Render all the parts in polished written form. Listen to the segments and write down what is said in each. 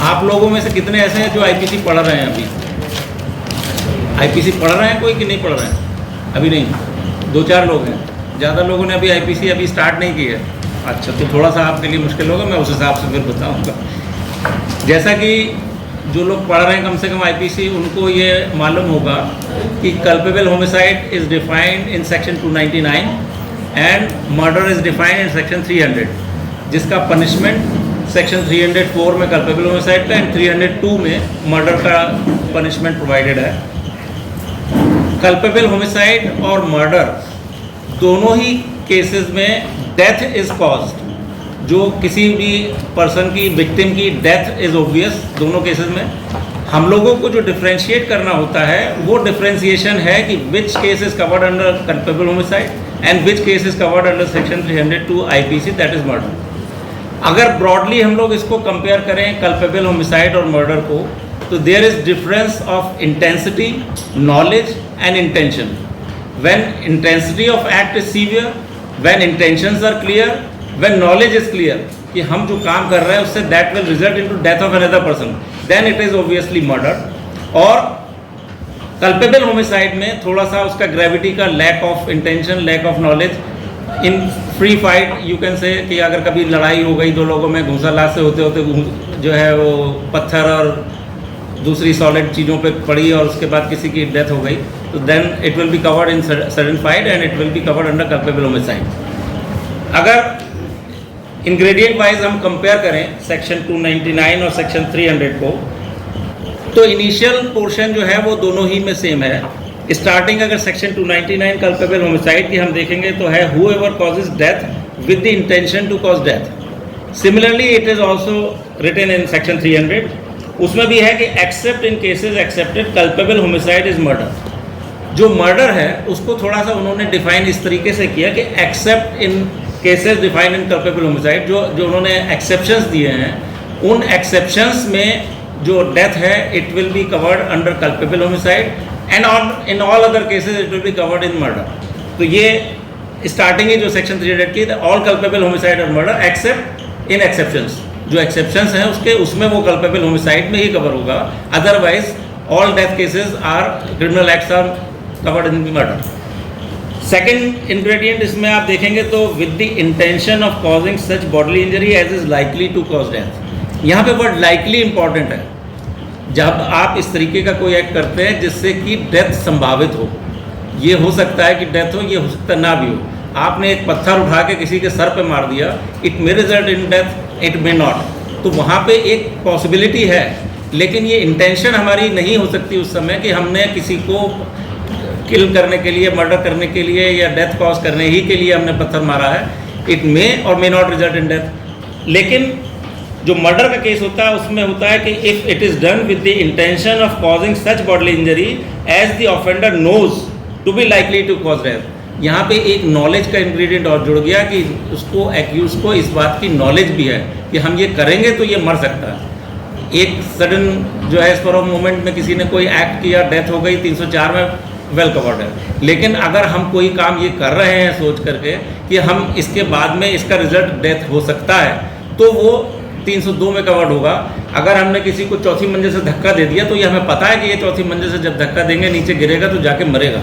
आप लोगों में से कितने ऐसे हैं जो आईपीसी पढ़ रहे हैं अभी? आईपीसी पढ़ रहे हैं कोई कि नहीं पढ़ रहे हैं? अभी नहीं, 2-4 लोग हैं। ज़्यादा लोगों ने अभी आईपीसी अभी स्टार्ट नहीं की है। अच्छा, तो थोड़ा सा आपके लिए मुश्किल होगा, मैं उस हिसाब से फिर बताऊँगा। जैसा कि जो लोग पढ़ रहे हैं कम से कम आईपीसी, उनको ये मालूम होगा कि culpable homicide is defined in section 299 and murder is defined in section 300, जिसका पनिशमेंट सेक्शन 304 में कल्पेबल होमिसाइड का एंड 302 में मर्डर का पनिशमेंट प्रोवाइडेड है। कल्पेबल होमिसाइड और मर्डर दोनों ही केसेस में डेथ इज़ कॉज्ड। जो किसी भी पर्सन की, विक्टिम की डेथ इज़ ऑब्वियस दोनों केसेस में। हम लोगों को जो डिफ्रेंशिएट करना होता है वो डिफ्रेंशिएशन है कि which case is covered under culpable homicide and which case is covered under section 302 IPC, that is murder. अगर ब्रॉडली हम लोग इसको कंपेयर करें कल्पेबल होमिसाइड और मर्डर को, तो there is difference of intensity, knowledge and intention. When intensity of act is severe, when intentions are clear, when knowledge is clear कि हम जो काम कर रहे हैं उससे that will result into death of another person, then it is obviously murder. और culpable homicide में थोड़ा सा उसका ग्रेविटी का lack of intention, lack of knowledge. In free fight you can say कि अगर कभी लड़ाई हो गई दो लोगों में, घूंसालात से होते होते जो है वो पत्थर और दूसरी सॉलिड चीज़ों पे पड़ी और उसके बाद किसी की डेथ हो गई, तो then it will be covered in sudden fight and it will be covered under culpable homicide. अगर इंग्रेडिएंट वाइज हम कंपेयर करें सेक्शन 299 और सेक्शन 300 को, तो इनिशियल पोर्शन जो है वो दोनों ही में सेम है। स्टार्टिंग अगर सेक्शन 299 कल्पेबल होमिसाइड की हम देखेंगे तो है whoever causes death with the intention to cause death. Similarly it is also written in section 300, उसमें भी है कि except in cases accepted culpable homicide is murder। जो मर्डर है उसको थोड़ा सा उन्होंने डिफाइन इस तरीके से किया कि except in cases defined in culpable homicide, जो उन्होंने exceptions दिए हैं, उन exceptions में जो डेथ है it will be covered under culpable homicide and in all other cases it will be covered in murder। तो ये स्टार्टिंग ही जो सेक्शन 300 की ऑल कल्पेबल होमिसाइड और मर्डर एक्सेप्ट इन एक्सेप्शंस, जो एक्सेप्शंस हैं उसके उसमें वो कल्पेबल होमिसाइड में ही कवर होगा, otherwise all death cases are criminal acts are covered in murder. Second ingredient इसमें आप देखेंगे तो with the intention of causing such bodily injury as is likely to cause death. यहाँ पे वर्ड लाइकली इंपॉर्टेंट है। जब आप इस तरीके का कोई एक्ट करते हैं जिससे कि डेथ संभावित हो, ये हो सकता है कि डेथ हो, ये हो सकता ना भी हो। आपने एक पत्थर उठा के किसी के सर पे मार दिया, it may result in death, it may not. तो वहाँ पे एक पॉसिबिलिटी है, लेकिन ये इंटेंशन हमारी नहीं हो सकती उस समय कि हमने किसी को किल करने के लिए, मर्डर करने के लिए या डेथ कॉज करने ही के लिए हमने पत्थर मारा है। इट मे और may not result in death. लेकिन जो मर्डर का केस होता है उसमें होता है कि if it is done with the intention of causing such bodily injury as the offender knows to be likely to cause death. यहाँ पे एक नॉलेज का इंग्रेडिएंट और जुड़ गया कि उसको एक्यूज को इस बात की नॉलेज भी है कि हम ये करेंगे तो ये मर सकता है। एक सडन जो है स्पर ऑफ मोमेंट में किसी ने कोई एक्ट किया, डेथ हो गई, 304 में वेल कवर्ड है। लेकिन अगर हम कोई काम ये कर रहे हैं सोच करके कि हम इसके बाद में इसका रिजल्ट डेथ हो सकता है, तो वो 302 में कवर्ड होगा। अगर हमने किसी को चौथी मंजिल से धक्का दे दिया तो ये हमें पता है कि ये चौथी मंजिल से जब धक्का देंगे नीचे गिरेगा तो जाके मरेगा,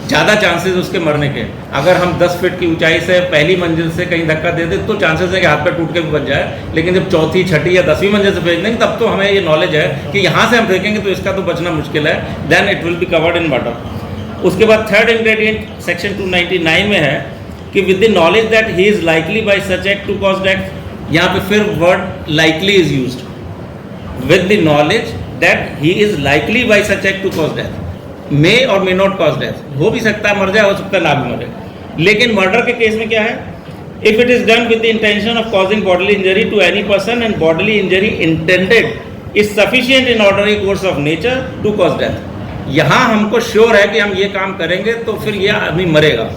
ज़्यादा चांसेस उसके मरने के। अगर हम 10 फीट की ऊंचाई से पहली मंजिल से कहीं धक्का दे दें तो चांसेस है कि हाथ पैर टूट के भी बच जाए, लेकिन जब चौथी, छठी या 10वीं मंजिल से फेंक देंगे तब तो हमें ये नॉलेज है कि यहाँ से हम फेंकेंगे तो इसका तो बचना मुश्किल है, then it will be covered in murder. उसके बाद थर्ड इंग्रेडिएंट सेक्शन 299 में है कि with the knowledge that he is likely by such act to cause death. यहाँ पे फिर word likely is used, with the knowledge that he is likely by such act to cause death. May और may not cause death, हो भी सकता है मर जाए, हो सकता है ना भी मरे। लेकिन मर्डर के केस में क्या है, if it is done with the intention of causing bodily injury to any person and bodily injury intended is sufficient in ordinary course of nature to cause death. यहाँ हमको श्योर है कि हम ये काम करेंगे तो फिर ये आदमी मरेगा।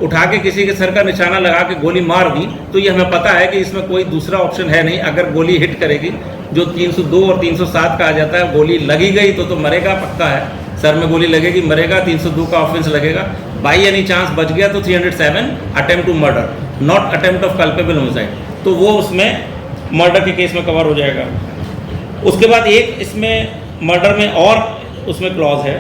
उठा के किसी के सर का निशाना लगा के गोली मार दी तो ये हमें पता है कि इसमें कोई दूसरा ऑप्शन है नहीं। अगर गोली हिट करेगी, जो 302 और 307 का आ जाता है, गोली लगी गई तो मरेगा, पक्का है। सर में गोली लगेगी, मरेगा। 302 का ऑफेंस लगेगा। बाई एनी चांस बच गया तो 307 attempt to murder, not attempt of culpable homicide, तो वो उसमें मर्डर के केस में कवर हो जाएगा। उसके बाद एक इसमें मर्डर में और उसमें क्लॉज है,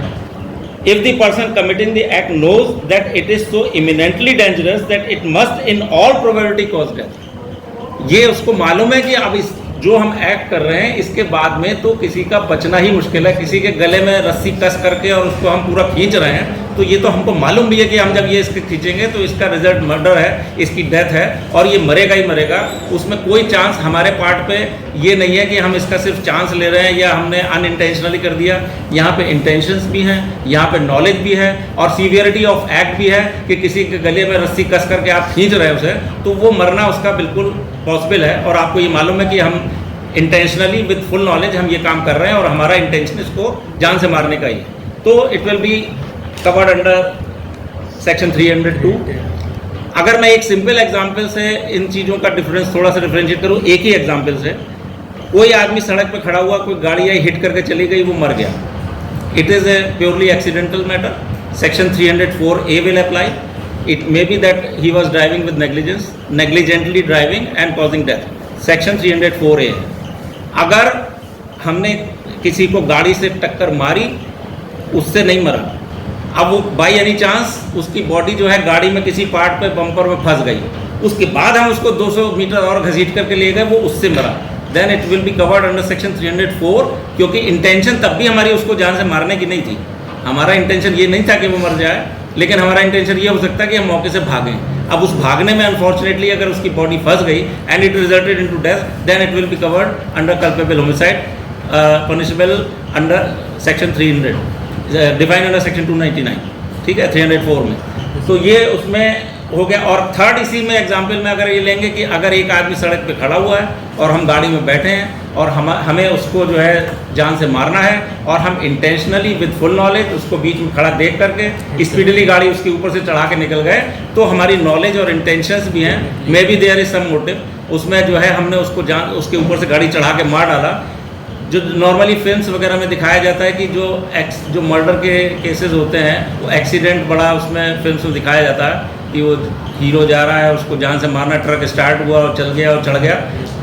if the person committing the act knows that it is so imminently dangerous that it must in all probability cause death. ये उसको मालूम है कि अब इस जो हम एक्ट कर रहे हैं इसके बाद में तो किसी का बचना ही मुश्किल है, किसी के गले में रस्सी कस करके और उसको हम पूरा खींच रहे हैं, तो ये तो हमको मालूम भी है कि हम जब ये इसके खींचेंगे तो इसका रिजल्ट मर्डर है, इसकी डेथ है और ये मरेगा ही मरेगा। उसमें कोई चांस हमारे पार्ट पे ये नहीं है कि हम इसका सिर्फ चांस ले रहे हैं या हमने अनइंटेंशनली कर दिया। यहाँ पे इंटेंशंस भी हैं, यहाँ पे नॉलेज भी है और सीवियरिटी ऑफ एक्ट भी है कि किसी के गले में रस्सी कस करके आप खींच रहे हैं उसे, तो वो मरना उसका बिल्कुल पॉसिबल है। और आपको ये मालूम है कि हम इंटेंशनली विद फुल नॉलेज हम ये काम कर रहे हैं और हमारा इंटेंशन इसको जान से मारने का ही है, तो it will be covered under section 302। अगर मैं एक सिंपल एग्जांपल से इन चीज़ों का डिफरेंस थोड़ा सा डिफरेंशिएट करूँ, एक ही एग्जांपल से, कोई आदमी सड़क पे खड़ा हुआ, कोई गाड़ी आई हिट करके चली गई, वो मर गया, it is a purely accidental matter, section 304A will apply. It may B that he was driving with negligence, negligently driving and causing death, section 304A है। अगर हमने किसी को गाड़ी से टक्कर मारी, उससे नहीं मरा, अब वो बाई एनी चांस उसकी बॉडी जो है गाड़ी में किसी पार्ट पे बम्पर में फंस गई, उसके बाद हम उसको 200 मीटर और घसीट करके ले गए, वो उससे मरा, then it will be covered under section 304, क्योंकि इंटेंशन तब भी हमारी उसको जान से मारने की नहीं थी। हमारा इंटेंशन ये नहीं था कि वो मर जाए, लेकिन हमारा इंटेंशन ये हो सकता है कि हम मौके से भागें। अब उस भागने में अनफॉर्चुनेटली अगर उसकी बॉडी फंस गई and it resulted into death, then it will be covered under culpable homicide, punishable under section 300, defined under section 299, ठीक है, 304 में। तो ये उसमें हो गया। और थर्ड इसी में एग्जाम्पल में अगर ये लेंगे कि अगर एक आदमी सड़क पे खड़ा हुआ है और हम गाड़ी में बैठे हैं और हमें उसको जो है जान से मारना है और हम इंटेंशनली विद फुल नॉलेज उसको बीच में खड़ा देख करके स्पीडली गाड़ी उसके ऊपर से चढ़ा के निकल गए, तो हमारी नॉलेज और इंटेंशंस भी हैं, maybe there is some motive, उसमें जो है हमने उसको उसके ऊपर से गाड़ी चढ़ा के मार डाला। जो नॉर्मली फिल्म्स वगैरह में दिखाया जाता है कि जो मर्डर के केसेस होते हैं वो एक्सीडेंट बड़ा उसमें फिल्म्स में दिखाया जाता है कि वो हीरो जा रहा है, उसको जान से मारना, ट्रक स्टार्ट हुआ और चल गया और चढ़ गया।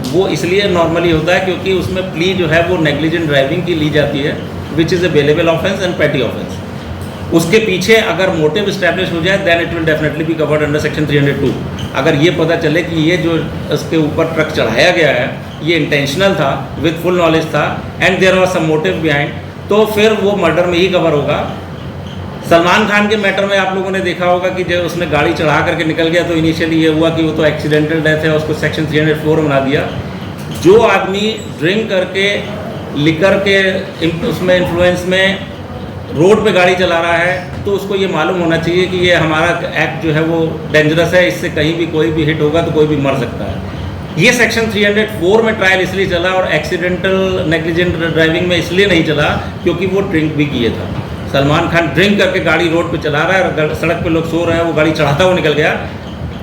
वो इसलिए नॉर्मली होता है क्योंकि उसमें प्ली जो है वो नेग्लिजेंट ड्राइविंग की ली जाती है, which is a bailable offence and petty offence. उसके पीछे अगर मोटिव इस्टेब्लिश हो जाए then it will definitely be covered under section 302। अगर ये पता चले कि ये जो उसके ऊपर ट्रक चढ़ाया गया है ये इंटेंशनल था, विद फुल नॉलेज था and there was some motive behind, तो फिर वो मर्डर में ही कवर होगा। सलमान खान के मैटर में आप लोगों ने देखा होगा कि जब उसने गाड़ी चढ़ा करके निकल गया तो इनिशियली ये हुआ कि वो तो एक्सीडेंटल डेथ है, उसको सेक्शन 304 बना दिया। जो आदमी ड्रिंक करके लिकर के उसमें इन्फ्लुएंस में रोड पे गाड़ी चला रहा है तो उसको ये मालूम होना चाहिए कि ये हमारा एक्ट जो है वो डेंजरस है, इससे कहीं भी कोई भी हिट होगा तो कोई भी मर सकता है। ये सेक्शन 304 में ट्रायल इसलिए चला और एक्सीडेंटल नेग्लिजेंट ड्राइविंग में इसलिए नहीं चला क्योंकि वो ड्रिंक भी किए था। सलमान खान ड्रिंक करके गाड़ी रोड पे चला रहा है और सड़क पे लोग सो रहे हैं, वो गाड़ी चढ़ाता हुआ निकल गया,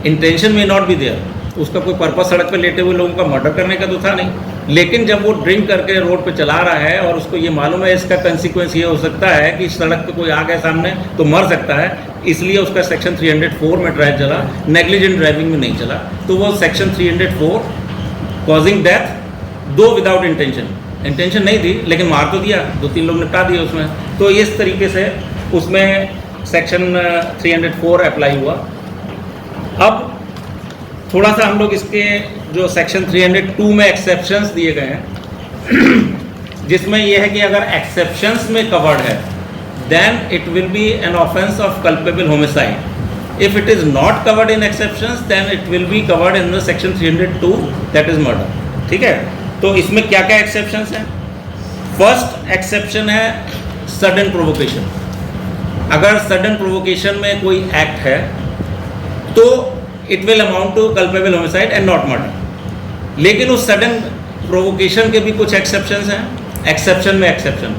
इंटेंशन में नॉट बी देयर, उसका कोई पर्पस सड़क पे लेटे हुए लोगों का मर्डर करने का तो था नहीं। लेकिन जब वो ड्रिंक करके रोड पे चला रहा है और उसको ये मालूम है इसका कंसिक्वेंस ये हो सकता है कि सड़क पे कोई आ गया सामने तो मर सकता है, इसलिए उसका सेक्शन 304 में ट्रायल चला, नेग्लिजेंट ड्राइविंग में नहीं चला। तो वो सेक्शन 304 कॉजिंग डेथ, दो विदाउट इंटेंशन नहीं थी लेकिन मार तो दिया, 2-3 लोग निपटा दिए उसमें। तो इस तरीके से उसमें सेक्शन 304 अप्लाई हुआ। अब थोड़ा सा हम लोग इसके जो सेक्शन 302 में एक्सेप्शंस दिए गए हैं जिसमें यह है कि अगर एक्सेप्शंस में कवर्ड है then it will be an offence of culpable homicide. If it is not covered in exceptions then it will be covered in section 302 that is murder. ठीक है, तो इसमें क्या क्या एक्सेप्शंस हैं? फर्स्ट एक्सेप्शन है सडन प्रोवोकेशन। अगर sudden provocation में कोई एक्ट है तो it will amount to culpable homicide and not murder. लेकिन उस सडन प्रोवोकेशन के भी कुछ एक्सेप्शंस हैं। एक्सेप्शन में एक्सेप्शन,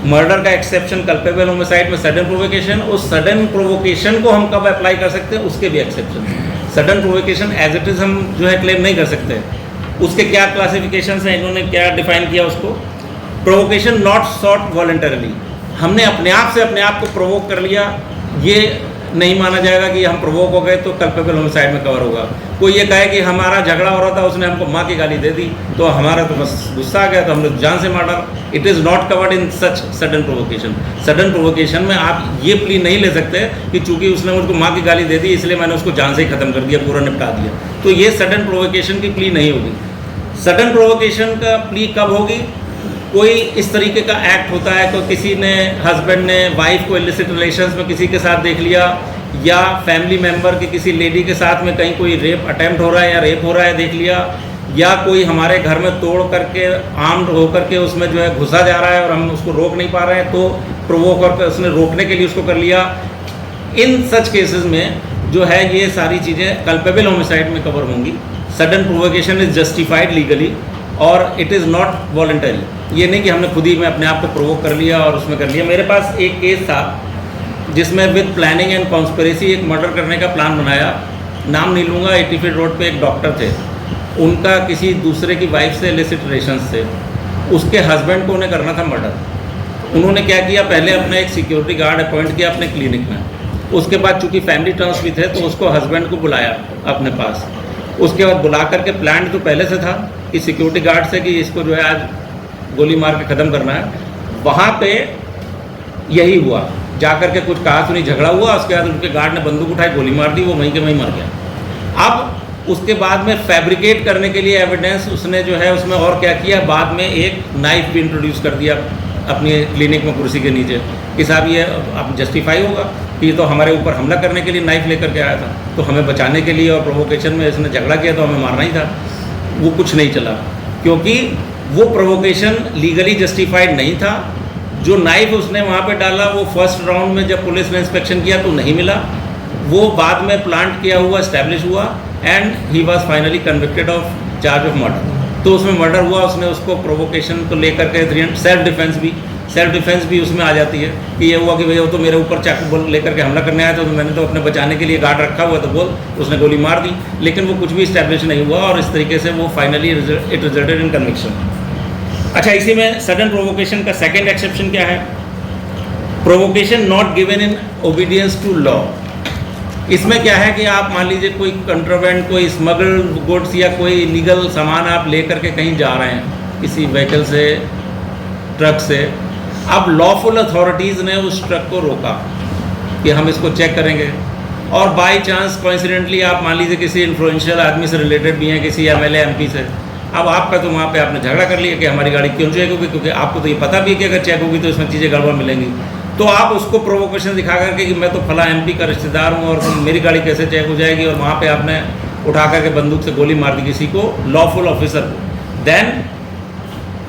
मर्डर का एक्सेप्शन कल्पेबल होमिसाइड में सडन प्रोवोकेशन, उस सडन प्रोवोकेशन को हम कब अप्लाई कर सकते हैं उसके भी exception. Sudden provocation as it is हम जो है क्लेम नहीं कर सकते, उसके क्या क्लासिफिकेशन हैं, इन्होंने क्या डिफाइन किया उसको। प्रोवोकेशन नॉट सॉट वॉलंटरली, हमने अपने आप से अपने आप को प्रोवोक कर लिया, ये नहीं माना जाएगा कि हम प्रोवोक हो गए तो कल्पेबल होमिसाइड में कवर होगा। कोई ये कहे कि हमारा झगड़ा हो रहा था, उसने हमको माँ की गाली दे दी, तो हमारा तो बस गुस्सा आ गया तो हम लोग जान से मार डाला। It is not covered in such sudden provocation. Sudden provocation में आप ये प्ली नहीं ले सकते कि चूंकि उसने मुझको माँ की गाली दे दी इसलिए मैंने उसको जान से ही ख़त्म कर दिया, पूरा निपटा दिया, तो ये सडन प्रोवोकेशन की प्ली नहीं होगी। सडन प्रोवोकेशन का प्ली कब होगी? कोई इस तरीके का एक्ट होता है, तो किसी ने, हस्बैंड ने वाइफ को इलिसिट रिलेशंस में किसी के साथ देख लिया, या फैमिली मेंबर की किसी लेडी के साथ में कहीं कोई रेप अटेम्प्ट हो रहा है या रेप हो रहा है देख लिया, या कोई हमारे घर में तोड़ करके आर्म्ड होकर के उसमें जो है घुसा जा रहा है और हम उसको रोक नहीं पा रहे हैं, तो प्रोवोक करके उसने रोकने के लिए उसको कर लिया। इन सच केसेस में जो है ये सारी चीज़ें कल्पेबल होमिसाइड में कवर होंगी। Sudden provocation is justified legally और इट इज़ नॉट वॉलंटरी। ये नहीं कि हमने खुद ही में अपने आप को प्रोवोक कर लिया और उसमें कर लिया। मेरे पास एक केस था जिसमें विद प्लानिंग एंड कॉन्स्पिरेसी एक मर्डर करने का प्लान बनाया। नाम नहीं लूँगा, 80 फीट रोड पे एक डॉक्टर थे, उनका किसी दूसरे की वाइफ से इलिसिट रिलेशंस थे, उसके हस्बैंड को उन्हें करना था मर्डर। उन्होंने क्या किया, पहले अपने एक सिक्योरिटी गार्ड अपॉइंट किया अपने क्लिनिक में, उसके बाद चूँकि फैमिली टर्म्स भी थे तो उसको हस्बैंड को बुलाया अपने पास। उसके बाद बुला करके प्लान तो पहले से था कि सिक्योरिटी गार्ड से कि इसको जो है आज गोली मार के ख़त्म करना है। वहाँ पे यही हुआ, जा कर के कुछ कहा सुनी झगड़ा हुआ, उसके बाद उनके गार्ड ने बंदूक उठाई, गोली मार दी, वो वहीं के वहीं मर गया। अब उसके बाद में फैब्रिकेट करने के लिए एविडेंस उसने जो है उसमें और क्या किया, बाद में एक नाइफ भी इंट्रोड्यूस कर दिया अपनी क्लिनिक में कुर्सी के नीचे कि साहब ये अब जस्टिफाई होगा कि ये तो हमारे ऊपर हमला करने के लिए नाइफ लेकर के आया था, तो हमें बचाने के लिए और प्रोवोकेशन में इसने झगड़ा किया तो हमें मारना ही था। वो कुछ नहीं चला क्योंकि वो प्रोवोकेशन लीगली जस्टिफाइड नहीं था। जो नाइफ उसने वहाँ पे डाला वो फर्स्ट राउंड में जब पुलिस ने इंस्पेक्शन किया तो नहीं मिला, वो बाद में प्लांट किया हुआ एस्टैब्लिश हुआ and he was finally convicted of charge of murder. तो उसमें मर्डर हुआ, उसने उसको प्रोवोकेशन को लेकर के सेल्फ डिफेंस भी उसमें आ जाती है कि ये हुआ कि भैया वो तो मेरे ऊपर चाकू बोल लेकर के हमला करने आया था, तो मैंने तो अपने बचाने के लिए गार्ड रखा हुआ तो बोल उसने गोली मार दी, लेकिन वो कुछ भी इस्टेब्लिश नहीं हुआ और इस तरीके से वो finally it resulted in conviction. अच्छा, इसी में सडन प्रोवोकेशन का सेकंड एक्सेप्शन क्या है? Provocation not given in obedience to law. इसमें क्या है कि आप मान लीजिए कोई कंट्राबैंड, कोई स्मगल गुड्स या कोई इलीगल सामान आप लेकर के कहीं जा रहे हैं किसी व्हीकल से, ट्रक से। अब लॉफुल अथॉरिटीज़ ने उस ट्रक को रोका कि हम इसको चेक करेंगे, और बाय चांस कोइंसिडेंटली आप मान लीजिए किसी इन्फ्लुएंशियल आदमी से रिलेटेड भी हैं, किसी एमएलए एमपी से। अब आपका तो वहाँ पे आपने झगड़ा कर लिया कि हमारी गाड़ी क्यों चेक होगी, क्योंकि आपको तो ये पता भी है कि अगर चेक होगी तो इसमें चीज़ें गड़बड़ मिलेंगी। तो आप उसको प्रोवोकेशन दिखा करके कि मैं तो फला एमपी का रिश्तेदार हूँ और मेरी गाड़ी कैसे चेक हो जाएगी, और वहाँ पे आपने उठा करके बंदूक से गोली मार दी किसी को, लॉफुल ऑफिसर को। देन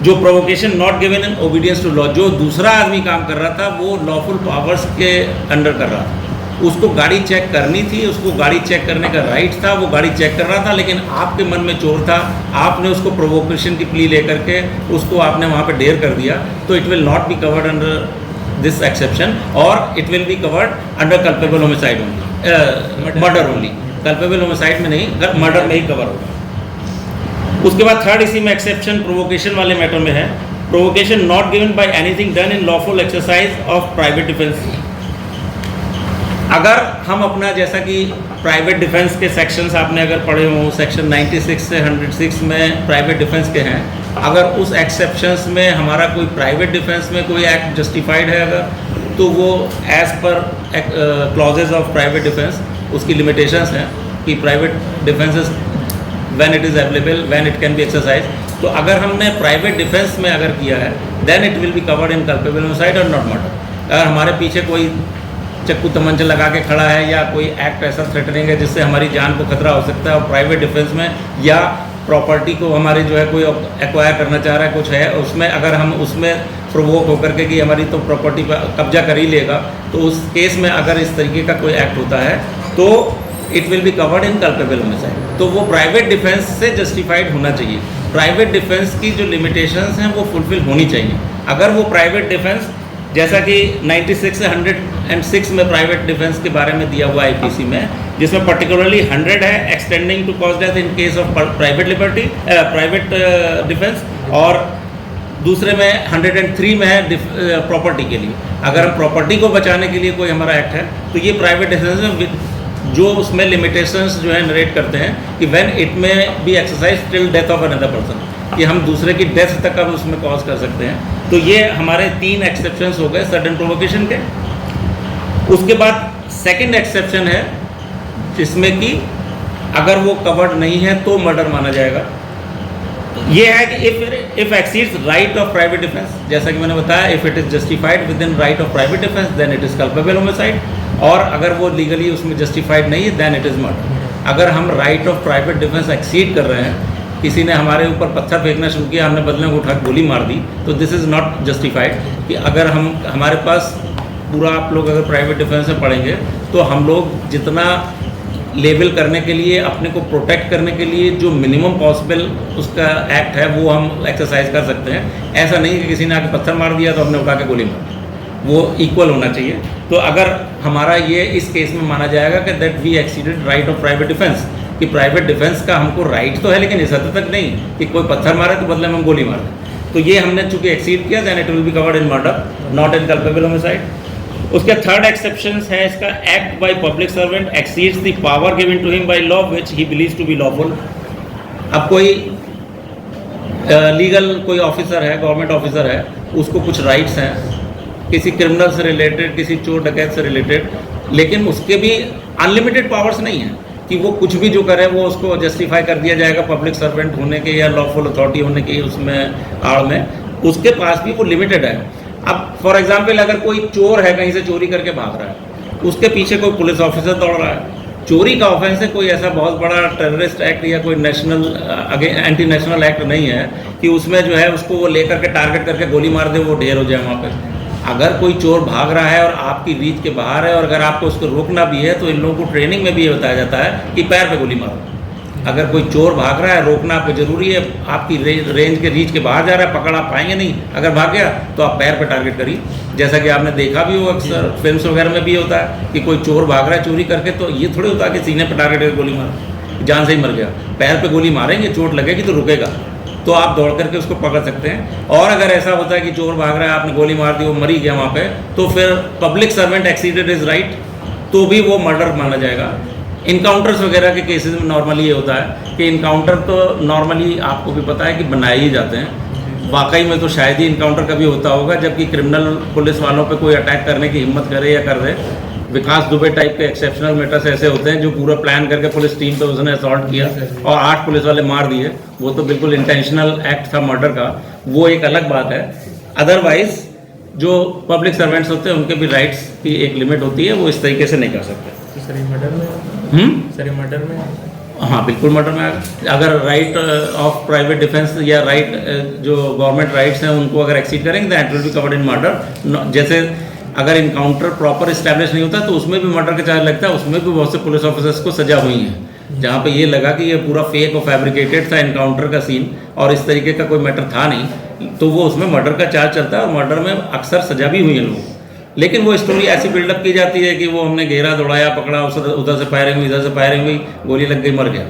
जो provocation not given in obedience to law, जो दूसरा आदमी काम कर रहा था वो लॉफुल पावर्स के अंडर कर रहा था, उसको गाड़ी चेक करनी थी, उसको गाड़ी चेक करने का राइट था, वो गाड़ी चेक कर रहा था, लेकिन आपके मन में चोर था, आपने उसको प्रोवोकेशन की प्ली लेकर के उसको आपने वहाँ पे डेयर कर दिया, तो it will not be covered under this exception और it will be covered under culpable homicide only, murder only. Culpable homicide में नहीं, मर्डर में ही कवर होगा। उसके बाद थर्ड इसी में एक्सेप्शन प्रोवोकेशन वाले मैटर में है, provocation not given by anything done in lawful exercise of private defence. अगर हम अपना, जैसा कि प्राइवेट डिफेंस के सेक्शंस आपने अगर पढ़े हों, सेक्शन 96 से 106 में प्राइवेट डिफेंस के हैं, अगर उस एक्सेप्शंस में हमारा कोई प्राइवेट डिफेंस में कोई एक्ट जस्टिफाइड है अगर, तो वो as per clauses of private defence उसकी लिमिटेशंस हैं कि private defences when it is available, when it can be exercise. तो अगर हमने प्राइवेट डिफेंस में अगर किया है then it will be covered in culpable homicide और नॉट मर्डर। अगर हमारे पीछे कोई चक्कू तमंचा लगा के खड़ा है या कोई एक्ट ऐसा थ्रेटनिंग है जिससे हमारी जान को खतरा हो सकता है, और प्राइवेट डिफेंस में या प्रॉपर्टी को हमारे जो है कोई एक्वायर करना चाह रहा है, कुछ है उसमें, अगर हम उसमें प्रोवोक होकर के कि हमारी तो प्रॉपर्टी पर कब्जा कर ही लेगा, तो उस केस में अगर इस तरीके का कोई एक्ट होता है तो it will be covered in culpable homicide. तो वो प्राइवेट डिफेंस से जस्टिफाइड होना चाहिए। प्राइवेट डिफेंस की जो लिमिटेशंस हैं वो फुलफिल होनी चाहिए। अगर वो प्राइवेट डिफेंस, जैसा कि 96 से 106 में प्राइवेट डिफेंस के बारे में दिया हुआ आईपीसी में, जिसमें पर्टिकुलरली 100 है extending to cause death in case of private liberty, private defence, और दूसरे में 103 में है प्रॉपर्टी के लिए। अगर हम प्रॉपर्टी को बचाने के लिए कोई हमारा एक्ट है तो ये प्राइवेट डिफेंस में जो उसमें लिमिटेशंस जो है नरेट करते हैं कि when it may be exercise till death of another person, कि हम दूसरे की डेथ तक हम उसमें कॉज कर सकते हैं। तो ये हमारे 3 एक्सेप्शंस हो गए सडन प्रोवोकेशन के। उसके बाद सेकंड एक्सेप्शन है जिसमें कि अगर वो कवर्ड नहीं है तो मर्डर माना जाएगा। ये है कि if exceeds right of private defence, जैसा कि मैंने बताया, if it is justified within right of private defence then it is culpable homicide, और अगर वो लीगली उसमें जस्टिफाइड नहीं है देन इट इज मर्डर। अगर हम right of private defence exceed कर रहे हैं, किसी ने हमारे ऊपर पत्थर फेंकना शुरू किया, हमने बदले में उठा गोली मार दी, तो दिस इज़ नॉट जस्टिफाइड। कि अगर हमारे पास पूरा, आप लोग अगर प्राइवेट डिफेंस में पढ़ेंगे तो हम लोग जितना लेवल करने के लिए, अपने को प्रोटेक्ट करने के लिए जो मिनिमम पॉसिबल उसका एक्ट है वो हम एक्सरसाइज कर सकते हैं। ऐसा नहीं कि किसी ने आके पत्थर मार दिया तो हमने उठा के गोली मार दी, वो इक्वल होना चाहिए। तो अगर हमारा ये इस केस में माना जाएगा कि that we exceeded right of private defence, कि प्राइवेट डिफेंस का हमको राइट तो है लेकिन इस हद तक नहीं कि कोई पत्थर मारे तो बदले में हम गोली मार दें, तो ये हमने चूंकि एक्सीड किया then it will be covered in murder not in culpable homicide. उसका थर्ड एक्सेप्शन है इसका, act by public servant exceeds the power given to him by law which he believes to be lawful. अब कोई legal कोई officer है, government officer है, उसको कुछ राइट्स हैं किसी क्रिमिनल से रिलेटेड, किसी चोर डकैत से रिलेटेड, लेकिन उसके भी अनलिमिटेड पावर्स नहीं हैं कि वो कुछ भी जो करे वो उसको जस्टिफाई कर दिया जाएगा पब्लिक सर्वेंट होने के या लॉफुल अथॉरिटी होने के उसमें आड़ में। उसके पास भी वो लिमिटेड है। अब फॉर एग्जांपल अगर कोई चोर है, कहीं से चोरी करके भाग रहा है, उसके पीछे कोई पुलिस ऑफिसर दौड़ रहा है, चोरी का ऑफेंस है, कोई ऐसा बहुत बड़ा टेररिस्ट एक्ट या कोई नेशनल एंटी नेशनल एक्ट नहीं है कि उसमें जो है उसको वो लेकर के टारगेट करके गोली मार दे, वो ढेर हो जाए वहाँ पे। अगर कोई चोर भाग रहा है और आपकी रीच के बाहर है और अगर आपको उसको रोकना भी है तो इन लोगों को ट्रेनिंग में भी ये बताया जाता है कि पैर पे गोली मारो। अगर कोई चोर भाग रहा है, रोकना आपको जरूरी है, आपकी रेंज के रीच के बाहर जा रहा है, पकड़ आप पाएंगे नहीं, अगर भाग गया तो आप पैर पे टारगेट करिए। जैसा कि आपने देखा भी हो अक्सर फिल्म्स वगैरह में भी होता है कि कोई चोर भाग रहा है चोरी करके, तो ये थोड़ी होता है कि सीने पे टारगेट करके गोली मारो, जान से ही मर गया। पैर पे गोली मारेंगे, चोट लगेगी तो रुकेगा, तो आप दौड़ करके उसको पकड़ सकते हैं। और अगर ऐसा होता है कि चोर भाग रहा है, आपने गोली मार दी, वो मरी गया वहाँ पे, तो फिर public servant exceeded is right, तो भी वो मर्डर माना जाएगा। इनकाउंटर्स वगैरह के केसेस में नॉर्मली ये होता है कि इनकाउंटर तो नॉर्मली आपको भी पता है कि बनाए ही जाते हैं, वाकई में तो शायद ही इनकाउंटर कभी होता होगा जबकि क्रिमिनल पुलिस वालों पे कोई अटैक करने की हिम्मत करे या कर दे। विकास दुबे टाइप के एक्सेप्शनल मैटर्स ऐसे होते हैं जो पूरा प्लान करके पुलिस टीम पे उसने असॉल्ट किया और 8 पुलिस वाले मार दिए, वो तो बिल्कुल इंटेंशनल एक्ट था मर्डर का, वो एक अलग बात है। अदरवाइज जो पब्लिक सर्वेंट्स होते हैं उनके भी राइट्स की एक लिमिट होती है, वो इस तरीके से नहीं कर सकते। सर मर्डर में सर मर्डर में हाँ बिल्कुल मर्डर में आएगा। अगर राइट ऑफ प्राइवेट डिफेंस या राइट जो गवर्नमेंट राइट्स हैं उनको अगर एक्सीड करेंगे that will be covered in murder. जैसे अगर इनकाउंटर प्रॉपर इस्टेब्लिश नहीं होता तो उसमें भी मर्डर का चार्ज लगता है, उसमें भी बहुत से पुलिस ऑफिसर्स को सजा हुई है जहाँ पे ये लगा कि ये पूरा फेक और फैब्रिकेटेड था इनकाउंटर का सीन और इस तरीके का कोई मैटर था नहीं, तो वो उसमें मर्डर का चार्ज चलता है और मर्डर में अक्सर सजा भी हुई है लोगों को। लेकिन वो स्टोरी ऐसी बिल्डअप की जाती है कि वो हमने घेरा, दौड़ाया, पकड़ा, उधर से फायरिंग हुई, इधर से फायरिंग हुई, गोली लग गई, मर गया।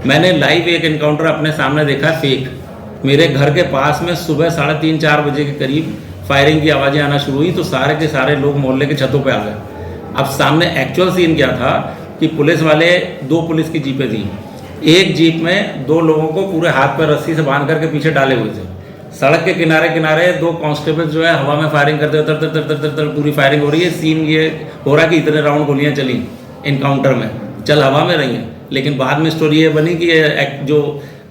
मैंने लाइव एक इनकाउंटर अपने सामने देखा फेक। मेरे घर के पास में सुबह 3:30-4 बजे के करीब फायरिंग की आवाज़ें आना शुरू हुई तो सारे के सारे लोग मोहल्ले के छतों पे आ गए। अब सामने एक्चुअल सीन क्या था कि पुलिस वाले 2 पुलिस की जीपें थी, एक जीप में 2 लोगों को पूरे हाथ पर रस्सी से बांध करके पीछे डाले हुए थे। सड़क के किनारे किनारे 2 कांस्टेबल जो है हवा में फायरिंग करते हुए तर तर तर तर पूरी फायरिंग हो रही है। सीन ये हो रहा है कि इतने राउंड गोलियां चली इनकाउंटर में, चल हवा में रही हैं, लेकिन बाद में स्टोरी ये बनी कि जो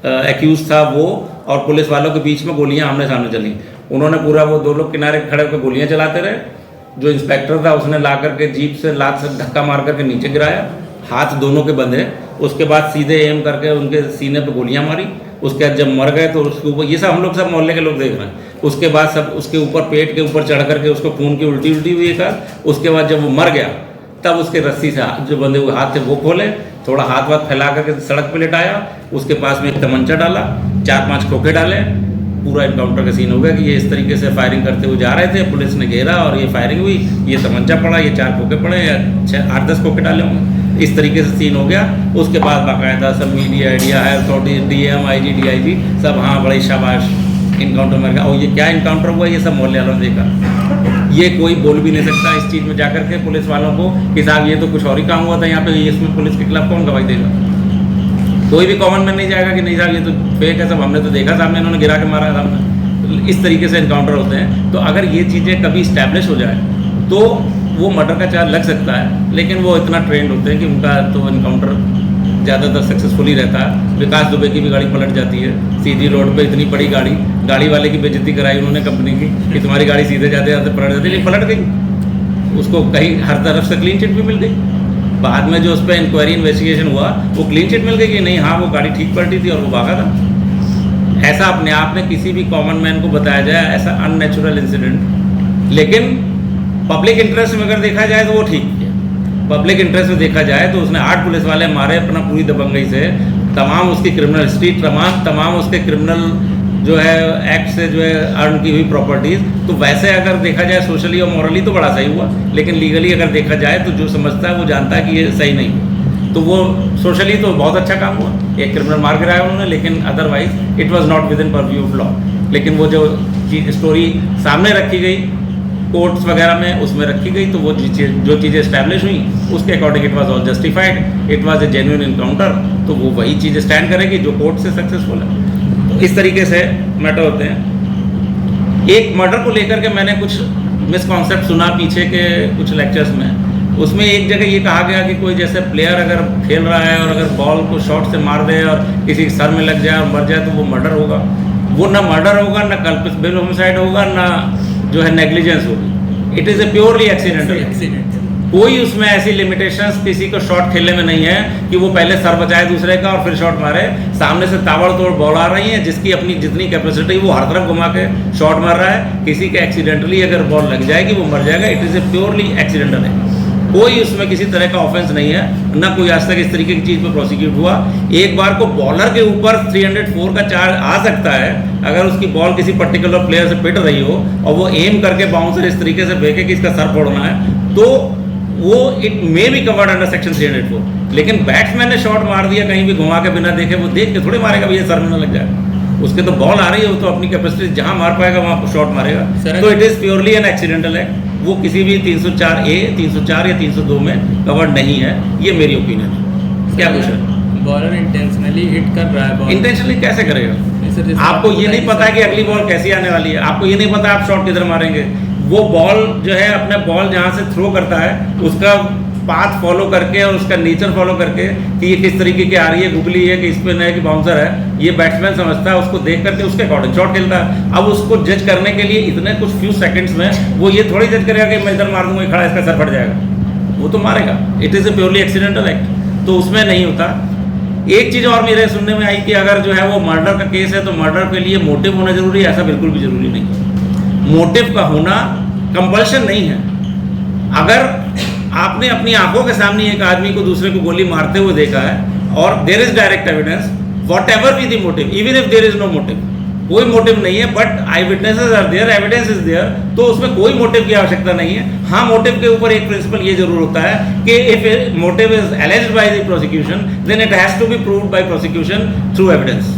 एक्यूज था वो और पुलिस वालों के बीच में गोलियां आमने सामने चली। उन्होंने पूरा वो 2 लोग किनारे खड़े होकर गोलियां चलाते रहे। जो इंस्पेक्टर था उसने ला करके जीप से लात से धक्का मार करके नीचे गिराया, हाथ दोनों के बंधे, उसके बाद सीधे एम करके उनके सीने पे गोलियां मारी। उसके बाद जब मर गए तो उसके ऊपर, ये सब हम लोग सब मोहल्ले के लोग देख रहे हैं, उसके बाद सब उसके ऊपर पेट के ऊपर चढ़ करके उसको खून की उल्टी हुई एक हाथ। उसके बाद जब वो मर गया तब उसके रस्सी से जो बंधे हुए हाथ थे वो खोले, थोड़ा हाथ फैला करके सड़क पे लेटाया, उसके पास में एक तमंचा डाला, 4-5 खोखे डाले, पूरा इनकाउंटर का सीन हो गया कि ये इस तरीके से फायरिंग करते हुए जा रहे थे, पुलिस ने घेरा और ये फायरिंग हुई, ये तमंचा पड़ा, ये 4 खोखे पड़े या 8-10 खोखे डाले होंगे, इस तरीके से सीन हो गया। उसके बाद बाकायदा सब मीडिया आइडिया है, अथॉरिटी, DM, IG, DIG सब हाँ बड़ी शाबाश इनकाउंटर में और ये क्या इनकाउंटर हुआ ये सब मोहल्ले वालों ने देखा। ये कोई बोल भी नहीं सकता इस चीज़ में जाकर के पुलिस वालों को कि साहब ये तो कुछ और ही काम हुआ था यहाँ पे, इसमें पुलिस के खिलाफ कौन गवाही देगा? कोई भी कॉमन मैन नहीं जाएगा कि नहीं साहब ये तो फेक है, सब हमने तो देखा सामने इन्होंने गिरा के मारा सामने। इस तरीके से इनकाउंटर होते हैं। तो अगर ये चीज़ें कभी इस्टेब्लिश हो जाए तो वो मर्डर का चार्ज लग सकता है, लेकिन वो इतना ट्रेंड होते हैं कि उनका तो इनकाउंटर ज़्यादातर सक्सेसफुल ही रहता है। विकास दुबे की भी गाड़ी पलट जाती है सीधी रोड पे, इतनी बड़ी गाड़ी वाले की बेइज्जती कराई उन्होंने कंपनी की कि तुम्हारी गाड़ी सीधे जाते जाते पलट जाती, लेकिन पलट गई, उसको कहीं हर तरफ से क्लीन चिट भी मिल गई। बाद में जो उस पर इंक्वायरी इन्वेस्टिगेशन हुआ वो क्लीन चिट मिल गई कि नहीं हाँ वो गाड़ी ठीक पलटी थी और वो भागा था। ऐसा अपने आप में किसी भी कॉमन मैन को बताया जाए ऐसा अननेचुरल इंसिडेंट, लेकिन पब्लिक इंटरेस्ट में अगर देखा जाए तो वो ठीक है। पब्लिक इंटरेस्ट में देखा जाए तो उसने 8 पुलिस वाले मारे अपना पूरी दबंगई से, तमाम उसकी क्रिमिनल हिस्ट्री, तमाम उसके क्रिमिनल जो है एक्ट से जो है अर्न की हुई प्रॉपर्टीज़। तो वैसे अगर देखा जाए सोशली और मॉरली तो बड़ा सही हुआ, लेकिन लीगली अगर देखा जाए तो जो समझता है वो जानता है कि ये सही नहीं हुआ। तो वो सोशली तो बहुत अच्छा काम हुआ, एक क्रिमिनल मार गिराया उन्होंने, लेकिन otherwise it was not with in purview of law. लेकिन वो जो स्टोरी सामने रखी गई कोर्ट्स वगैरह में उसमें रखी गई, तो वो जो चीज़ें इस्टेब्लिश हुई उसके according it was all justified, it was a genuine encounter. तो वो वही चीज़ स्टैंड करेगी जो कोर्ट से सक्सेसफुल है। तो इस तरीके से मैटर होते हैं। एक मर्डर को लेकर के मैंने कुछ मिसकॉन्सेप्ट सुना पीछे के कुछ लेक्चर्स में। उसमें एक जगह ये कहा गया कि कोई जैसे प्लेयर अगर खेल रहा है और अगर बॉल को शॉट से मार दे और किसी के सर में लग जाए और मर जाए तो वो मर्डर होगा। वो ना मर्डर होगा, ना कल्पित होमिसाइड होगा, ना जो है नेग्लिजेंस होगी। It is a purely accidental. कोई उसमें ऐसी लिमिटेशंस किसी को शॉट खेलने में नहीं है कि वो पहले सर बचाए दूसरे का और फिर शॉट मारे। सामने से ताबड़तोड़ बॉल आ रही है जिसकी अपनी जितनी कैपेसिटी वो हर तरफ घुमा के शॉट मार रहा है। किसी के एक्सीडेंटली अगर बॉल लग जाएगी वो मर जाएगा। It is a purely accidental है, कोई उसमें किसी तरह का ऑफेंस नहीं है, ना कोई आज तक इस तरीके की चीज़ पर प्रोसिक्यूट हुआ। एक बार को बॉलर के ऊपर 304 का चार्ज आ सकता है अगर उसकी बॉल किसी पर्टिकुलर प्लेयर से पिट रही हो और वो एम करके बाउंसर इस तरीके से फेंके कि इसका सर फोड़ना है, तो वो it may B covered under section 304। लेकिन बैट्समैन ने शॉट मार दिया कहीं भी घुमा के बिना देखे, वो देख के थोड़ी मारेगा भैया सर में ना लग जाए। उसके तो बॉल आ रही है, वो तो अपनी कैपेसिटी जहाँ मार पाएगा वहाँ शॉट मारेगा। तो it is purely an accidental है, वो किसी भी 304A, 304 या 302 में कवर्ड नहीं है। ये मेरी ओपिनियन है। क्या पूछा? बॉलर इंटेंशनली हिट कर रहा है, इंटेंशनली कैसे करेगा? आपको ये नहीं पता कि अगली बॉल कैसी आने वाली है, आपको ये नहीं पता आप शॉट किधर मारेंगे। वो बॉल जो है अपने बॉल जहाँ से थ्रो करता है उसका पाथ फॉलो करके और उसका नेचर फॉलो करके कि ये किस तरीके की आ रही है, गुगली है कि स्पिन है कि बाउंसर है, ये बैट्समैन समझता है। उसको देख करके उसके अकॉर्डिंग शॉट खेलता है। अब उसको जज करने के लिए इतने कुछ फ्यू सेकंड्स में वो ये थोड़ी जज करेगा कि मैं इधर मार दूंगा खड़ा इसका सर फट जाएगा, वो तो मारेगा। It is a purely accidental act, तो उसमें नहीं होता। एक चीज़ और मेरे सुनने में आई कि अगर जो है वो मर्डर का केस है तो मर्डर के लिए मोटिव होना जरूरी है। ऐसा बिल्कुल भी जरूरी नहीं। मोटिव का होना कंपल्शन नहीं है। अगर आपने अपनी आंखों के सामने एक आदमी को दूसरे को गोली मारते हुए देखा है और there is direct evidence, whatever be the motive, even if there is no motive, कोई मोटिव नहीं है but eye witnesses are there, evidence is there, तो उसमें कोई मोटिव की आवश्यकता नहीं है। हाँ, मोटिव के ऊपर एक प्रिंसिपल ये जरूर होता है कि if motive is alleged by the prosecution then it has to be proved by prosecution through evidence.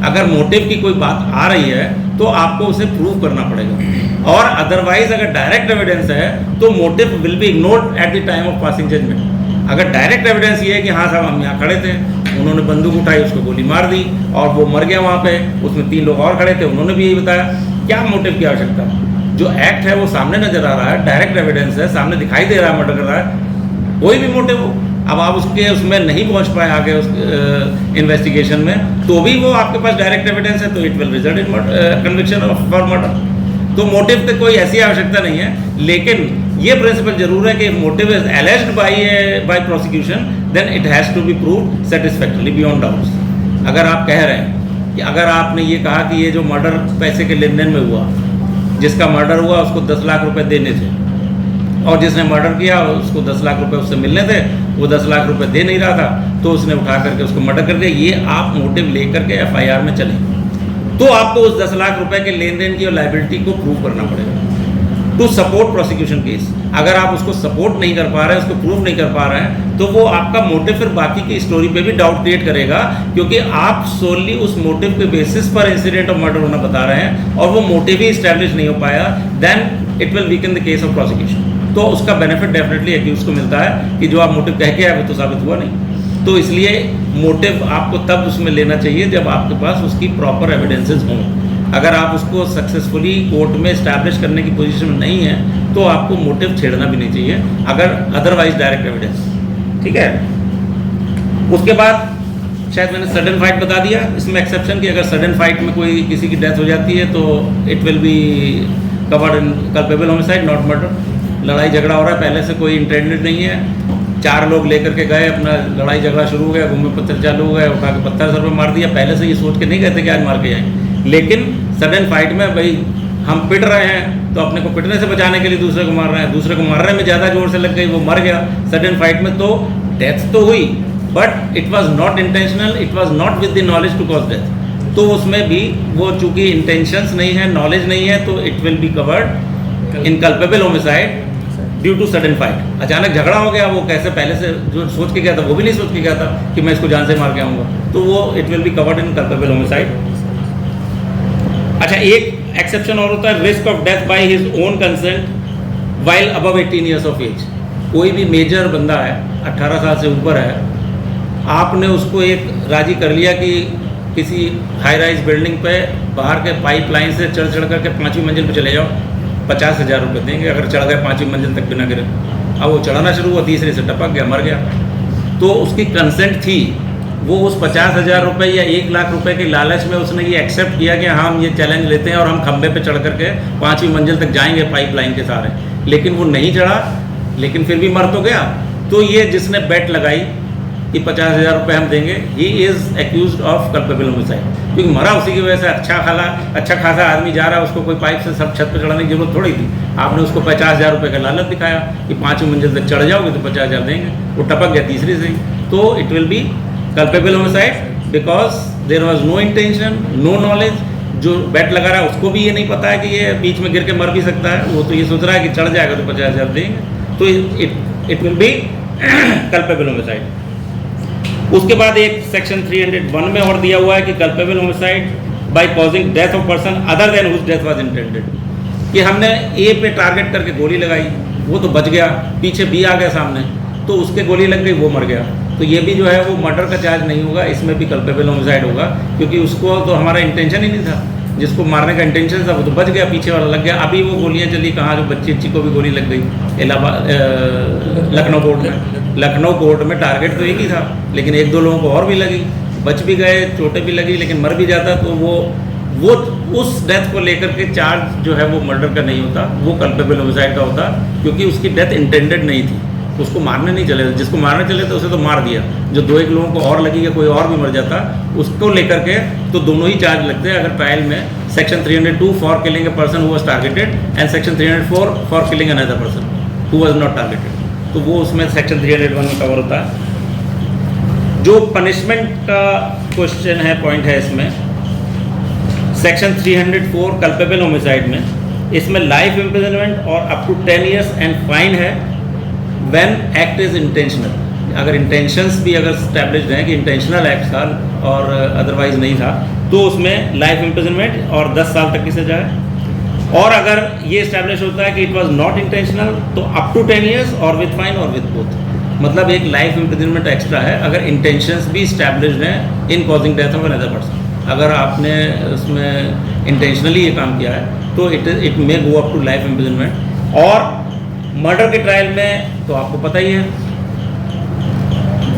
अगर मोटिव की कोई बात आ रही है तो आपको उसे प्रूव करना पड़ेगा, और अदरवाइज अगर डायरेक्ट एविडेंस है तो motive will be ignored at the time of passing judgment. अगर डायरेक्ट एविडेंस ये है कि हाँ साहब हम यहाँ खड़े थे, उन्होंने बंदूक उठाई, उसको गोली मार दी और वो मर गया वहाँ पे, उसमें 3 लोग और खड़े थे, उन्होंने भी यही बताया, क्या मोटिव की आवश्यकता है? जो एक्ट है वो सामने नजर आ रहा है, डायरेक्ट एविडेंस है, सामने दिखाई दे रहा है मर्डर कर रहा है, कोई भी मोटिव हो। अब आप उसमें नहीं पहुंच पाए आगे उस इन्वेस्टिगेशन में, तो भी वो आपके पास डायरेक्ट एविडेंस है, तो it will result in conviction for murder. तो मोटिव पे कोई ऐसी आवश्यकता नहीं है, लेकिन ये प्रिंसिपल जरूर है कि motive is alleged by prosecution then it has to be proved satisfactorily beyond doubts. अगर आप कह रहे हैं कि अगर आपने ये कहा कि ये जो मर्डर पैसे के लेन देन में हुआ, जिसका मर्डर हुआ उसको 10 लाख रुपए देने थे और जिसने मर्डर किया उसको 10 लाख रुपए उससे मिलने थे, वो 10 लाख रुपए दे नहीं रहा था तो उसने उठा करके उसको मर्डर कर दिया, ये आप मोटिव लेकर के FIR में चले तो आपको उस 10 लाख रुपए के लेन देन की और लायबिलिटी को प्रूव करना पड़ेगा। To support prosecution case. अगर आप उसको सपोर्ट नहीं कर पा रहे हैं, उसको प्रूव नहीं कर पा रहे हैं, तो वो आपका मोटिव फिर बाकी की स्टोरी पे भी डाउट क्रिएट करेगा, क्योंकि आप सोनली उस मोटिव के बेसिस पर इंसिडेंट ऑफ मर्डर होना बता रहे हैं और वो मोटिव ही इस्टेब्लिश नहीं हो पाया, then it will weaken the case of prosecution. तो उसका बेनिफिट डेफिनेटली एक्यूज को मिलता है कि जो आप मोटिव कह के आए वो तो साबित हुआ नहीं। तो इसलिए मोटिव आपको तब उसमें लेना चाहिए जब आपके पास उसकी प्रॉपर एविडेंसेस हों। अगर आप उसको सक्सेसफुली कोर्ट में इस्टेब्लिश करने की पोजीशन में नहीं है तो आपको मोटिव छेड़ना भी नहीं चाहिए, अगर अदरवाइज डायरेक्ट एविडेंस। ठीक है, उसके बाद शायद मैंने सडन फाइट बता दिया। इसमें एक्सेप्शन कि अगर सडन फाइट में कोई किसी की डेथ हो जाती है तो it will be covered in culpable homicide not murder. लड़ाई झगड़ा हो रहा है, पहले से कोई इंटेंडेड नहीं है, 4 लोग लेकर के गए, अपना लड़ाई झगड़ा शुरू हो गया, घूमे पत्थर चालू हो गए, उठा के पत्थर सर पर मार दिया, पहले से ये सोच के नहीं कहते कि आज मार के जाएंगे। लेकिन सडन फाइट में भाई हम पिट रहे हैं तो अपने को पिटने से बचाने के लिए दूसरे को मार रहे हैं, दूसरे को मारने में ज़्यादा जोर से लग गई, वो मर गया सडन फाइट में, तो डेथ तो हुई but it was not intentional, it was not with the knowledge to cause death. तो उसमें भी वो चूंकि इंटेंशंस नहीं है, नॉलेज नहीं है, तो it will be covered in culpable homicide due to sudden fight. अचानक झगड़ा हो गया, वो कैसे पहले से जो सोच के गया था वो भी नहीं सोच के गया था कि मैं इसको जान से मार के आऊँगा, तो वो it will be covered in culpable homicide. अच्छा, एक एक्सेप्शन और होता है, risk of death by his own consent while above 18 years of age. कोई भी मेजर बंदा है, 18 साल से ऊपर है, आपने उसको एक राजी कर लिया कि किसी हाई राइज बिल्डिंग पे बाहर के पाइपलाइन से चढ़ करके 5वीं मंजिल पे चले जाओ, 50,000 रुपये देंगे अगर चढ़ गए 5वीं मंजिल तक बिना गिरे। अब वो चढ़ना शुरू हुआ, तीसरे से टपक गया, मर गया, तो उसकी कंसेंट थी। वो उस 50,000 रुपये या 1 लाख रुपए के लालच में उसने ये एक्सेप्ट किया कि हम ये चैलेंज लेते हैं और हम खंबे पे चढ़ करके 5वीं मंजिल तक जाएंगे पाइपलाइन के सहारे, लेकिन वो नहीं चढ़ा, लेकिन फिर भी मर तो गया। तो ये जिसने बेट लगाई कि 50,000 रुपये हम देंगे, he is accused of culpable homicide, क्योंकि मरा उसी की वजह से। अच्छा खासा आदमी जा रहा है, उसको कोई पाइप से सब छत पर चढ़ाने की जरूरत थोड़ी थी, आपने उसको 50,000 रुपये का लालच दिखाया कि 5वीं मंजिल तक चढ़ जाओगे तो 50,000 देंगे, वो टपक गया तीसरी से ही, तो it will be culpable homicide because there was no intention, no knowledge. जो बेट लगा रहा है उसको भी ये नहीं पता है कि ये बीच में गिर के मर भी सकता है, वो तो ये सोच रहा है कि चढ़ जाएगा तो 50,000 देंगे, तो it will be culpable homicide. उसके बाद एक सेक्शन 301 में और दिया हुआ है कि culpable homicide by causing death of person other than whose death was intended, कि हमने ए पे टारगेट करके गोली लगाई, वो तो बच गया, पीछे बी आ गया सामने, तो उसके गोली लग गई, वो मर गया, तो ये भी जो है वो मर्डर का चार्ज नहीं होगा, इसमें भी कल्पेबल होमिसाइड होगा, क्योंकि उसको तो हमारा इंटेंशन ही नहीं था, जिसको मारने का इंटेंशन था वो तो बच गया, पीछे वाला लग गया। अभी वो गोलियां चली कहाँ, जो बच्ची को भी गोली लग गई इलाहाबाद लखनऊ कोर्ट में टारगेट तो एक ही था, लेकिन 1-2 लोगों को और भी लगी, बच भी गए, चोटें भी लगी, लेकिन मर भी जाता, तो वो उस डेथ को लेकर के चार्ज जो है वो मर्डर का नहीं होता, वो कल्पेबल होमिसाइड का होता, क्योंकि उसकी डेथ इंटेंडेड नहीं थी, उसको मारने नहीं चले, जिसको मारने चले थे उसे तो मार दिया, जो 2-1 लोगों को और लगी या कोई और भी मर जाता, उसको लेकर के तो दोनों ही चार्ज लगते हैं। अगर ट्रायल में section 302 for killing a person who was targeted and section 304 for killing another person who was not targeted, तो वो उसमें सेक्शन 301 में कवर होता है। जो पनिशमेंट का क्वेश्चन है, पॉइंट है इसमें, सेक्शन 304 कल्पेबल होमिसाइड में, इसमें लाइफ इम्प्रिजनमेंट और up to 10 years and fine है व्हेन एक्ट इज इंटेंशनल। अगर इंटेंशंस भी अगर स्टैब्लिश्ड हैं कि इंटेंशनल एक्ट था और अदरवाइज नहीं था, तो उसमें लाइफ इम्प्रिजनमेंट और 10 साल तक की सजा है। और अगर ये स्टैब्लिश होता है कि इट वाज नॉट इंटेंशनल, तो अप टू 10 ईयर्स और विद फाइन और विद बोथ, मतलब एक लाइफ इम्प्रिजनमेंट एक्स्ट्रा है अगर इंटेंशंस भी स्टैब्लिश्ड हैं in causing death of another person. अगर आपने उसमें इंटेंशनली ये काम किया है तो it may go up to life imprisonment. और मर्डर के ट्रायल में तो आपको पता ही है,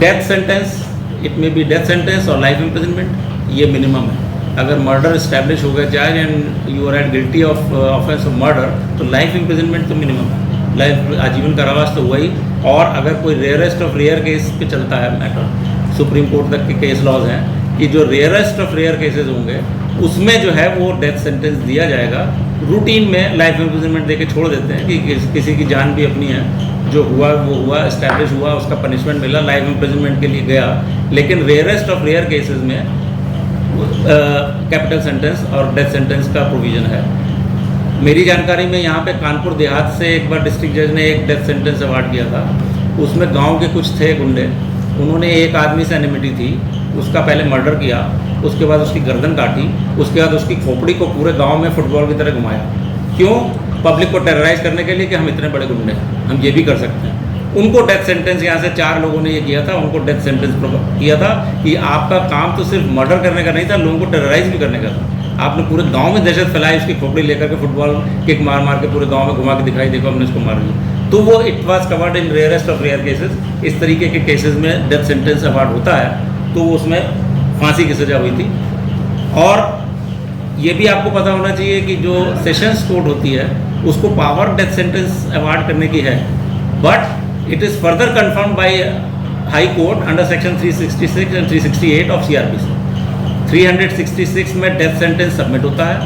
death sentence, it may be death sentence और लाइफ इम्प्रिजनमेंट, ये मिनिमम है। अगर मर्डर इस्टेब्लिश हो गया charge and you are at guilty of offence of murder, तो लाइफ इम्प्रिजनमेंट तो मिनिमम है, लाइफ आजीवन कारावास तो हुआ ही। और अगर कोई रेयरेस्ट ऑफ रेयर केस पे चलता है मैटर, सुप्रीम कोर्ट तक के केस लॉज हैं कि जो रेयरेस्ट ऑफ रेयर केसेस होंगे उसमें जो है वो डेथ सेंटेंस दिया जाएगा। रूटीन में लाइफ इम्प्रिजनमेंट देके छोड़ देते हैं कि किसी की जान भी अपनी है, जो हुआ वो हुआ, इस्टेब्लिश हुआ, उसका पनिशमेंट मिला, लाइफ इम्प्रिजनमेंट के लिए गया। लेकिन रेयरेस्ट ऑफ रेयर केसेस में कैपिटल सेंटेंस और डेथ सेंटेंस का प्रोविज़न है। मेरी जानकारी में यहाँ पे कानपुर देहात से एक बार डिस्ट्रिक्ट जज ने एक डेथ सेंटेंस अवार्ड किया था। उसमें गांव के कुछ थे गुंडे, उन्होंने एक आदमी से एनिमिटी थी, उसका पहले मर्डर किया, उसके बाद उसकी गर्दन काटी, उसके बाद उसकी खोपड़ी को पूरे गांव में फुटबॉल की तरह घुमाया। क्यों? पब्लिक को टेरराइज करने के लिए कि हम इतने बड़े गुंडे हैं, हम ये भी कर सकते हैं। उनको डेथ सेंटेंस, यहाँ से 4 लोगों ने ये किया था, उनको डेथ सेंटेंस किया था कि आपका काम तो सिर्फ मर्डर करने का नहीं था, लोगों को टेरराइज भी करने का था। आपने पूरे गांव में दहशत फैलाई, उसकी खोपड़ी लेकर के फुटबॉल किक मार मार के पूरे गांव में घुमा के दिखाई, देखो हमने उसको मार दिया। तो वो it was covered in rarest of rare cases. इस तरीके के केसेस में डेथ सेंटेंस अवार्ड होता है, तो उसमें फांसी की सज़ा हुई थी। और ये भी आपको पता होना चाहिए कि जो सेशंस कोर्ट होती है उसको पावर डेथ सेंटेंस अवार्ड करने की है, but it is further confirmed by high court under section 366 and 368 of CRPC। 366 में डेथ सेंटेंस सबमिट होता है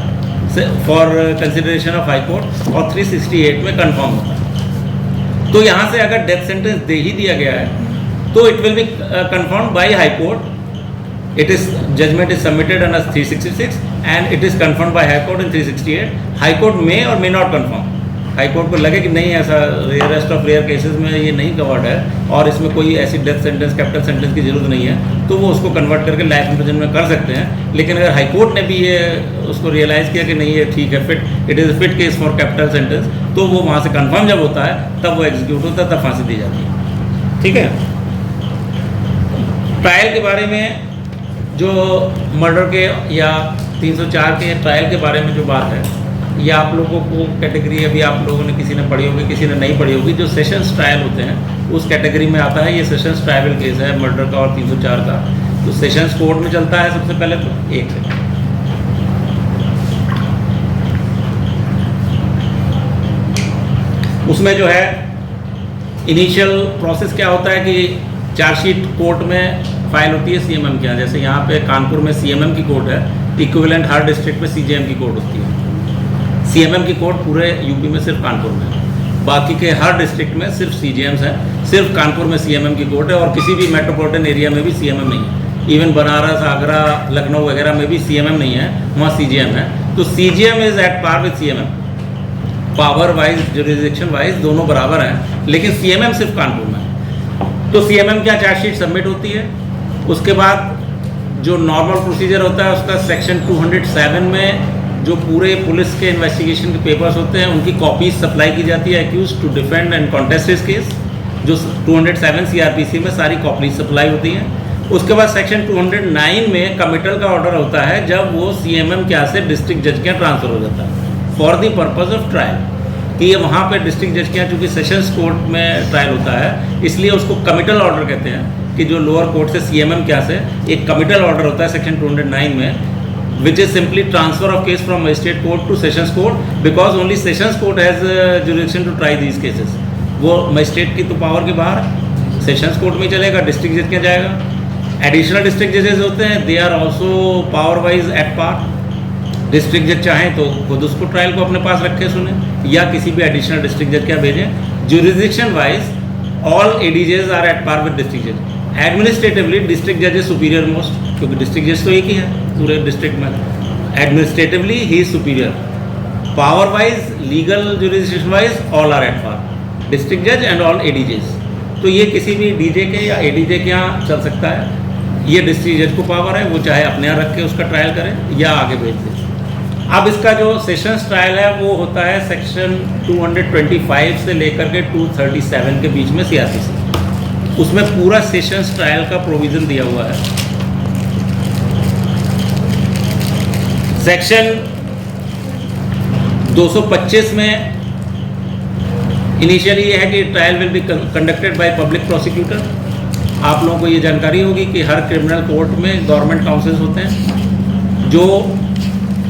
for consideration of high court, और 368 में कन्फर्म होता है। तो यहाँ से अगर डेथ सेंटेंस दे ही दिया गया है तो it will be confirmed by high court. It is judgment is submitted under 366 and it is confirmed by High Court in 368. High Court may or may not confirm. High Court को लगे कि नहीं, ऐसा rarest of rare cases में ये नहीं covered है और इसमें कोई ऐसी डेथ सेंटेंस, कैपिटल सेंटेंस की जरूरत नहीं है, तो वो उसको कन्वर्ट करके लाइफ इम्प्रिजनमेंट कर सकते हैं। लेकिन अगर हाई कोर्ट ने भी ये उसको रियलाइज़ किया कि नहीं ये ठीक है, fit, it is fit case for capital sentence, तो वो वहाँ से कन्फर्म जब होता है तब वो एग्जीक्यूट होता है, तब फांसी दी जाती है। ठीक है। ट्रायल के बारे में जो मर्डर के या 304 के ट्रायल के बारे में जो बात है, ये आप लोगों को कैटेगरी अभी आप लोगों ने किसी ने पढ़ी होगी, किसी ने नहीं पढ़ी होगी। जो सेशंस ट्रायल होते हैं उस कैटेगरी में आता है। ये सेशंस ट्रायबल केस है मर्डर का और 304 का। तो सेशंस कोर्ट में चलता है सबसे पहले। तो एक सेकंड, उसमें जो है इनिशियल प्रोसेस क्या होता है कि चार्जशीट कोर्ट में फाइल होती है CMM के यहाँ। जैसे यहाँ पे कानपुर में CMM की कोर्ट है, इक्विवेलेंट हर डिस्ट्रिक्ट में CJM की कोर्ट होती है। CMM की कोर्ट पूरे यूपी में सिर्फ कानपुर में है, बाकी के हर डिस्ट्रिक्ट में सिर्फ CJMs हैं। सिर्फ कानपुर में CMM की कोर्ट है और किसी भी मेट्रोपॉलिटन एरिया में भी CMM नहीं है। इवन बनारस, आगरा, लखनऊ वगैरह में भी CMM नहीं है, वहाँ CJM है। तो CJM is at par with CMM, power wise, jurisdiction wise दोनों बराबर हैं, लेकिन CMM सिर्फ कानपुर में है। तो CMM क्या चार्जशीट सबमिट होती है, उसके बाद जो नॉर्मल प्रोसीजर होता है उसका सेक्शन 207 में जो पूरे पुलिस के इन्वेस्टिगेशन के पेपर्स होते हैं उनकी कॉपीज सप्लाई की जाती है accused to defend and contest his case. जो 207 CRPC में सारी कॉपीज सप्लाई होती हैं। उसके बाद सेक्शन 209 में कमिटल का ऑर्डर होता है जब वो CMM क्या से डिस्ट्रिक्ट जज के यहाँ ट्रांसफ़र हो जाता है for the purpose of trial, कि ये वहाँ पे डिस्ट्रिक्ट जज के यहाँ चूँकि सेशंस कोर्ट में ट्रायल होता है इसलिए उसको कमिटल ऑर्डर कहते हैं। कि जो लोअर कोर्ट से CMM क्या से एक कमिटल ऑर्डर होता है सेक्शन 209 में, which is simply transfer of case from magistrate court to sessions court, because only sessions court has jurisdiction to try these cases. वो मजिस्ट्रेट की तो पावर के बाहर सेशंस कोर्ट में चलेगा, डिस्ट्रिक्ट जज क्या जाएगा। एडिशनल डिस्ट्रिक्ट जजेस होते हैं, they are also power wise at par. District जज चाहें तो खुद उसको ट्रायल को अपने पास रखे सुने, या किसी भी एडिशनल डिस्ट्रिक्ट जज क्या भेजें। Jurisdiction wise all ADJs are at par with district जज। एडमिनिस्ट्रेटिवली डिस्ट्रिक्ट जज इज सुपीरियर मोस्ट, क्योंकि डिस्ट्रिक्ट जज तो एक ही है पूरे डिस्ट्रिक्ट में। Administratively he is superior. Power wise, legal, jurisdiction wise all are at par, district जज एंड ऑल ADJs। तो ये किसी भी DJ के या ADJ के यहाँ चल सकता है। ये डिस्ट्रिक्ट जज को पावर है, वो चाहे अपने यहाँ रख के उसका ट्रायल करें या आगे भेज दें। अब इसका जो सेशंस ट्रायल है वो होता है सेक्शन 225 से लेकर के 237 के बीच में CRPC। उसमें पूरा सेशंस ट्रायल का प्रोविज़न दिया हुआ है। सेक्शन 225 में इनिशियली ये है कि trial will be conducted by public prosecutor. आप लोगों को ये जानकारी होगी कि हर क्रिमिनल कोर्ट में गवर्नमेंट काउंसिल्स होते हैं। जो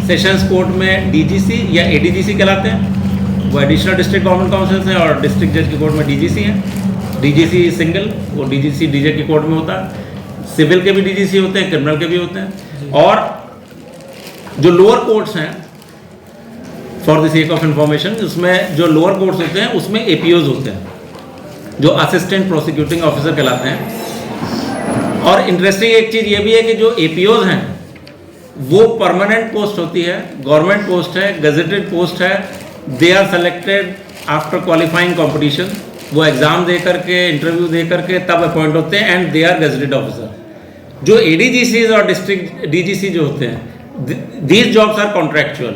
सेशंस कोर्ट में DGC या ADGC कहलाते हैं, वो एडिशनल डिस्ट्रिक्ट गवर्नमेंट काउंसिल्स हैं, और डिस्ट्रिक्ट जज की कोर्ट में DGC हैं। DGC सिंगल, वो DGC DJ की कोर्ट में होता है। सिविल के भी DGC होते हैं, क्रिमिनल के भी होते हैं। और जो लोअर कोर्ट्स हैं, for the sake of information, उसमें जो लोअर कोर्ट्स होते हैं उसमें APOs होते हैं, जो असिस्टेंट प्रोसिक्यूटिंग ऑफिसर कहलाते हैं। और इंटरेस्टिंग एक चीज़ ये भी है कि जो APOs हैं वो परमानेंट पोस्ट होती है, गवर्नमेंट पोस्ट है, गजेटेड पोस्ट है। They are selected after qualifying competition. वो एग्ज़ाम दे करके, इंटरव्यू दे करके तब अपॉइंट होते हैं and they are gazetted officer. जो ADGCs और डिस्ट्रिक्ट DGC जो होते हैं, दीज जॉब्स आर कॉन्ट्रैक्चुअल।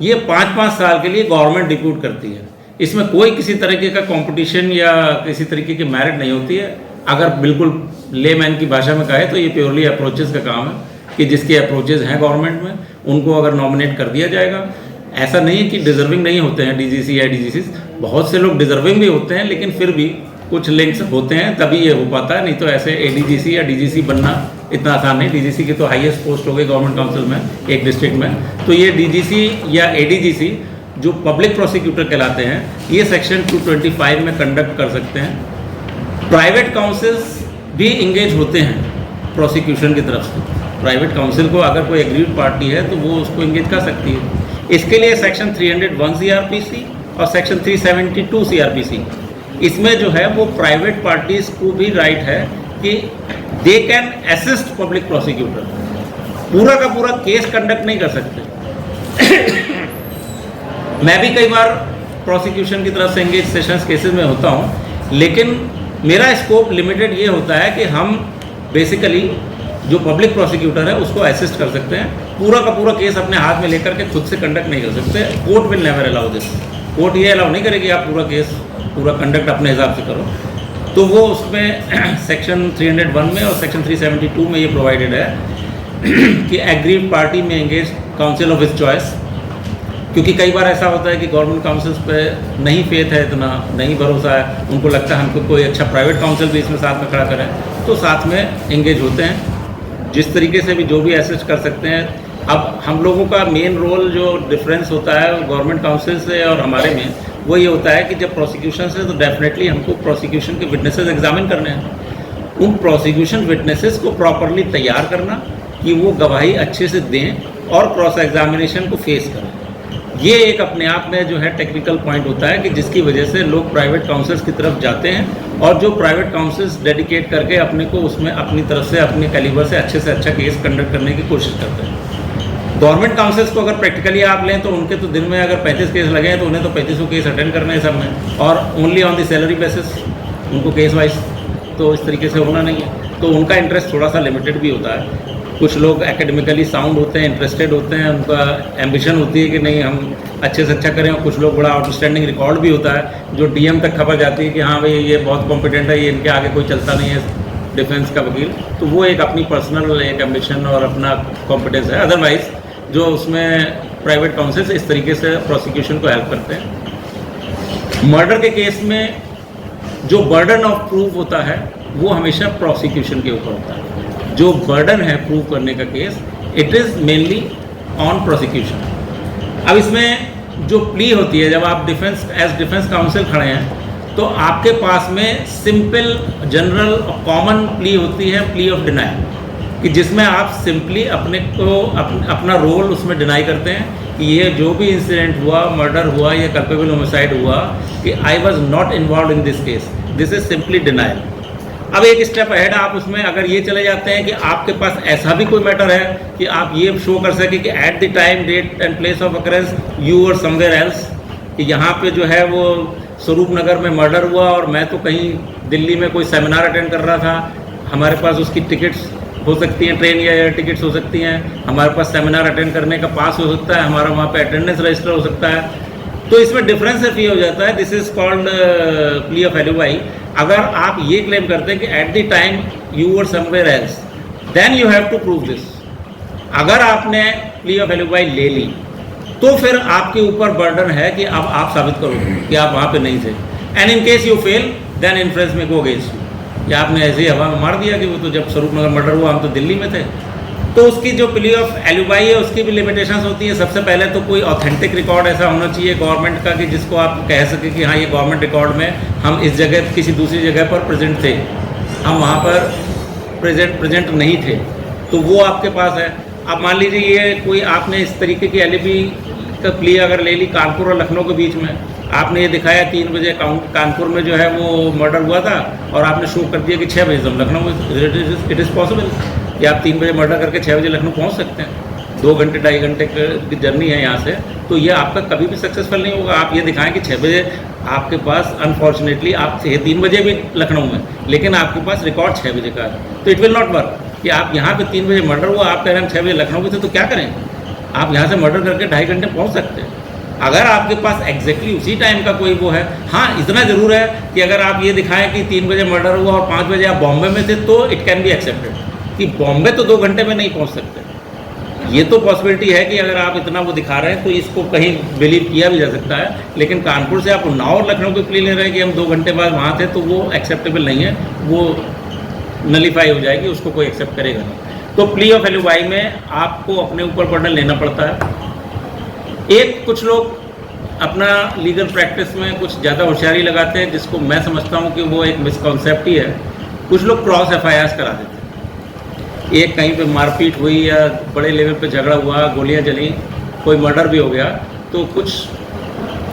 ये 5-5 साल के लिए गवर्नमेंट डिप्यूट करती है। इसमें कोई किसी तरीके का कंपटीशन या किसी तरीके की मेरिट नहीं होती है। अगर बिल्कुल लेमैन की भाषा में कहे तो ये प्योरली अप्रोचेस का काम है कि जिसके अप्रोचेस हैं गवर्नमेंट में उनको अगर नॉमिनेट कर दिया जाएगा। ऐसा नहीं है कि डिजर्विंग नहीं होते हैं DGC या DGCs, बहुत से लोग डिजर्विंग भी होते हैं, लेकिन फिर भी कुछ लिंक्स होते हैं तभी ये हो पाता है। नहीं तो ऐसे ADGC या DGC बनना इतना आसान नहीं। DGC की तो हाईएस्ट पोस्ट हो गई गवर्नमेंट काउंसिल में एक डिस्ट्रिक्ट में। तो ये DGC या ADGC जो पब्लिक प्रोसिक्यूटर कहलाते हैं, ये सेक्शन 225 में कंडक्ट कर सकते हैं। प्राइवेट काउंसिल्स भी इंगेज होते हैं प्रोसिक्यूशन की तरफ से। प्राइवेट काउंसिल को अगर कोई एग्रीड पार्टी है तो वो उसको इंगेज कर सकती है। इसके लिए सेक्शन 301 CRPC और सेक्शन 372 CRPC, इसमें जो है वो प्राइवेट पार्टीज को भी राइट है कि they can assist public prosecutor. पूरा का पूरा केस कंडक्ट नहीं कर सकते। मैं भी कई बार प्रोसिक्यूशन की तरफ से एंगेज सेशंस केसेस में होता हूँ, लेकिन मेरा स्कोप लिमिटेड ये होता है कि हम बेसिकली जो पब्लिक प्रोसिक्यूटर है उसको असिस्ट कर सकते हैं। पूरा का पूरा केस अपने हाथ में लेकर के खुद से कंडक्ट नहीं कर सकते। Court will never allow this. Court ये अलाउ नहीं करेगी आप पूरा केस पूरा कंडक्ट अपने हिसाब से करो। तो वो उसमें सेक्शन 301 में और सेक्शन 372 में ये प्रोवाइडेड है कि एग्रीड पार्टी में engage council of his choice. क्योंकि कई बार ऐसा होता है कि गवर्नमेंट काउंसिल्स पे नहीं फेथ है, इतना नहीं भरोसा है, उनको लगता है हमको कोई अच्छा प्राइवेट काउंसिल भी इसमें साथ में खड़ा करें, तो साथ में एंगेज होते हैं। जिस तरीके से भी जो भी असिस्ट कर सकते हैं। अब हम लोगों का मेन रोल जो डिफरेंस होता है गवर्नमेंट काउंसिल से और हमारे में, वो ये होता है कि जब प्रोसिक्यूशन से तो डेफिनेटली हमको प्रोसिक्यूशन के विटनेसेस एग्जामिन करने हैं। उन प्रोसिक्यूशन विटनेसेस को प्रॉपरली तैयार करना कि वो गवाही अच्छे से दें और क्रॉस एग्जामिनेशन को फेस करें। ये एक अपने आप में जो है टेक्निकल पॉइंट होता है कि जिसकी वजह से लोग प्राइवेट काउंसिल्स की तरफ जाते हैं और जो प्राइवेट काउंसिल्स डेडिकेट करके अपने को उसमें अपनी तरफ से अपने कैलिबर से अच्छा केस कंडक्ट करने की कोशिश करते हैं। गवर्नमेंट काउंसिल्स को अगर प्रैक्टिकली आप लें तो उनके तो दिन में अगर 35 केस लगे हैं तो उन्हें तो 3500 केस अटेंड करने हैं सब में, और only on the salary basis, उनको केस वाइज तो इस तरीके से होना नहीं है। तो उनका इंटरेस्ट थोड़ा सा लिमिटेड भी होता है। कुछ लोग एकेडमिकली साउंड होते हैं, इंटरेस्टेड होते हैं, उनका एम्बिशन होती है कि नहीं हम अच्छे से अच्छा करें, और कुछ लोग बड़ा आउटस्टैंडिंग रिकॉर्ड भी होता है जो DM तक खबर जाती है कि हाँ भाई ये बहुत कॉम्पिटेंट है, ये इनके आगे कोई चलता नहीं है डिफेंस का वकील। तो वो एक अपनी पर्सनल एक एम्बिशन और अपना कॉम्पिटेंस है। अदरवाइज जो उसमें प्राइवेट काउंसिल्स इस तरीके से प्रोसिक्यूशन को हेल्प करते हैं। मर्डर के केस में जो बर्डन ऑफ प्रूफ होता है वो हमेशा प्रोसिक्यूशन के ऊपर होता है। जो बर्डन है प्रूव करने का case, it is mainly on prosecution. अब इसमें जो प्ली होती है, जब आप डिफेंस काउंसिल खड़े हैं तो आपके पास में सिंपल जनरल कॉमन प्ली होती है, प्ली ऑफ डिनाई, कि जिसमें आप सिंपली अपने को अपना रोल उसमें डिनाई करते हैं कि ये जो भी इंसिडेंट हुआ, मर्डर हुआ या कल्पेबल होमिसाइड हुआ, कि I was not involve in this case, this is simply denial. अब एक स्टेप अहेड आप उसमें अगर ये चले जाते हैं कि आपके पास ऐसा भी कोई मैटर है कि आप ये शो कर सके कि at the time, date and place of occurrence you were somewhere else, कि यहाँ पे जो है वो स्वरूप नगर में मर्डर हुआ और मैं तो कहीं दिल्ली में कोई सेमिनार अटेंड कर रहा था। हमारे पास उसकी टिकट्स हो सकती हैं, ट्रेन या एयर टिकट्स हो सकती हैं, हमारे पास सेमिनार अटेंड करने का पास हो सकता है, हमारा वहाँ पे अटेंडेंस रजिस्टर हो सकता है। तो इसमें डिफरेंस सिर्फ ये हो जाता है, this is called plea of alibi. अगर आप ये क्लेम करते हैं कि at the time you were somewhere else, then you have to prove this. अगर आपने प्ली ऑफ एलिबाई ले ली तो फिर आपके ऊपर बर्डन है कि अब आप साबित करो कि आप वहाँ पे नहीं थे। And in case you fail, then inference may go against you, या आपने ऐसे ही हवा में मार दिया कि वो तो जब स्वरूप नगर मर्डर हुआ हम तो दिल्ली में थे। तो उसकी जो प्ली ऑफ एलिबाई है उसकी भी लिमिटेशंस होती है। सबसे पहले तो कोई ऑथेंटिक रिकॉर्ड ऐसा होना चाहिए गवर्नमेंट का कि जिसको आप कह सके कि हाँ ये गवर्नमेंट रिकॉर्ड में हम इस जगह किसी दूसरी जगह पर प्रेजेंट थे, हम वहाँ पर प्रेजेंट नहीं थे, तो वो आपके पास है। आप मान लीजिए ये कोई आपने इस तरीके की एलिबी का प्ली अगर ले ली कानपुर और लखनऊ के बीच में, आपने ये दिखाया 3 बजे कानपुर में जो है वो मर्डर हुआ था और आपने शो कर दिया कि 6 बजे हम लखनऊ में, इट इज़ पॉसिबल कि आप 3 बजे मर्डर करके 6 बजे लखनऊ पहुंच सकते हैं। 2 घंटे 2.5 घंटे की जर्नी है यहाँ से, तो ये आपका कभी भी सक्सेसफुल नहीं होगा। आप ये दिखाएं कि 6 बजे आपके पास, अनफॉर्चुनेटली आप 3 बजे भी लखनऊ में, लेकिन आपके पास रिकॉर्ड 6 बजे का है, तो इट विल नॉट वर्क। कि आप यहाँ पे 3 बजे मर्डर हुआ, आप कह रहे हैं हम 6 बजे लखनऊ में थे, तो क्या करें? आप यहाँ से मर्डर करके 2.5 घंटे पहुँच सकते हैं। अगर आपके पास एग्जैक्टली उसी टाइम का कोई वो है, हाँ इतना ज़रूर है कि अगर आप ये दिखाएं कि 3 बजे मर्डर हुआ और 5 बजे आप बॉम्बे में थे, तो इट कैन बी एक्सेप्टेड। कि बॉम्बे तो 2 घंटे में नहीं पहुँच सकते, ये तो पॉसिबिलिटी है कि अगर आप इतना वो दिखा रहे हैं तो इसको कहीं बिलीव किया भी जा सकता है। लेकिन कानपुर से आप उन्नाव और लखनऊ की प्ली ले रहे हैं कि हम 2 घंटे बाद वहाँ थे, तो वो एक्सेप्टेबल नहीं है, वो नलीफाई हो जाएगी, उसको कोई एक्सेप्ट करेगा नहीं। तो प्ली ऑफ एलिबाई में आपको अपने ऊपर बर्डन लेना पड़ता है। कुछ लोग अपना लीगल प्रैक्टिस में कुछ ज़्यादा होशियारी लगाते हैं, जिसको मैं समझता हूँ कि वो एक मिसकॉन्सेप्ट ही है। कुछ लोग क्रॉस FIRs करा देते हैं। एक कहीं पे मारपीट हुई या बड़े लेवल पे झगड़ा हुआ, गोलियां चली, कोई मर्डर भी हो गया, तो कुछ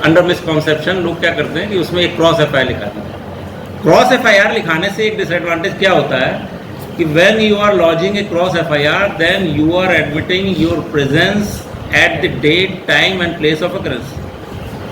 अंडर मिसकॉन्सेप्शन लोग क्या करते हैं कि उसमें एक क्रॉस FIR लिखा देते हैं। क्रॉस FIR लिखाने से एक डिसएडवांटेज क्या होता है कि when you are lodging a cross FIR, then you are admitting your presence at the date, time and place of occurrence.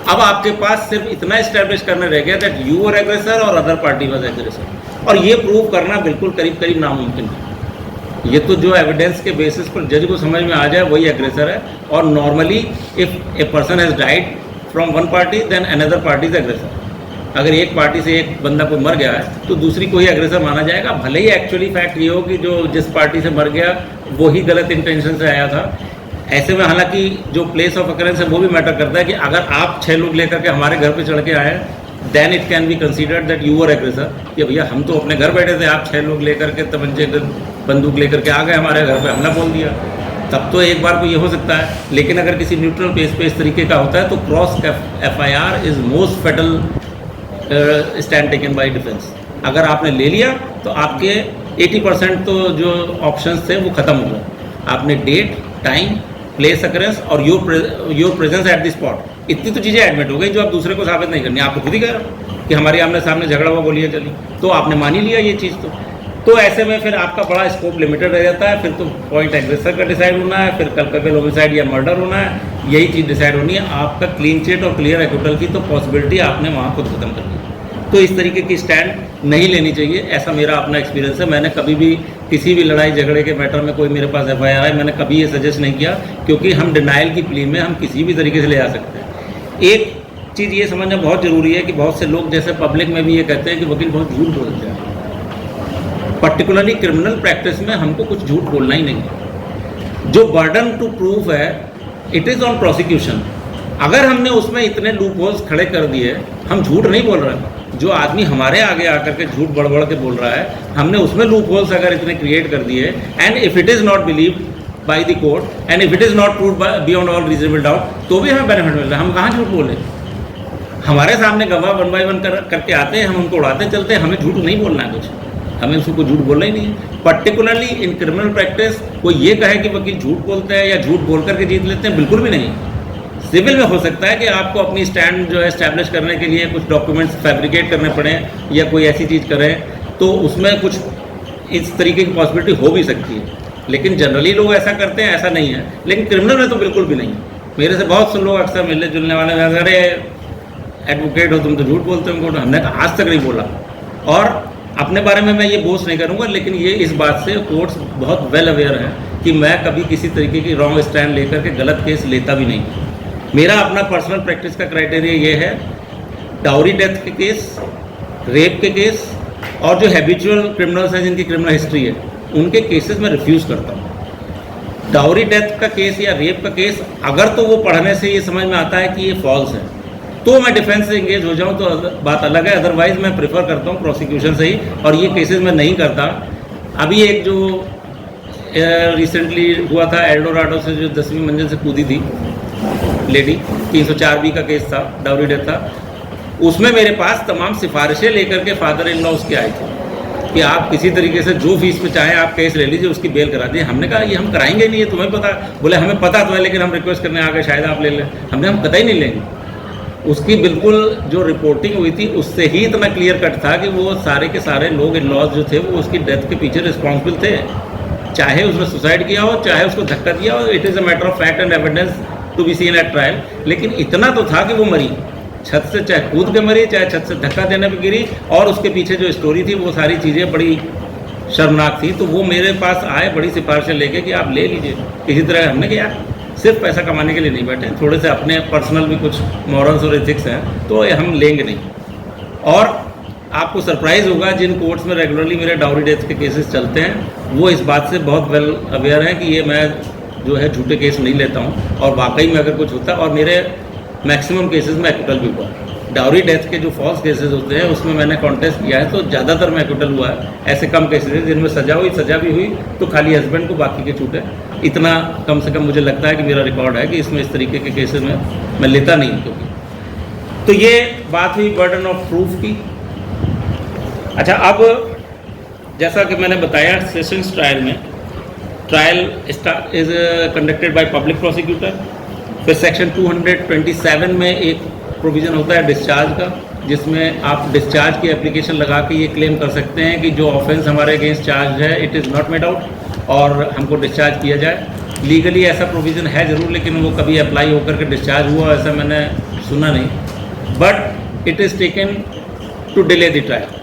अब आपके पास सिर्फ इतना इस्टेब्लिश करना रह गया दैट यू वर एग्रेसर और अदर पार्टी वाज एग्रेसर, और ये प्रूव करना बिल्कुल करीब करीब नामुमकिन है। ये तो जो एविडेंस के बेसिस पर जज को समझ में आ जाए वही एग्रेसर है। और normally if a person has died from one party, then another party is aggressor. अगर एक पार्टी से एक बंदा कोई मर गया है तो दूसरी को ही एग्रेसर माना जाएगा, भले ही एक्चुअली फैक्ट ये हो कि जो जिस पार्टी से मर गया वो ही गलत इंटेंशन से आया था। ऐसे में हालांकि जो प्लेस ऑफ अकरेंस है वो भी मैटर करता है कि अगर आप 6 लोग लेकर के हमारे घर पे चढ़ के आए, then it can be considered that you were aggressor. कि भैया हम तो अपने घर बैठे थे, आप 6 लोग लेकर के तमंचे बंदूक लेकर के आ गए हमारे घर पे, हमला बोल दिया, तब तो एक बार को ये हो सकता है। लेकिन अगर किसी न्यूट्रल पेस पे इस तरीके का होता है तो cross FIR is most fatal stand taken by defence. अगर आपने ले लिया तो आपके 80% तो जो ऑप्शंस थे वो ख़त्म हो गए। आपने डेट, टाइम, प्लेस अकरेंस और your presence at the spot, इतनी तो चीज़ें एडमिट हो गई जो आप दूसरे को साबित नहीं करनी। आप तो खुद ही कह रहे हो कि हमारे आमने सामने झगड़ा हुआ, गोलियाँ चली, तो आपने मान ही लिया ये चीज़। तो ऐसे में फिर आपका बड़ा स्कोप लिमिटेड रह जाता है। फिर तो पॉइंट एग्रेसर का डिसाइड होना है, फिर कल्पेबल होमिसाइड या मर्डर होना है, यही चीज़ डिसाइड होनी है। आपका क्लीन चिट और क्लियर एक्विटल की तो पॉसिबिलिटी आपने वहाँ खुद खत्म करनी है। तो इस तरीके की स्टैंड नहीं लेनी चाहिए, ऐसा मेरा अपना एक्सपीरियंस है। मैंने कभी भी किसी भी लड़ाई झगड़े के मैटर में कोई मेरे पास FIR है, मैंने कभी ये सजेस्ट नहीं किया, क्योंकि हम डिनाइल की प्ली में हम किसी भी तरीके से ले आ सकते हैं। एक चीज़ ये समझना बहुत ज़रूरी है कि बहुत से लोग जैसे पब्लिक में भी ये कहते हैं कि वकील बहुत झूठ बोलते हैं। पर्टिकुलरली क्रिमिनल प्रैक्टिस में हमको कुछ झूठ बोलना ही नहीं है। जो बर्डन टू प्रूफ है इट इज़ ऑन प्रोसिक्यूशन। अगर हमने उसमें इतने लूप होल्स खड़े कर दिए, हम झूठ नहीं बोल रहे हैं, जो आदमी हमारे आगे आकर के झूठ बड़बड़ के बोल रहा है, हमने उसमें लूप होल्स अगर इतने क्रिएट कर दिए, and if it is not believed by the court and if it is not proved beyond all reasonable doubt, तो भी हमें बेनिफिट मिल रहा है। हम कहाँ झूठ बोले? हमारे सामने गवाह 1 by 1 करके आते हैं, हम उनको उड़ाते चलते हैं, हमें झूठ नहीं बोलना है कुछ, हमें उसको झूठ बोलना ही नहीं है। पर्टिकुलरली इन क्रिमिनल प्रैक्टिस कोई ये कहे कि वकील झूठ बोलते हैं या झूठ बोल करके जीत लेते हैं, बिल्कुल भी नहीं। सिविल में हो सकता है कि आपको अपनी स्टैंड जो है एस्टैब्लिश करने के लिए कुछ डॉक्यूमेंट्स फैब्रिकेट करने पड़े या कोई ऐसी चीज़ करें, तो उसमें कुछ इस तरीके की पॉसिबिलिटी हो भी सकती है। लेकिन जनरली लोग ऐसा करते हैं, ऐसा नहीं है। लेकिन क्रिमिनल में तो बिल्कुल भी नहीं है। मेरे से बहुत से लोग अक्सर मिलने जुलने वाले, अरे एडवोकेट हो तुम तो झूठ बोलते हो, हमको हमने कहा आज तक नहीं बोला। और अपने बारे में मैं ये बोस्ट नहीं करूँगा, लेकिन ये इस बात से कोर्ट्स बहुत वेल अवेयर हैं कि मैं कभी किसी तरीके की रॉन्ग स्टैंड लेकर के गलत केस लेता भी नहीं। मेरा अपना पर्सनल प्रैक्टिस का क्राइटेरिया ये है, डाउरी डेथ के केस, रेप के केस और जो हैबिचुअल क्रिमिनल्स हैं जिनकी क्रिमिनल हिस्ट्री है, उनके केसेस में रिफ्यूज़ करता हूँ। डाउरी डेथ का केस या रेप का केस अगर तो वो पढ़ने से ये समझ में आता है कि ये फॉल्स है, तो मैं डिफेंस से इंगेज हो जाऊं तो बात अलग है। अदरवाइज मैं प्रेफर करता हूं प्रोसिक्यूशन से ही, और ये केसेस मैं नहीं करता। अभी एक जो रिसेंटली हुआ था एल्डोराडो से, जो 10वीं मंजिल से कूदी थी लेडी, 304B का केस था, डाउरी डेथ था, उसमें मेरे पास तमाम सिफारिशें लेकर के फादर इन लॉ उसके आए थे कि आप किसी तरीके से जो फीस पे चाहें आप केस ले लीजिए, उसकी बेल करा दिए। हमने कहा ये हम कराएंगे नहीं, है तुम्हें पता। बोले हमें पता तो है, लेकिन हम रिक्वेस्ट करने आ गए शायद आप ले लें। हम कतई नहीं लेंगे। उसकी बिल्कुल जो रिपोर्टिंग हुई थी उससे ही इतना क्लियर कट था कि वो सारे के सारे लोग इन लॉज जो थे वो उसकी डेथ के पीछे रिस्पॉन्सिबल थे। चाहे उसने सुसाइड किया हो, चाहे उसको धक्का दिया हो, it is a matter of fact and evidence to be seen at trial. लेकिन इतना तो था कि वो मरी, छत से चाहे कूद के मरी, चाहे छत से धक्का देने पे गिरी, और उसके पीछे जो स्टोरी थी वो सारी चीज़ें बड़ी शर्मनाक थी। तो वो मेरे पास आए बड़ी सिफारिशें लेके कि आप ले लीजिए। किसी तरह हमने किया, सिर्फ पैसा कमाने के लिए नहीं बैठे, थोड़े से अपने पर्सनल भी कुछ मॉरल्स और एथिक्स हैं, तो हम लेंगे नहीं। और आपको सरप्राइज़ होगा, जिन कोर्ट्स में रेगुलरली मेरे डाउरी डेथ के केसेस चलते हैं वो इस बात से बहुत वेल अवेयर हैं कि ये मैं जो है झूठे केस नहीं लेता हूँ, और वाकई में अगर कुछ होता है, और मेरे मैक्सिमम केसेस में एक्विटल भी हुआ। डाउरी डेथ के जो फॉल्स केसेस होते हैं उसमें मैंने कॉन्टेस्ट किया है, तो ज़्यादातर में एक्विटल हुआ है। ऐसे कम केसेस हैं जिनमें सज़ा भी हुई तो खाली हस्बैंड को, बाकी के छूटे। इतना कम से कम मुझे लगता है कि मेरा रिकॉर्ड है कि इसमें इस तरीके के केसेस में मैं लेता नहीं हूँ। क्योंकि तो ये बात हुई बर्डन ऑफ प्रूफ की। अच्छा, अब जैसा कि मैंने बताया, सेशंस ट्रायल में trial is conducted by public prosecutor. फिर सेक्शन 227 में एक प्रोविज़न होता है डिस्चार्ज का, जिसमें आप डिस्चार्ज की एप्लीकेशन लगा के ये क्लेम कर सकते हैं कि जो ऑफेंस हमारे अगेंस्ट चार्ज है it is not made out और हमको डिस्चार्ज किया जाए। लीगली ऐसा प्रोविज़न है ज़रूर, लेकिन वो कभी अप्लाई होकर के डिस्चार्ज हुआ ऐसा मैंने सुना नहीं। But it is taken to delay the trial.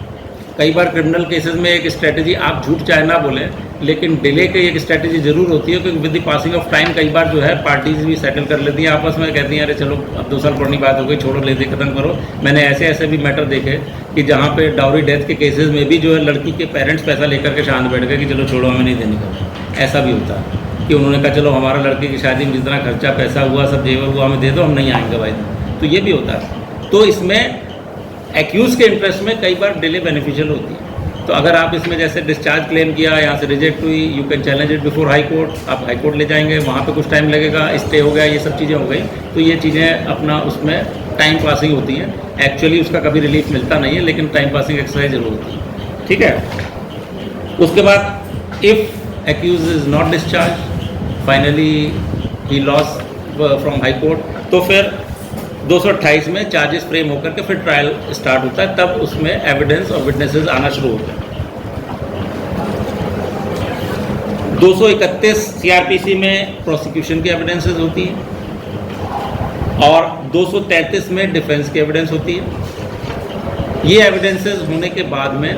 कई बार क्रिमिनल केसेस में एक स्ट्रेटजी, आप झूठ चाहे ना बोलें, लेकिन डिले की एक स्ट्रेटजी ज़रूर होती है, क्योंकि with the passing of time कई बार जो है पार्टीज भी सेटल कर लेती हैं आपस में, कहती हैं अरे चलो अब 2 साल पुरानी बात हो गई, छोड़ो, ले दे, खत्म करो। मैंने ऐसे भी मैटर देखे कि जहाँ पे डाउरी डेथ के केसेस में भी जो है लड़की के पेरेंट्स पैसा लेकर के शांत बैठ गए कि चलो छोड़ो, हमें नहीं देने का। ऐसा भी होता है कि उन्होंने कहा चलो हमारा लड़के की शादी में जितना खर्चा पैसा हुआ, सब जेवर हुआ, हमें दे दो, हम नहीं आएंगे भाई। तो ये भी होता है। तो इसमें एक्यूज़ के इंटरेस्ट में कई बार डिले बेनिफिशियल होती है। तो अगर आप इसमें जैसे डिस्चार्ज क्लेम किया, यहाँ से रिजेक्ट हुई, you can challenge it before high court. आप हाई कोर्ट ले जाएंगे, वहाँ पे कुछ टाइम लगेगा, स्टे हो गया, ये सब चीज़ें हो गई। तो ये चीज़ें अपना उसमें टाइम पासिंग होती हैं। एक्चुअली उसका कभी रिलीफ मिलता नहीं है, लेकिन टाइम पासिंग एक्सरसाइज जरूर होती है। ठीक है। उसके बाद if accused is not discharge, finally he loss from high court, तो फिर 228 में चार्जेस फ्रेम होकर के फिर ट्रायल स्टार्ट होता है। तब उसमें एविडेंस और विटनेसेस आना शुरू होते हैं। 231 सीआरपीसी में प्रोसिक्यूशन की एविडेंसेस होती हैं और 233 में डिफेंस की एविडेंस होती है। ये एविडेंसेस होने के बाद में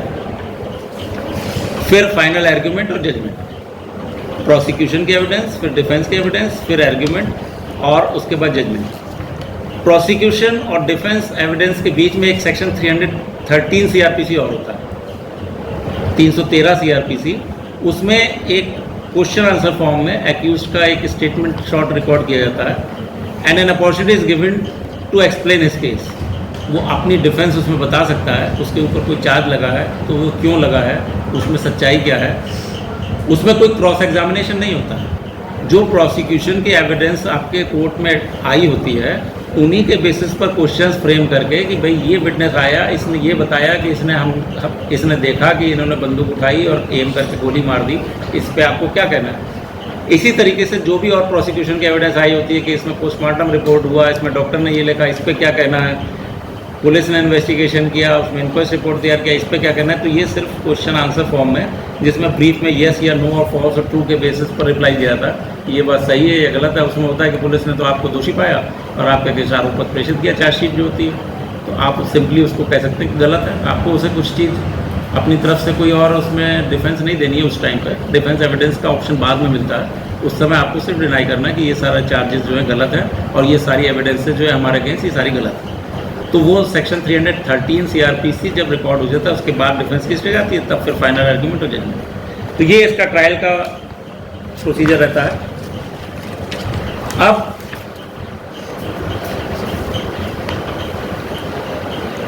फिर फाइनल आर्ग्यूमेंट और जजमेंट। प्रोसिक्यूशन की एविडेंस, फिर डिफेंस की एविडेंस, फिर आर्ग्यूमेंट और उसके बाद जजमेंट। प्रोसिक्यूशन और डिफेंस एविडेंस के बीच में एक सेक्शन 313 सीआरपीसी और होता है, 313 सीआरपीसी। उसमें एक क्वेश्चन आंसर फॉर्म में एक्यूज का एक स्टेटमेंट शॉर्ट रिकॉर्ड किया जाता है and an opportunity is given to explain his case. वो अपनी डिफेंस उसमें बता सकता है, उसके ऊपर कोई चार्ज लगा है तो वो क्यों लगा है, उसमें सच्चाई क्या है। उसमें कोई क्रॉस एग्जामिनेशन नहीं होता है। जो प्रोसिक्यूशन की एविडेंस आपके कोर्ट में आई होती है उन्हीं के बेसिस पर क्वेश्चंस फ्रेम करके कि भाई ये विटनेस आया, इसने ये बताया कि इसने देखा कि इन्होंने बंदूक उठाई और एम करके गोली मार दी, इस पे आपको क्या कहना है। इसी तरीके से जो भी और प्रोसिक्यूशन की एविडेंस आई होती है कि इसमें पोस्टमार्टम रिपोर्ट हुआ, इसमें डॉक्टर ने ये लिखा, इस पर क्या कहना है, पुलिस ने इन्वेस्टिगेशन किया, उसमें इंक्वायस्ट रिपोर्ट तैयार किया, इस पर क्या कहना है। तो ये सिर्फ क्वेश्चन आंसर फॉर्म में, जिसमें ब्रीफ में येस या नो और फॉल्स और ट्रू के बेसिस पर रिप्लाई दिया था कि ये बात सही है या गलत है। उसमें होता है कि पुलिस ने तो आपको दोषी पाया और आपके खिलाफ आरोप पत्र प्रेषित किया, चार्जशीट जो होती है, तो आप सिंपली उसको कह सकते हैं कि गलत है। आपको उसे कुछ चीज़ अपनी तरफ से कोई और उसमें डिफेंस नहीं देनी है। उस टाइम पर डिफेंस एविडेंस का ऑप्शन बाद में मिलता है, उस समय आपको सिर्फ डिनाई करना है कि ये सारा चार्जेस जो है गलत है और ये सारी एविडेंस जो है हमारे अगेंस्ट ये सारी गलत है। तो वो सेक्शन 313 सीआरपीसी जब रिकॉर्ड हो जाता है उसके बाद डिफेंस की स्टेज आती है, तब फिर फाइनल आर्ग्यूमेंट हो जजमेंट। तो ये इसका ट्रायल का प्रोसीजर रहता है। अब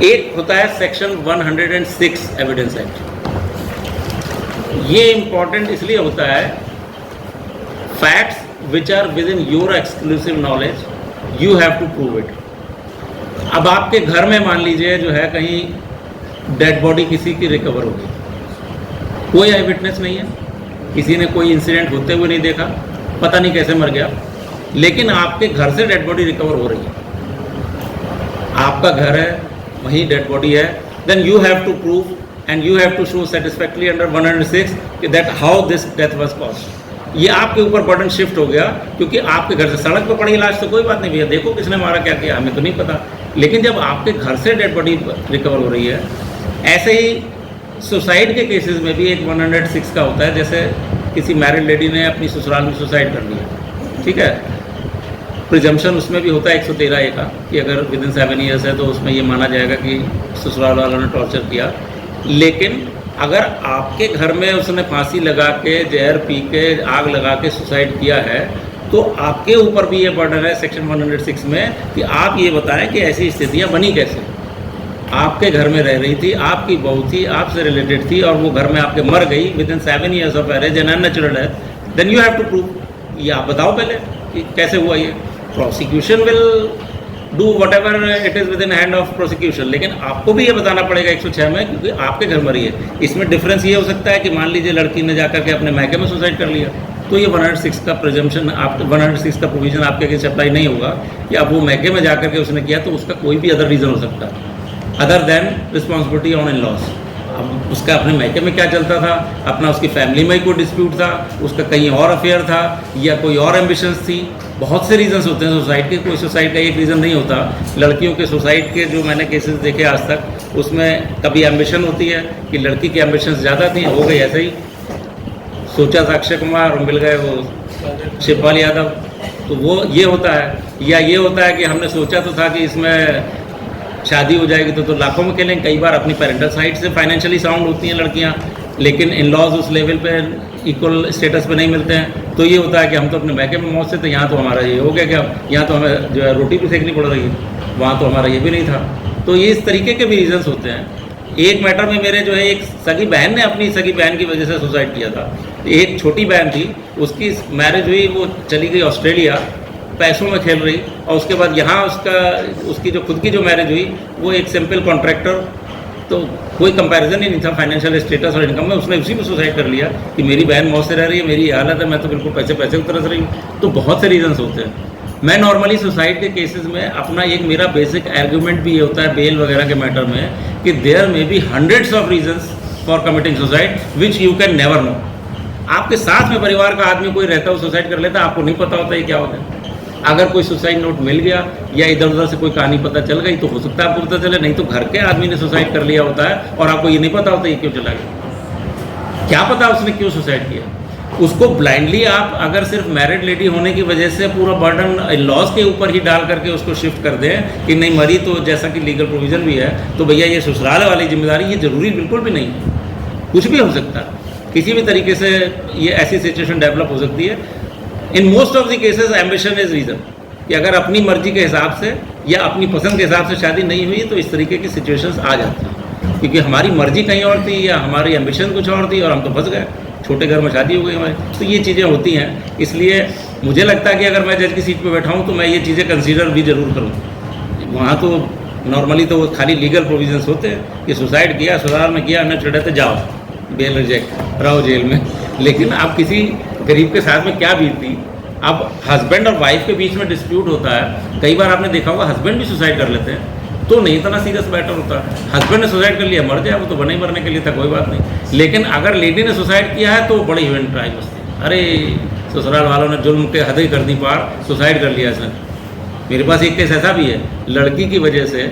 एक होता है सेक्शन 106 एविडेंस एक्ट। ये इंपॉर्टेंट इसलिए होता है, facts which are within your exclusive knowledge you have to prove it. अब आपके घर में मान लीजिए जो है कहीं डेड बॉडी किसी की रिकवर हो गई, कोई आई विटनेस नहीं है, किसी ने कोई इंसिडेंट होते हुए नहीं देखा, पता नहीं कैसे मर गया, लेकिन आपके घर से डेड बॉडी रिकवर हो रही है, आपका घर है, वहीं डेड बॉडी है, then you have to prove and you have to show satisfactory under 106 कि that how this death was caused. ये आपके ऊपर बर्डन शिफ्ट हो गया, क्योंकि आपके घर से सड़क पर पड़ी लाश तो कोई बात नहीं भैया, देखो किसने मारा क्या किया हमें तो नहीं पता। लेकिन जब आपके घर से डेड बॉडी रिकवर हो रही है, ऐसे ही सुसाइड के केसेस में भी एक 106 का होता है। जैसे किसी मैरिड लेडी ने अपनी ससुराल में सुसाइड कर लिया, ठीक है, प्रिजम्पशन उसमें भी होता है 113A का कि अगर विद इन 7 ईयर्स है तो उसमें ये माना जाएगा कि ससुराल वालों ने टॉर्चर किया। लेकिन अगर आपके घर में उसने फांसी लगा के, जहर पी के, आग लगा के सुसाइड किया है, तो आपके ऊपर भी ये बर्डन है सेक्शन 106 में कि आप ये बताएं कि ऐसी स्थितियाँ बनी कैसे। आपके घर में रह रही थी, आपकी बहू थी, आपसे रिलेटेड थी, और वो घर में आपके मर गई within 7 years of marriage and unnatural death, then you have to prove. ये आप बताओ पहले कि कैसे हुआ ये। Prosecution will do whatever it is within hand of prosecution, लेकिन आपको भी ये बताना पड़ेगा 106 में, क्योंकि आपके घर मरी है। इसमें डिफरेंस ये हो सकता है कि मान लीजिए लड़की ने जाकर के अपने मैके में सुसाइड कर लिया, तो ये 106 का प्रिजम्पशन, आप 106 का प्रोविजन आपके अगेंस्ट अप्लाई नहीं होगा कि अब वो मैके में जाकर के उसने किया, तो उसका कोई भी अदर रीज़न हो सकता है other than responsibility on in loss. अब उसका अपने मैके में क्या चलता था, अपना उसकी फैमिली में ही कोई डिस्प्यूट था, उसका कहीं और अफेयर था, या कोई और एम्बिशंस थी। बहुत से रीजंस होते हैं सुसाइड के, कोई सुसाइड का एक रीज़न नहीं होता। लड़कियों के सुसाइड के जो मैंने केसेस देखे आज तक, उसमें कभी एम्बिशन होती है कि लड़की की एम्बिशंस ज़्यादा थी, हो गई ऐसे ही, सोचा था अक्षय कुमार और मिल गए वो शिवपाल यादव, तो वो ये होता है। या ये होता है कि हमने सोचा तो था कि इसमें शादी हो जाएगी तो लाखों में खेलें। कई बार अपनी पेरेंटल साइड से फाइनेंशियली साउंड होती हैं लड़कियां, लेकिन इन लॉज उस लेवल पे इक्वल स्टेटस पे नहीं मिलते हैं, तो ये होता है कि हम तो अपने मैके में मौत से, तो यहाँ तो हमारा ये हो गया, क्या यहाँ तो हमें जो है रोटी भी सेकनी पड़ रही है, वहाँ तो हमारा ये भी नहीं था। तो ये इस तरीके के भी रीजंस होते हैं। एक मैटर में मेरे जो है एक सगी बहन ने अपनी सगी बहन की वजह से सुसाइड किया था। एक छोटी बहन थी, उसकी मैरिज हुई, वो चली गई ऑस्ट्रेलिया, पैसों में खेल रही, और उसके बाद यहाँ उसकी जो खुद की जो मैरिज हुई, वो एक सिंपल कॉन्ट्रैक्टर, तो कोई कंपैरिजन ही नहीं था फाइनेंशियल स्टेटस और इनकम में, उसने उसी में सुसाइड कर लिया कि मेरी बहन मौत से रह रही है, मेरी हालत है, मैं तो बिल्कुल पैसे तरस रही हूँ। तो बहुत से रीजंस होते हैं। मैं नॉर्मली सुसाइड के केसेस में अपना एक मेरा बेसिक आर्गूमेंट भी ये होता है बेल वगैरह के मैटर में कि there may be hundreds of reasons for committing suicide which you can never know. आपके साथ में परिवार का आदमी कोई रहता है, वो सुसाइड कर लेता है, आपको नहीं पता होता ये क्या होता है। अगर कोई सुसाइड नोट मिल गया या इधर उधर से कोई कहानी पता चल गई तो हो सकता है आपको पता चले, नहीं तो घर के आदमी ने सुसाइड कर लिया होता है और आपको ये नहीं पता होता ये क्यों चला गया। क्या पता उसने क्यों सुसाइड किया। उसको ब्लाइंडली आप अगर सिर्फ मैरिड लेडी होने की वजह से पूरा बर्डन लॉज के ऊपर ही डाल करके उसको शिफ्ट कर दें कि नहीं मरी तो जैसा कि लीगल प्रोविजन भी है, तो भैया ये ससुराल वाली जिम्मेदारी, ये जरूरी बिल्कुल भी नहीं है। कुछ भी हो सकता है, किसी भी तरीके से ये ऐसी सिचुएशन डेवलप हो सकती है। In most of the cases ambition is reason, कि अगर अपनी मर्जी के हिसाब से या अपनी पसंद के हिसाब से शादी नहीं हुई तो इस तरीके की सिचुएशंस आ जाती हैं, क्योंकि हमारी मर्जी कहीं और थी या हमारी एम्बिशन कुछ और थी और हम तो फंस गए, छोटे घर में शादी हो गई हमारी। तो ये चीज़ें होती हैं। इसलिए मुझे लगता है कि अगर मैं जज की सीट पर बैठा हूँ तो मैं ये चीज़ें कंसीडर भी जरूर करूँ। वहाँ तो नॉर्मली तो खाली लीगल प्रोविजंस होते हैं कि सुसाइड किया, ससुराल में किया, न चढ़े तो जाओ बेल रिजेक्ट, रहो जेल में। लेकिन आप किसी गरीब के साथ में क्या बीतती। अब हस्बैंड और वाइफ के बीच में डिस्प्यूट होता है, कई बार आपने देखा होगा हस्बैंड भी सुसाइड कर लेते हैं, तो नहीं इतना सीरियस मैटर होता। हस्बैंड ने सुसाइड कर लिया, मर जाए, वो तो बने मरने के लिए था, कोई बात नहीं। लेकिन अगर लेडी ने सुसाइड किया है तो बड़ी इवेंट ट्राई बसती, अरे ससुराल वालों ने जुल्म के हद ही कर दी पार, सुसाइड कर लिया इसने। मेरे पास एक केस ऐसा भी है, लड़की की वजह से,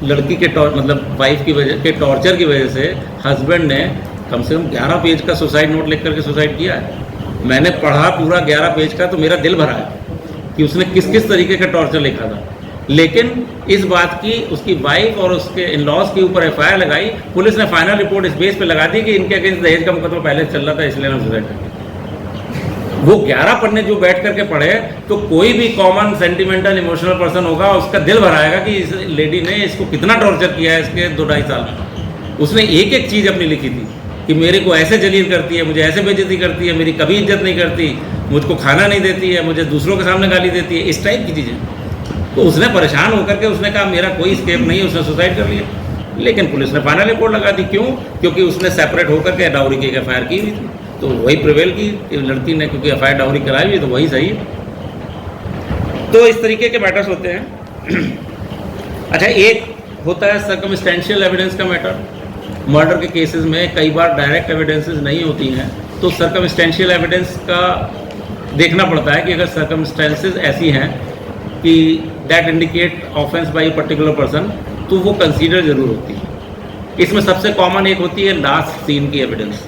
लड़की के मतलब वाइफ की वजह के टॉर्चर की वजह से हस्बैंड ने कम से कम 11 पेज का सुसाइड नोट लिख करके सुसाइड किया है। मैंने पढ़ा पूरा 11 पेज का, तो मेरा दिल भरा है कि उसने किस किस तरीके का टॉर्चर लिखा था। लेकिन इस बात की उसकी वाइफ और उसके इन लॉज के ऊपर FIR लगाई, पुलिस ने फाइनल रिपोर्ट इस बेस पे लगा दी कि इनके अगेंस्ट दहेज का मुकदमा पहले चल रहा था, इसलिए ना सुसाइड कर लिया। वो 11 पन्ने जो बैठ करके पढ़े, तो कोई भी कॉमन सेंटिमेंटल इमोशनल पर्सन होगा, उसका दिल भराएगा कि इस लेडी ने इसको कितना टॉर्चर किया है इसके 2-2.5 साल में। उसने एक एक चीज़ अपनी लिखी थी कि मेरे को ऐसे जलील करती है, मुझे ऐसे बेइज्जती करती है, मेरी कभी इज्जत नहीं करती, मुझको खाना नहीं देती है, मुझे दूसरों के सामने गाली देती है, इस टाइप की चीज़ें। तो उसने परेशान होकर के उसने कहा मेरा कोई स्केप नहीं है, उसने सुसाइड कर लिया। लेकिन पुलिस ने फाइनल रिपोर्ट लगा दी, क्यों? क्योंकि उसने सेपरेट होकर के डाउरी की FIR की हुई थी, तो वही प्रिवेल की लड़की ने, क्योंकि FIR डाउरी कराई हुई तो वही सही है। तो इस तरीके के मैटर्स होते हैं। अच्छा, एक होता है सर्कमस्टेंशियल एविडेंस का मैटर। मर्डर के केसेस में कई बार डायरेक्ट एविडेंसेस नहीं होती हैं, तो सर्कमस्टेंशियल एविडेंस का देखना पड़ता है कि अगर सर्कमस्टेंसेस ऐसी हैं कि that indicate offence by a particular person, तो वो कंसीडर ज़रूर होती है। इसमें सबसे कॉमन एक होती है लास्ट सीन की एविडेंस।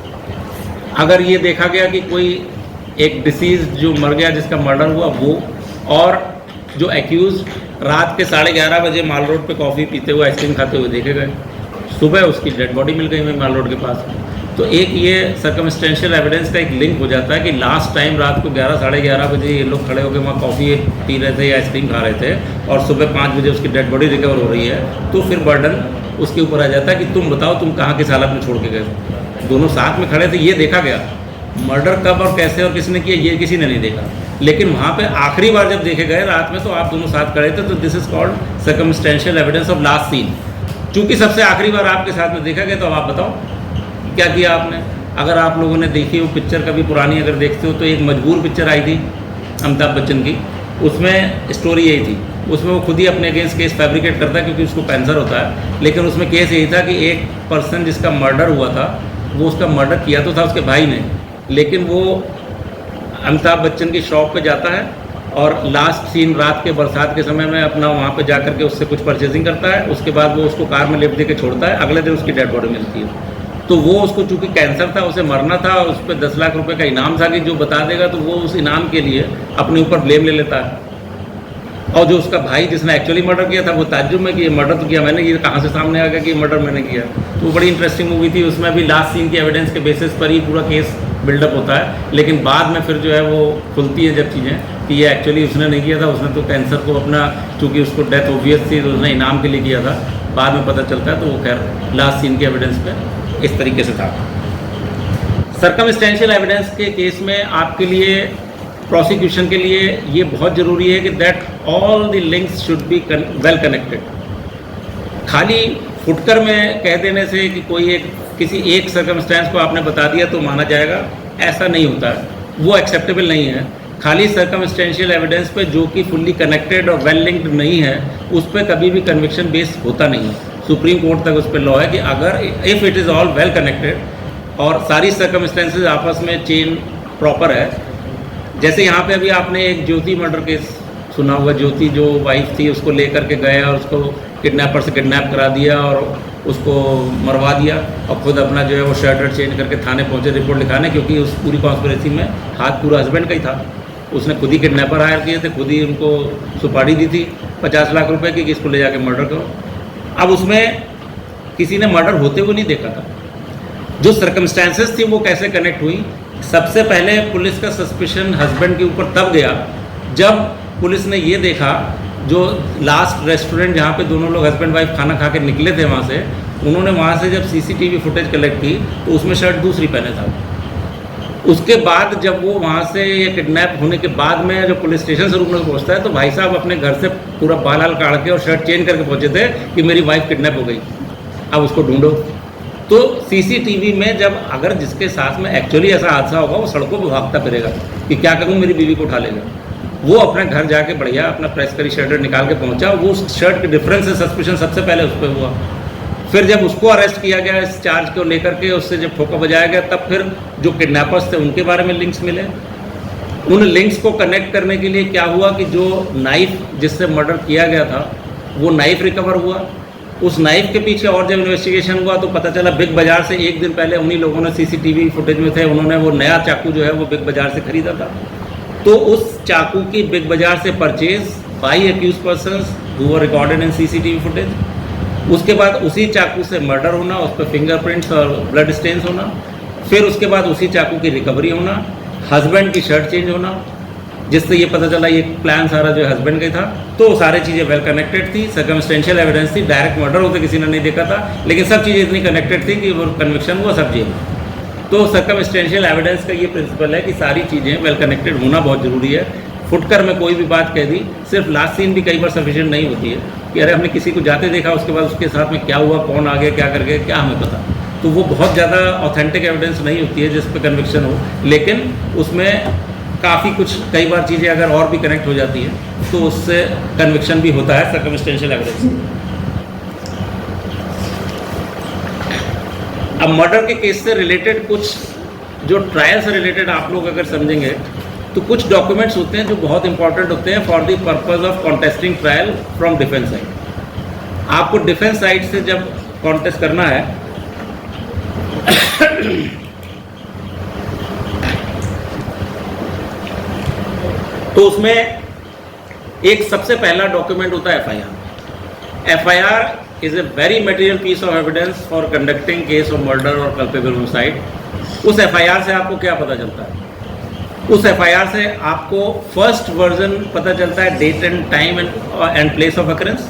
अगर ये देखा गया कि कोई एक डिसीज जो मर गया, जिसका मर्डर हुआ, वो और जो एक्यूज रात के 11:30 बजे माल रोड पे कॉफ़ी पीते हुए, आइसक्रीम खाते हुए देखे गए, सुबह उसकी डेड बॉडी मिल गई वहीं माल रोड के पास। तो एक ये सर्कमस्टेंशियल एविडेंस का एक लिंक हो जाता है कि लास्ट टाइम रात को 11-11:30 बजे ये लोग खड़े होकर वहाँ कॉफ़ी पी रहे थे या आइसक्रीम खा रहे थे और सुबह 5 बजे उसकी डेड बॉडी रिकवर हो रही है, तो फिर बर्डन उसके ऊपर आ जाता है कि तुम बताओ तुम कहाँ किस हालत में छोड़ के गए। दोनों साथ में खड़े थे, ये देखा गया, मर्डर कब और कैसे और किसने किया ये किसी ने नहीं देखा, लेकिन वहाँ पे आखिरी बार जब देखे गए रात में तो आप दोनों साथ खड़े थे, तो this is called circumstantial evidence of last seen. चूँकि सबसे आखिरी बार आपके साथ में देखा गया, तो अब आप बताओ क्या किया आपने। अगर आप लोगों ने देखी वो पिक्चर कभी पुरानी अगर देखते हो, तो एक मजबूर पिक्चर आई थी अमिताभ बच्चन की, उसमें स्टोरी यही थी, उसमें वो खुद ही अपने अगेंस्ट केस फैब्रिकेट करता है क्योंकि उसको कैंसर होता है, लेकिन उसमें केस यही था कि एक पर्सन जिसका मर्डर हुआ था, वो उसका मर्डर किया तो था उसके भाई ने, लेकिन वो अमिताभ बच्चन की शॉप पे जाता है और लास्ट सीन रात के बरसात के समय में अपना वहाँ पे जा करके उससे कुछ परचेजिंग करता है, उसके बाद वो उसको कार में लिफ्ट दे के छोड़ता है, अगले दिन उसकी डेड बॉडी मिलती है। तो वो उसको चूँकि कैंसर था, उसे मरना था, उस पर 10 लाख रुपए का इनाम था कि जो बता देगा, तो वो उस इनाम के लिए अपने ऊपर ब्लेम ले लेता है। और जो उसका भाई जिसने एक्चुअली मर्डर किया था, वो ताज्जुब में कि ये मर्डर तो किया मैंने, ये कहाँ से सामने आ गया कि मर्डर मैंने किया। तो बड़ी इंटरेस्टिंग मूवी थी, उसमें भी लास्ट सीन की एविडेंस के बेसिस पर ही पूरा केस बिल्डअप होता है, लेकिन बाद में फिर जो है वो खुलती है जब चीज़ें कि ये एक्चुअली उसने नहीं किया था, उसने तो कैंसर को अपना, चूँकि उसको डेथ ऑब्वियस थी तो उसने इनाम के लिए किया था, बाद में पता चलता है। तो वो खैर लास्ट सीन के एविडेंस पे इस तरीके से था। सर्कमस्टेंशियल एविडेंस के केस में आपके लिए, प्रोसिक्यूशन के लिए ये बहुत ज़रूरी है कि that all the links should be well connected. खाली फुटकर में कह देने से कि कोई एक किसी एक सर्कमस्टेंस को आपने बता दिया तो माना जाएगा, ऐसा नहीं होता है, वो एक्सेप्टेबल नहीं है। खाली सर्कमस्टेंशियल एविडेंस पे जो कि फुल्ली कनेक्टेड और वेल लिंक्ड नहीं है, उस पर कभी भी कन्विक्शन बेस होता नहीं है। सुप्रीम कोर्ट तक उस पर लॉ है कि अगर if it is all well connected और सारी सर्कमस्टेंसेज आपस में चेन प्रॉपर है, जैसे यहाँ पे अभी आपने एक ज्योति मर्डर केस सुना हुआ, ज्योति जो वाइफ थी उसको ले करके गए और उसको किडनैपर से किडनैप करा दिया और उसको मरवा दिया और खुद अपना जो है वो शर्ट चेंज करके थाने पहुँचे रिपोर्ट लिखाने, क्योंकि उस पूरी कॉन्स्पिरेसी में हाथ पूरा हस्बैंड का ही था। उसने खुद ही किडनैपर हायर किए थे, खुद ही उनको सुपारी दी थी 50 लाख रुपए की कि इसको ले जाके मर्डर करो। अब उसमें किसी ने मर्डर होते हुए नहीं देखा था, जो सर्कमस्टेंसेस थी वो कैसे कनेक्ट हुई। सबसे पहले पुलिस का सस्पिशन हस्बैंड के ऊपर तब गया जब पुलिस ने ये देखा, जो लास्ट रेस्टोरेंट जहाँ पे दोनों लोग हस्बैंड वाइफ खाना खा के निकले थे वहाँ से, उन्होंने वहाँ से जब सीसीटीवी फुटेज कलेक्ट की तो उसमें शर्ट दूसरी पहने था। उसके बाद जब वो वहाँ से किडनैप होने के बाद में जब पुलिस स्टेशन से रुकने को पहुँचता है, तो भाई साहब अपने घर से पूरा बाल हाल काट के और शर्ट चेंज करके पहुँचे थे कि मेरी वाइफ किडनैप हो गई, अब उसको ढूंढो। तो सीसीटीवी में जब अगर जिसके साथ में एक्चुअली ऐसा हादसा होगा, वो सड़कों पर भागता फिरेगा कि क्या करूँ, मेरी बीवी को उठा लेगा। वो अपने घर जाके बढ़िया अपना प्रेस करी शर्ट निकाल के पहुँचा, वो उस शर्ट के डिफरेंस से सस्पिशन सबसे पहले उस पर हुआ। फिर जब उसको अरेस्ट किया गया इस चार्ज को लेकर के, उससे जब ठोका बजाया गया, तब फिर जो किडनैपर्स थे उनके बारे में लिंक्स मिले। उन लिंक्स को कनेक्ट करने के लिए क्या हुआ कि जो नाइफ जिससे मर्डर किया गया था वो नाइफ रिकवर हुआ। उस नाइफ के पीछे और जब इन्वेस्टिगेशन हुआ तो पता चला बिग बाज़ार से एक दिन पहले उन्हीं लोगों ने, सीसीटीवी फुटेज में थे, उन्होंने वो नया चाकू जो है वो बिग बाज़ार से खरीदा था। तो उस चाकू की बिग बाज़ार से purchase by accused persons who were recorded in CCTV footage. उसके बाद उसी चाकू से मर्डर होना, उस पर फिंगरप्रिंट्स और ब्लड स्टेन्स होना, फिर उसके बाद उसी चाकू की रिकवरी होना, हस्बैंड की शर्ट चेंज होना, जिससे ये पता चला ये प्लान सारा जो है हस्बैंड का ही था। तो सारी चीज़ें वेल कनेक्टेड थी, सर्कमस्टेंशियल एविडेंस थी, डायरेक्ट मर्डर होते किसी ने नहीं देखा था, लेकिन सब चीज़ें इतनी कनेक्टेड थी कि वो कन्विक्शन हुआ सब चीज़ें। तो सर्कमस्टेंशियल एविडेंस का ये प्रिंसिपल है कि सारी चीज़ें वेल कनेक्टेड होना बहुत ज़रूरी है। फुटकर में कोई भी बात कह दी, सिर्फ लास्ट सीन भी कई बार सफिशिएंट नहीं होती है कि अरे हमने किसी को जाते देखा, उसके बाद उसके साथ में क्या हुआ, कौन आ गया, क्या कर गया, क्या हमें पता। तो वो बहुत ज़्यादा ऑथेंटिक एविडेंस नहीं होती है जिस पर कन्विक्शन हो, लेकिन उसमें काफ़ी कुछ कई बार चीज़ें अगर और भी कनेक्ट हो जाती है तो उससे कन्विक्शन भी होता है सर्कमस्टेंशियल एविडेंस। अब मर्डर के केस से रिलेटेड कुछ जो ट्रायल से रिलेटेड आप लोग अगर समझेंगे तो कुछ डॉक्यूमेंट्स होते हैं जो बहुत इंपॉर्टेंट होते हैं for the purpose of contesting trial from defence side. आपको डिफेंस साइड से जब कॉन्टेस्ट करना है तो उसमें एक सबसे पहला डॉक्यूमेंट होता है FIR. FIR is a very material piece of evidence for conducting case of murder और कल्पेबल होमिसाइड। उस एफआईआर से आपको क्या पता चलता है? उस एफआईआर से आपको फर्स्ट वर्जन पता चलता है, date and time and place of occurrence.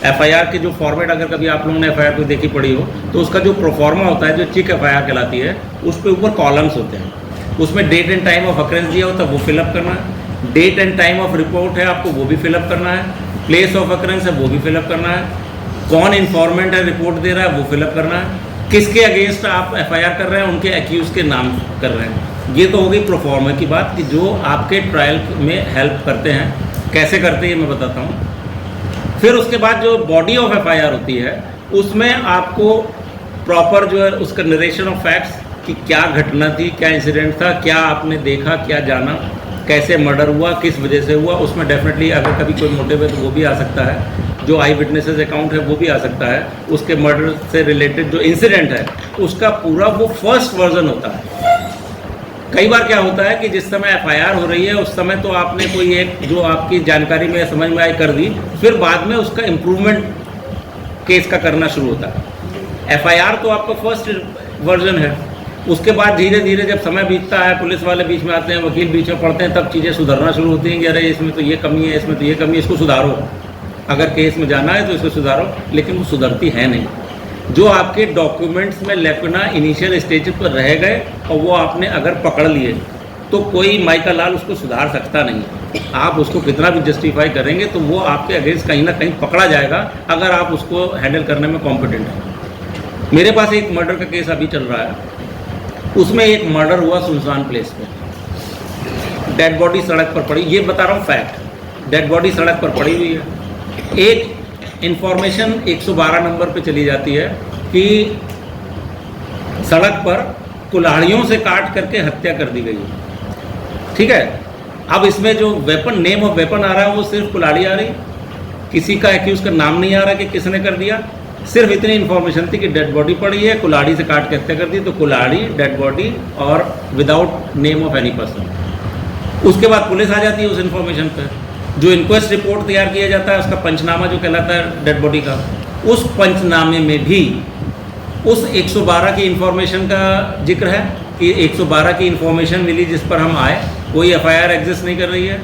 FIR की जो फॉर्मेट अगर कभी आप लोगों ने एफआईआर को देखी पड़ी हो तो उसका जो प्रोफॉर्मा होता है, जो चिक एफआईआर कहलाती है, उस पे ऊपर कॉलम्स होते हैं। उसमें date and time of occurrence दिया होता है, वो फिलअप करना है। Date and time of report है, आपको वो भी फिलअप करना है। प्लेस ऑफ अकरेंस है, वो भी फिलअप करना है। कौन इन्फॉर्मेंट है, रिपोर्ट दे रहा है, वो फिलअप करना है। किसके अगेंस्ट आप एफआईआर कर रहे हैं, उनके एक्यूज के नाम कर रहे हैं। ये तो हो गई प्रोफॉर्मा की बात कि जो आपके ट्रायल में हेल्प करते हैं। कैसे करते हैं ये मैं बताता हूँ। फिर उसके बाद जो बॉडी ऑफ एफआईआर होती है उसमें आपको प्रॉपर जो है उसका नरेशन ऑफ फैक्ट्स कि क्या घटना थी, क्या इंसिडेंट था, क्या आपने देखा, क्या जाना, कैसे मर्डर हुआ, किस वजह से हुआ। उसमें डेफिनेटली अगर कभी कोई मोटिव है तो वो भी आ सकता है। जो आई विटनेसेस अकाउंट है वो भी आ सकता है। उसके मर्डर से रिलेटेड जो इंसिडेंट है उसका पूरा वो फर्स्ट वर्जन होता है। कई बार क्या होता है कि जिस समय एफआईआर हो रही है उस समय तो आपने कोई एक जो आपकी जानकारी में समझ में आई कर दी, फिर बाद में उसका इम्प्रूवमेंट केस का करना शुरू होता है। एफआईआर तो आपका फर्स्ट वर्जन है। उसके बाद धीरे धीरे जब समय बीतता है, पुलिस वाले बीच में आते हैं, वकील बीच में पढ़ते हैं, तब चीज़ें सुधरना शुरू होती हैं कि अरे इसमें तो ये कमी है, इसमें तो ये कमी है, इसको सुधारो। अगर केस में जाना है तो इसको सुधारो, लेकिन वो सुधरती है नहीं। जो आपके डॉक्यूमेंट्स में लेकुना इनिशियल स्टेज पर रह गए और वो आपने अगर पकड़ लिए तो कोई माइका लाल उसको सुधार सकता नहीं। आप उसको कितना भी जस्टिफाई करेंगे तो वो आपके अगेंस्ट कहीं ना कहीं पकड़ा जाएगा अगर आप उसको हैंडल करने में कॉम्पिटेंट हैं। मेरे पास एक मर्डर का केस अभी चल रहा है। उसमें एक मर्डर हुआ सुनसान प्लेस पे, डेड बॉडी सड़क पर पड़ी। ये बता रहा हूँ फैक्ट, डेड बॉडी सड़क पर पड़ी हुई है। एक इंफॉर्मेशन 112 नंबर पे चली जाती है कि सड़क पर कुल्हाड़ियों से काट करके हत्या कर दी गई है। ठीक है, अब इसमें जो वेपन, नेम ऑफ वेपन आ रहा है वो सिर्फ कुल्हाड़ी आ रही, किसी का एक्यूज का नाम नहीं आ रहा कि किसने कर दिया। सिर्फ इतनी इन्फॉर्मेशन थी कि डेड बॉडी पड़ी है, कुल्हाड़ी से काट के हत्या कर दी। तो कुल्हाड़ी, डेड बॉडी और without name of any person. उसके बाद पुलिस आ जाती है उस इन्फॉर्मेशन पर। जो इंक्वेस्ट रिपोर्ट तैयार किया जाता है, उसका पंचनामा जो कहलाता है डेड बॉडी का, उस पंचनामे में भी उस 112 की इन्फॉर्मेशन का जिक्र है कि 112 की इन्फॉर्मेशन मिली जिस पर हम आए, कोई एफआईआर एग्जिस्ट नहीं कर रही है।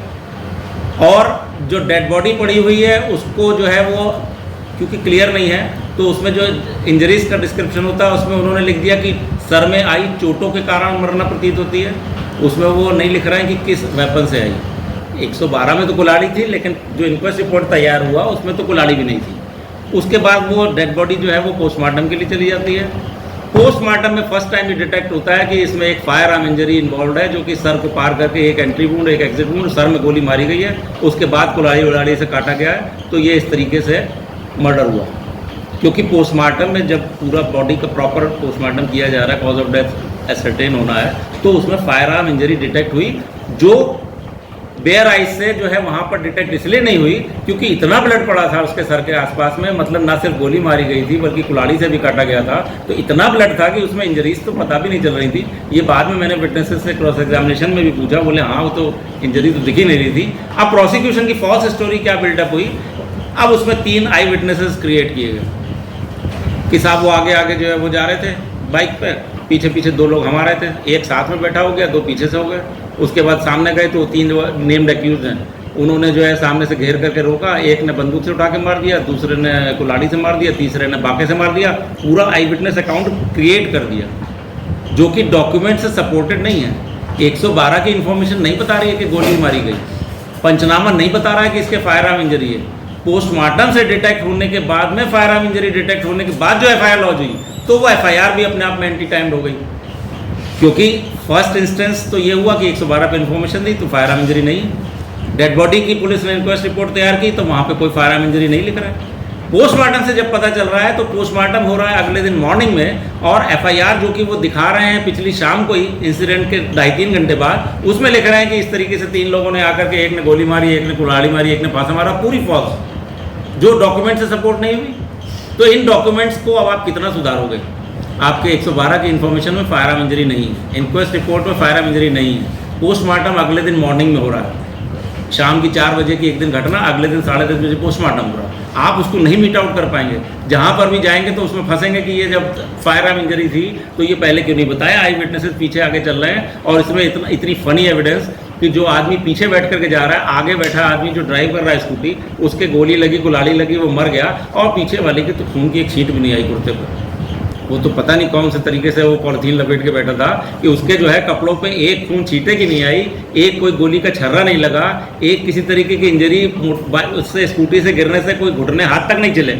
और जो डेड बॉडी पड़ी हुई है उसको जो है वो क्योंकि क्लियर नहीं है तो उसमें जो इंजरीज का डिस्क्रिप्शन होता है उसमें उन्होंने लिख दिया कि सर में आई चोटों के कारण मरना प्रतीत होती है। उसमें वो नहीं लिख रहे हैं कि किस वेपन से आई। 112 में तो कुल्हाड़ी थी, लेकिन जो इंक्वेस्ट रिपोर्ट तैयार हुआ उसमें तो कुल्हाड़ी भी नहीं थी। उसके बाद वो डेड बॉडी जो है वो पोस्टमार्टम के लिए चली जाती है। पोस्टमार्टम में फर्स्ट टाइम ये डिटेक्ट होता है कि इसमें एक फायर आर्म इंजरी इन्वॉल्व है, जो कि सर को पार करके एक एंट्री वुंड, एक एग्जिट वुंड, सर में गोली मारी गई है। उसके बाद कुल्हाड़ी उड़ाड़ी से काटा गया है। तो ये इस तरीके से मर्डर हुआ। क्योंकि पोस्टमार्टम में जब पूरा बॉडी का प्रॉपर पोस्टमार्टम किया जा रहा है, कॉज ऑफ डेथ एसर्टेन होना है, तो उसमें फायर आर्म इंजरी डिटेक्ट हुई, जो बेयर आइज से जो है वहाँ पर डिटेक्ट इसलिए नहीं हुई क्योंकि इतना ब्लड पड़ा था उसके सर के आसपास में। मतलब ना सिर्फ गोली मारी गई थी बल्कि कुल्हाड़ी से भी काटा गया था। तो इतना ब्लड था कि उसमें इंजरीज तो पता भी नहीं चल रही थी। ये बाद में मैंने विटनेसेस से क्रॉस एग्जामिनेशन में भी पूछा, बोले हाँ वो तो इंजरी तो दिख ही नहीं रही थी। अब प्रोसिक्यूशन की फॉल्स स्टोरी क्या बिल्डअप हुई, अब उसमें 3 आई विटनेसेस क्रिएट किए गए कि साहब वो आगे आगे जो है वो जा रहे थे बाइक पे, पीछे पीछे 2 लोग हम आ रहे थे, एक साथ में बैठा हो गया, 2 पीछे से हो गए। उसके बाद सामने गए तो 3 नेम्ड एक्यूज हैं, उन्होंने जो है सामने से घेर करके रोका। एक ने बंदूक से उठा के मार दिया, दूसरे ने कुल्हाड़ी से मार दिया, तीसरे ने बाके से मार दिया। पूरा आई विटनेस अकाउंट क्रिएट कर दिया जो कि डॉक्यूमेंट से सपोर्टेड नहीं है। 112 की इन्फॉर्मेशन नहीं बता रही है कि गोली मारी गई, पंचनामा नहीं बता रहा है कि इसके फायर आर्म इंजरी है। पोस्टमार्टम से डिटेक्ट होने के बाद में फायर आर्म इंजरी डिटेक्ट होने के बाद जो एफआईआर लॉन्च हुई, तो वो एफआईआर भी अपने आप में एंटी टाइम्ड हो गई। क्योंकि फर्स्ट इंस्टेंस तो ये हुआ कि 112 पे इन्फॉर्मेशन दी तो फायर आर्म इंजरी नहीं। डेड बॉडी की पुलिस ने इंक्वेस्ट रिपोर्ट तैयार की तो वहाँ पे कोई फायर आर्म इंजरी नहीं लिख रहा है। पोस्टमार्टम से जब पता चल रहा है तो पोस्टमार्टम हो रहा है अगले दिन मॉर्निंग में, और एफआईआर जो कि वो दिखा रहे हैं पिछली शाम को ही इंसिडेंट के 2.5-3 घंटे बाद, उसमें लिख रहे हैं कि इस तरीके से 3 लोगों ने आकर के, एक ने गोली मारी, एक ने कुल्हाड़ी मारी, एक ने फांसा मारा, पूरी फॉल्स, जो डॉक्यूमेंट से सपोर्ट नहीं हुई। तो इन डॉक्यूमेंट्स को अब आप कितना सुधारोगे? आपके 112 की इन्फॉर्मेशन में फायर आर्म इंजरी नहीं है, इंक्वेस्ट रिपोर्ट में फायर आर्म इंजरी नहीं है, पोस्टमार्टम अगले दिन मॉर्निंग में हो रहा है, शाम की 4 बजे की एक दिन घटना, अगले दिन 10:30 बजे पोस्टमार्टम हो रहा है। आप उसको नहीं मीट आउट कर पाएंगे। जहाँ पर भी जाएंगे तो उसमें फंसेंगे कि ये जब फायर आर्म इंजरी थी तो ये पहले क्यों नहीं बताया, आई विटनेसेस पीछे आगे चल रहे हैं, और इसमें इतनी फनी एविडेंस कि जो आदमी पीछे बैठ करके जा रहा है, आगे बैठा आदमी जो ड्राइव कर रहा है स्कूटी, उसके गोली लगी, कुल्हाड़ी लगी, वो मर गया, और पीछे वाले के तो खून की एक छींट भी नहीं आई कुर्ते पर। वो तो पता नहीं कौन से तरीके से वो पॉलिथीन लपेट के बैठा था कि उसके जो है कपड़ों पे एक खून छींटे की नहीं आई, एक कोई गोली का छर्रा नहीं लगा, एक किसी तरीके की इंजरी उससे स्कूटी से गिरने से कोई घुटने हाथ तक नहीं चले।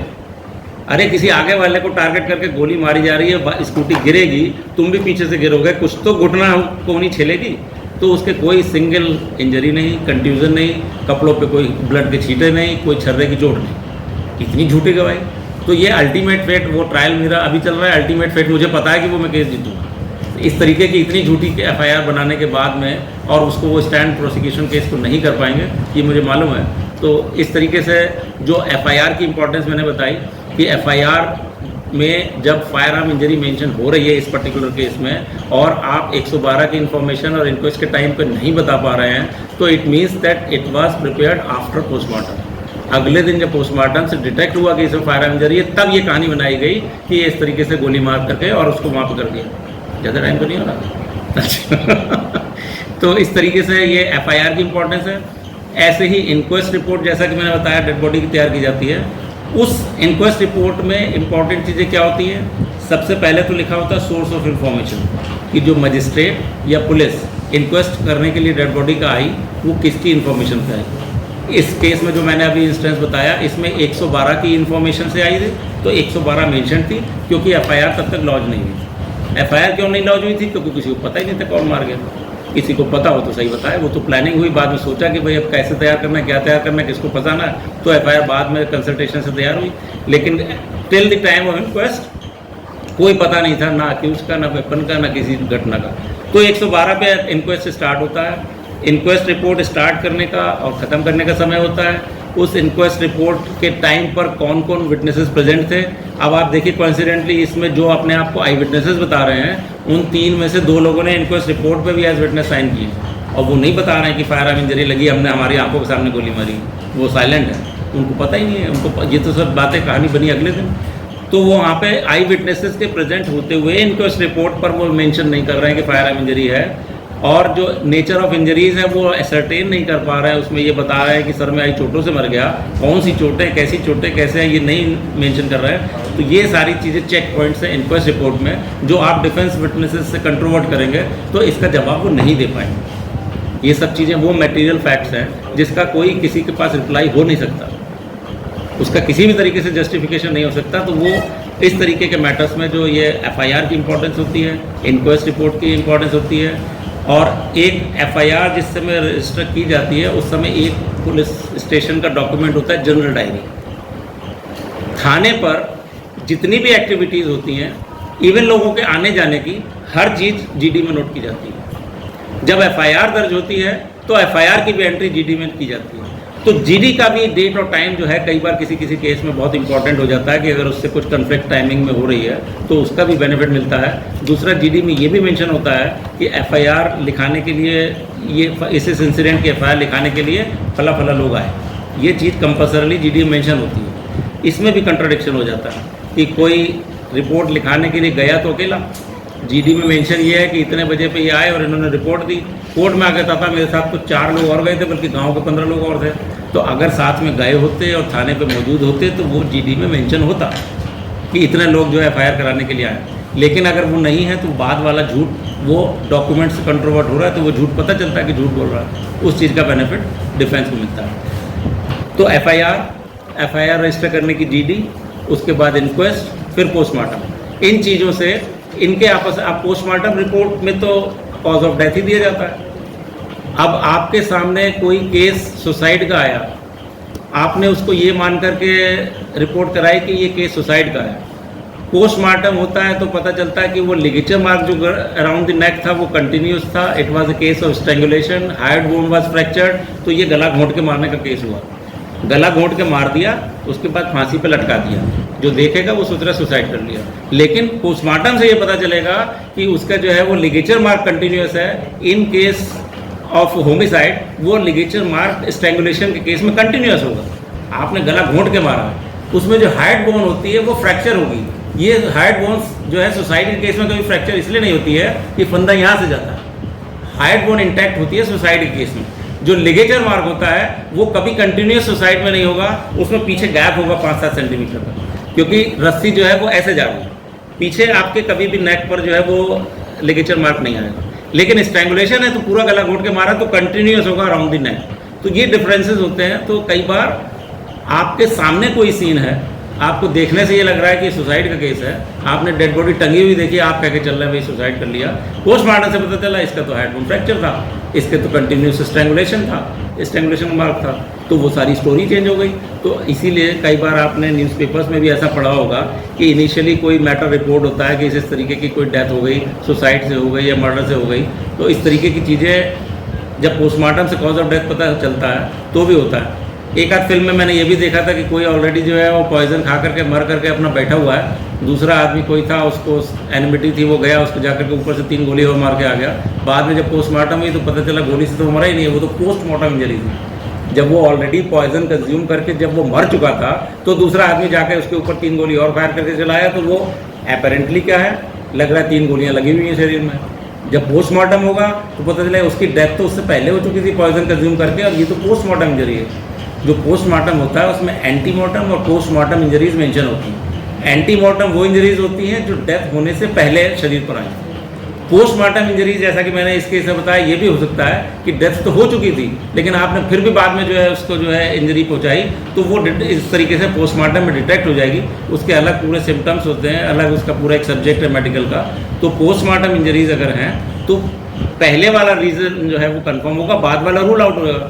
अरे किसी आगे वाले को टारगेट करके गोली मारी जा रही है, स्कूटी गिरेगी, तुम भी पीछे से गिरोगे, कुछ तो घुटना को नहीं छिलेगी। तो उसके कोई सिंगल इंजरी नहीं, कंट्यूजन नहीं, कपड़ों पे कोई ब्लड के छींटे नहीं, कोई छर्रे की चोट नहीं। इतनी झूठी गवाही। तो ये अल्टीमेट फेट, वो ट्रायल मेरा अभी चल रहा है, अल्टीमेट फेट मुझे पता है कि वो मैं केस जीतूँगा। इस तरीके की इतनी झूठी एफआईआर बनाने के बाद में, और उसको वो स्टैंड प्रोसिक्यूशन केस को नहीं कर पाएंगे, ये मुझे मालूम है। तो इस तरीके से जो एफआईआर की इंपॉर्टेंस मैंने बताई कि एफआईआर में जब फायर आर्म इंजरी मेंशन हो रही है इस पर्टिकुलर केस में, और आप 112 की इन्फॉर्मेशन और इंक्वेस्ट के टाइम पे नहीं बता पा रहे हैं, तो it means that it was prepared after postmortem. अगले दिन जब पोस्टमार्टम से डिटेक्ट हुआ कि इसमें फायर आर्म इंजरी है, तब ये कहानी बनाई गई कि ये इस तरीके से गोली मार करके और उसको वहाँ पर कर दिया। ज़्यादा टाइम तो नहीं हो रहा। अच्छा तो इस तरीके से ये एफआईआर की इंपॉर्टेंस है। ऐसे ही इंक्वेस्ट रिपोर्ट, जैसा कि मैंने बताया, डेड बॉडी की तैयार की जाती है। उस इंक्वेस्ट रिपोर्ट में इंपॉर्टेंट चीज़ें क्या होती हैं? सबसे पहले तो लिखा होता है सोर्स ऑफ इंफॉर्मेशन, कि जो मजिस्ट्रेट या पुलिस इंक्वेस्ट करने के लिए डेड बॉडी का आई, वो किसकी इन्फॉर्मेशन पे आई। इस केस में जो मैंने अभी इंस्टेंस बताया, इसमें 112 की इन्फॉर्मेशन से आई थी, तो 112 मेंशन थी, क्योंकि एफआईआर तब तक लॉन्च नहीं हुई थी। एफआईआर क्यों नहीं लॉन्च हुई थी? क्योंकि किसी को पता ही नहीं था कौन मार गया। किसी को पता हो तो सही बताए, वो तो प्लानिंग हुई, बाद में सोचा कि भाई अब कैसे तैयार करना है, क्या तैयार करना है, किसको फंसाना है, तो एफआईआर बाद में कंसल्टेशन से तैयार हुई। लेकिन till the time of inquest कोई पता नहीं था, ना अक्यूज का, ना वेपन का, ना किसी घटना का। तो 112 पे इंक्वेस्ट स्टार्ट होता है। इंक्वेस्ट रिपोर्ट स्टार्ट करने का और ख़त्म करने का समय होता है। उस इंक्वेस्ट रिपोर्ट के टाइम पर कौन कौन विटनेसेस प्रेजेंट थे। अब आप देखिए, कोइंसिडेंटली इसमें जो अपने आप को आई विटनेसेस बता रहे हैं, उन 3 में से 2 लोगों ने इंक्वेस्ट रिपोर्ट पे भी एज विटनेस साइन किए, और वो नहीं बता रहे हैं कि फायर आर्म इंजरी लगी, हमने हमारी आंखों के सामने गोली मारी। वो साइलेंट है, उनको पता ही नहीं है, उनको ये तो सब बातें कहानी बनी अगले दिन। तो वो वहाँ पे आई विटनेसेस के प्रेजेंट होते हुए इंक्वेस्ट रिपोर्ट पर वो मेंशन नहीं कर रहे हैं कि फायर आर्म इंजरी है, और जो नेचर ऑफ इंजरीज है वो एसरटेन नहीं कर पा रहा है। उसमें ये बता रहा है कि सर में आई चोटों से मर गया, कौन सी चोटें, कैसी चोटें, कैसे हैं, ये नहीं मेंशन कर रहा है। तो ये सारी चीज़ें चेक पॉइंट्स हैं इंक्वेस्ट रिपोर्ट में, जो आप डिफेंस विटनेसेस से कंट्रोवर्ट करेंगे तो इसका जवाब वो नहीं दे पाएंगे। ये सब चीज़ें वो मटेरियल फैक्ट्स हैं जिसका कोई किसी के पास रिप्लाई हो नहीं सकता, उसका किसी भी तरीके से जस्टिफिकेशन नहीं हो सकता। तो वो इस तरीके के मैटर्स में जो ये एफआईआर की इंपॉर्टेंस होती है, इंक्वेस्ट रिपोर्ट की इंपॉर्टेंस होती है, और एक एफआईआर जिस समय रजिस्टर की जाती है उस समय एक पुलिस स्टेशन का डॉक्यूमेंट होता है जनरल डायरी। थाने पर जितनी भी एक्टिविटीज़ होती हैं, इवन लोगों के आने जाने की, हर चीज़ जीडी में नोट की जाती है। जब एफआईआर दर्ज होती है तो एफआईआर की भी एंट्री जीडी में की जाती है। तो जीडी का भी डेट और टाइम जो है कई बार किसी किसी केस में बहुत इंपॉर्टेंट हो जाता है कि अगर उससे कुछ कन्फ्लिक्ट टाइमिंग में हो रही है तो उसका भी बेनिफिट मिलता है। दूसरा, जीडी में ये भी मेंशन होता है कि एफआईआर लिखाने के लिए, ये इस इंसिडेंट की एफआईआर लिखाने के लिए फला फला लोग आए, ये चीज़ कंपल्सरली जीडी में मेंशन होती है। इसमें भी कंट्राडिक्शन हो जाता है कि कोई रिपोर्ट लिखाने के लिए गया तो अकेला, जीडी में मेंशन ये है कि इतने बजे पे ये आए और इन्होंने रिपोर्ट दी। कोर्ट में आगे था मेरे साथ तो 4 लोग और गए थे, बल्कि गांव के 15 लोग और थे। तो अगर साथ में गए होते और थाने पे मौजूद होते तो वो जीडी में मेंशन होता कि इतने लोग जो है एफआईआर कराने के लिए आए। लेकिन अगर वो नहीं है तो बाद वाला झूठ, वो डॉक्यूमेंट से कंट्रोवर्ट हो रहा है तो वो झूठ पता चलता है कि झूठ बोल रहा है, उस चीज़ का बेनिफिट डिफेंस को मिलता है। तो एफआईआर रजिस्टर करने की जीडी, उसके बाद इंक्वेस्ट, फिर पोस्टमार्टम, इन चीज़ों से इनके आपस, आप पोस्टमार्टम रिपोर्ट में तो कॉज ऑफ डेथ ही दिया जाता है। अब आपके सामने कोई केस सुसाइड का आया आपने उसको ये मान करके रिपोर्ट कराई कि ये केस सुसाइड का है। पोस्टमार्टम होता है तो पता चलता है कि वो लिगेचर मार्क जो अराउंड द नेक था वो कंटिन्यूस था। It was a case of strangulation, hard bone was fractured, तो ये गला घोंट के मारने का केस हुआ। गला घोंट के मार दिया, उसके बाद फांसी पे लटका दिया। जो देखेगा वो सोच रहा सुसाइड कर लिया, लेकिन पोस्टमार्टम से ये पता चलेगा कि उसका जो है वो लिगेचर मार्क कंटिन्यूस है। इन केस ऑफ होमिसाइड वो लिगेचर मार्क स्ट्रेंगुलेशन के केस में कंटिन्यूस होगा। आपने गला घोंट के मारा, उसमें जो हार्ड बोन होती है वो फ्रैक्चर होगी। ये हार्ड बोन्स जो है सुसाइड के केस में कभी फ्रैक्चर इसलिए नहीं होती है कि फंदा यहाँ से जाता है, हार्ड बोन इंटैक्ट होती है सुसाइड के केस में। जो लिगेचर मार्क होता है वो कभी कंटिन्यूस सुसाइड में नहीं होगा, उसमें पीछे गैप होगा 5-7 सेंटीमीटर का, क्योंकि रस्सी जो है वो ऐसे जा रही है पीछे। आपके कभी भी नेक पर जो है वो लिगेचर मार्क नहीं आएगा। लेकिन स्ट्रैंगुलेशन है तो पूरा गला घोंट के मारा तो कंटिन्यूस होगा अराउंड द नेक। तो ये डिफरेंसेस होते हैं। तो कई बार आपके सामने कोई सीन है, आपको देखने से ये लग रहा है कि सुसाइड का केस है, आपने डेड बॉडी टंगी हुई देखी, आप कह के चल रहे हैं भाई सुसाइड कर लिया। पोस्टमार्टम से पता चला इसका तो हार्ड बोन फ्रैक्चर था, इसके तो कंटिन्यूस स्ट्रैंगुलेशन था, स्ट्रैंगुलेशन मार्क था, तो वो सारी स्टोरी चेंज हो गई। तो इसीलिए कई बार आपने न्यूज़पेपर्स में भी ऐसा पढ़ा होगा कि इनिशियली कोई मैटर रिपोर्ट होता है कि इस तरीके की कोई डेथ हो गई, सुसाइड से हो गई या मर्डर से हो गई। तो इस तरीके की चीज़ें जब पोस्टमार्टम से कॉज ऑफ डेथ पता चलता है तो भी होता है। एक आध फिल्म में मैंने ये भी देखा था कि कोई ऑलरेडी जो है वो पॉइजन खा करके मर करके अपना बैठा हुआ है, दूसरा आदमी कोई था उसको एनिमिटी थी, वो गया उसको जाकर के ऊपर से 3 गोली और मार के आ गया। बाद में जब पोस्टमार्टम हुई तो पता चला गोली से तो मरा ही नहीं है, वो तो पोस्टमार्टम इंजरी थी। जब वो ऑलरेडी पॉइजन कंज्यूम करके जब वो मर चुका था तो दूसरा आदमी जाकर उसके ऊपर 3 गोली और फायर करके चलाया, तो वो अपेरेंटली क्या है, लग रहा है 3 गोलियाँ लगी हुई हैं शरीर में। जब पोस्टमार्टम होगा तो पता चला उसकी डेथ तो उससे पहले हो चुकी थी पॉइजन कंज्यूम करके, और ये तो पोस्टमार्टम इंजरी है। जो पोस्टमार्टम होता है उसमें एंटीमार्टम और पोस्टमार्टम इंजरीज मेंशन होती हैं। एंटीमार्टम वो इंजरीज होती हैं जो डेथ होने से पहले शरीर पर आई। पोस्टमार्टम इंजरीज, जैसा कि मैंने इसके से बताया, ये भी हो सकता है कि डेथ तो हो चुकी थी लेकिन आपने फिर भी बाद में जो है उसको जो है इंजरी पहुंचाई, तो वो इस तरीके से पोस्टमार्टम में डिटेक्ट हो जाएगी। उसके अलग पूरे सिम्टम्स होते हैं, अलग उसका पूरा एक सब्जेक्ट है मेडिकल का। तो पोस्टमार्टम इंजरीज अगर हैं तो पहले वाला रीज़न जो है वो कन्फर्म होगा, बाद वाला रूल आउट होगा।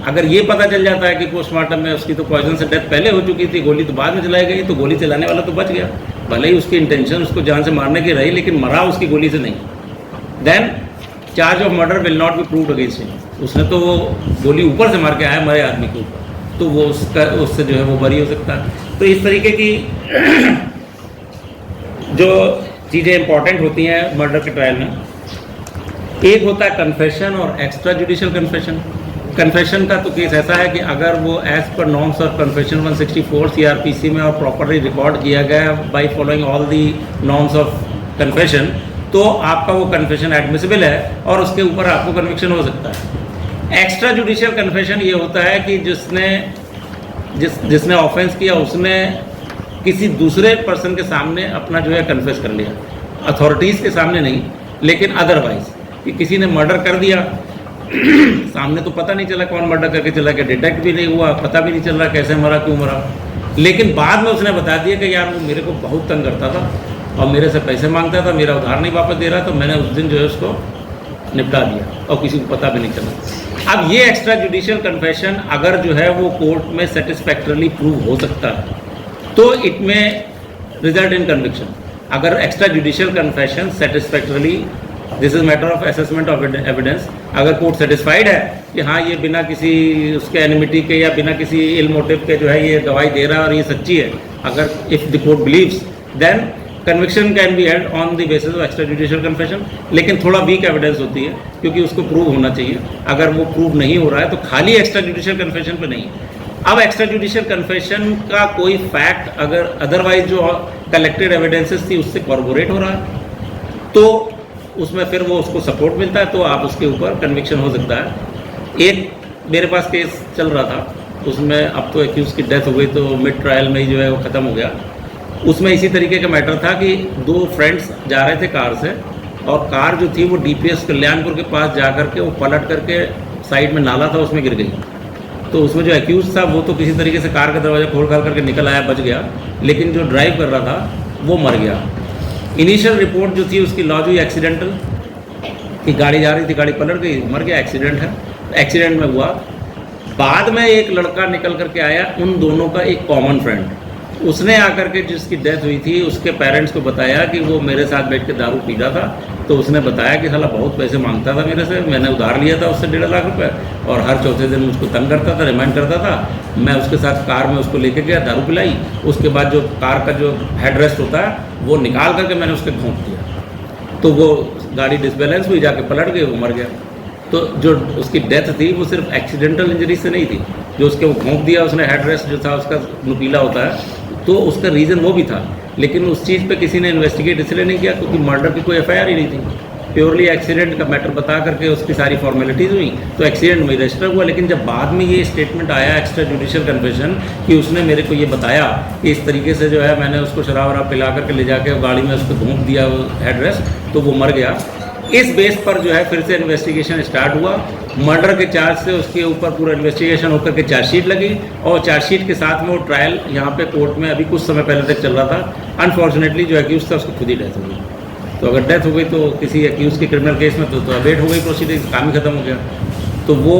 अगर ये पता चल जाता है कि पोस्टमार्टम में उसकी तो पॉइजन से डेथ पहले हो चुकी थी, गोली तो बाद में चलाई गई, तो गोली चलाने वाला तो बच गया, भले ही उसकी इंटेंशन उसको जान से मारने की रही लेकिन मरा उसकी गोली से नहीं। Then charge of murder will not be proved against him. उसने तो वो गोली ऊपर से मार के आया मरे आदमी के ऊपर, तो वो उससे जो है वो बरी हो सकता है। तो इस तरीके की जो चीज़ें इंपॉर्टेंट होती हैं मर्डर के ट्रायल में, एक होता है कन्फेशन और एक्स्ट्रा जुडिशियल कन्फेशन। कन्फेशन का तो केस ऐसा है कि अगर वो as per norms of confession 164 CRPC में और प्रॉपरली रिकॉर्ड किया गया by following all the norms of confession, तो आपका वो कन्फेशन एडमिसिबल है और उसके ऊपर आपको कन्विक्शन हो सकता है। एक्स्ट्रा जुडिशियल कन्फेशन ये होता है कि जिसने ऑफेंस किया उसने किसी दूसरे पर्सन के सामने अपना जो है कन्फेस कर लिया, अथॉरिटीज़ के सामने नहीं, लेकिन अदरवाइज कि किसी ने मर्डर कर दिया, सामने तो पता नहीं चला कौन मर्डर करके चला गया, डिटेक्ट भी नहीं हुआ, पता भी नहीं चल रहा कैसे मरा क्यों मरा, लेकिन बाद में उसने बता दिया कि यार वो मेरे को बहुत तंग करता था और मेरे से पैसे मांगता था, मेरा उधार नहीं वापस दे रहा, तो मैंने उस दिन जो है उसको निपटा दिया और किसी को पता भी नहीं चला। अब ये एक्स्ट्रा जुडिशियल कन्फेशन अगर जो है वो कोर्ट में सेटिस्फैक्टरली प्रूव हो सकता है तो इट में रिजल्ट इन कन्विक्शन। अगर extra judicial confession satisfactorily, this is matter of assessment of evidence, अगर कोर्ट सेटिस्फाइड है कि हाँ ये बिना किसी उसके एनिमिटी के या बिना किसी इल मोटिव के जो है ये गवाही दे रहा है और ये सच्ची है, अगर if the court believes then conviction can be held on the basis of extra judicial confession. लेकिन थोड़ा वीक एविडेंस होती है क्योंकि उसको प्रूव होना चाहिए। अगर वो प्रूव नहीं हो रहा है तो खाली एक्स्ट्रा जुडिशियल कन्फेशन पे नहीं है। अब एक्स्ट्रा जुडिशियल कन्फेशन का कोई फैक्ट अगर अदरवाइज जो कलेक्टेड एविडेंसेस थी उससे कॉर्बोरेट हो रहा है तो उसमें फिर वो उसको सपोर्ट मिलता है, तो आप उसके ऊपर कन्विक्शन हो सकता है। एक मेरे पास केस चल रहा था, उसमें अब तो एक्यूज की डेथ हो गई तो मिड ट्रायल में ही जो है वो ख़त्म हो गया। उसमें इसी तरीके का मैटर था कि 2 फ्रेंड्स जा रहे थे कार से और कार जो थी वो DPS कल्याणपुर के पास जा करके वो पलट करके साइड में नाला था उसमें गिर गई। तो उसमें जो एक्यूज था वो तो किसी तरीके से कार का दरवाज़ा खोल खाल करके निकल आया, बच गया, लेकिन जो ड्राइव कर रहा था वो मर गया। इनिशियल रिपोर्ट जो थी उसकी लॉज हुई एक्सीडेंटल, कि गाड़ी जा रही थी, गाड़ी पलट गई, मर गया, एक्सीडेंट है। एक्सीडेंट में हुआ बाद में एक लड़का निकल करके आया, उन दोनों का एक कॉमन फ्रेंड, उसने आकर के जिसकी डेथ हुई थी उसके पेरेंट्स को बताया कि वो मेरे साथ बैठ के दारू पीता था। तो उसने बताया कि साला बहुत पैसे मांगता था मेरे से, मैंने उधार लिया था उससे 1.5 लाख रुपए, और हर चौथे दिन मुझको तंग करता था, रिमाइंड करता था। मैं उसके साथ कार में उसको लेके गया, दारू पिलाई, उसके बाद जो कार का जो हेडरेस्ट होता है वो निकाल करके मैंने उसके घोंप दिया, तो वो गाड़ी डिसबैलेंस हुई, जाके पलट गई, वो मर गया। तो जो उसकी डेथ थी वो सिर्फ एक्सीडेंटल इंजरी से नहीं थी, जो उसके वो घोंप दिया उसने, हेडरेस्ट जो था उसका नुकीला होता है, तो उसका रीज़न वो भी था। लेकिन उस चीज़ पे किसी ने इन्वेस्टिगेट इसलिए नहीं किया क्योंकि मर्डर की कोई एफआईआर ही नहीं थी, प्योरली एक्सीडेंट का मैटर बता करके उसकी सारी फॉर्मेलिटीज़ हुई, तो एक्सीडेंट में रजिस्टर हुआ। लेकिन जब बाद में ये स्टेटमेंट आया एक्स्ट्रा जुडिशियल कन्फेशन कि उसने मेरे को ये बताया कि इस तरीके से जो है मैंने उसको शराब वराब पिला करके ले जाके गाड़ी में उसको घूम दिया वो हेडरेस्ट, तो वो मर गया। इस बेस पर जो है फिर से इन्वेस्टिगेशन स्टार्ट हुआ, मर्डर के चार्ज से उसके ऊपर पूरा इन्वेस्टिगेशन होकर के चार्जशीट लगी, और चार्जशीट के साथ में वो ट्रायल यहाँ पे कोर्ट में अभी कुछ समय पहले तक चल रहा था। अनफॉर्चुनेटली जो एक्यूज था उसको खुद ही डेथ हो गई। तो अगर डेथ हो गई तो किसी एक्यूज के क्रिमिनल केस में तो अवेट हो गई प्रोसीडिंग, काम ही खत्म हो गया। तो वो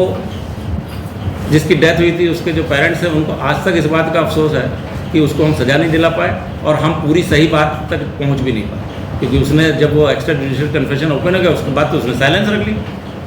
जिसकी डेथ हुई थी उसके जो पेरेंट्स हैं उनको आज तक इस बात का अफसोस है कि उसको हम सज़ा नहीं दिला पाए, और हम पूरी सही बात तक पहुँच भी नहीं पाए, क्योंकि उसने जब वो एक्स्ट्रा जुडिशियल कन्फेशन ओपन हो गया उसके बाद तो उसने साइलेंस रख ली,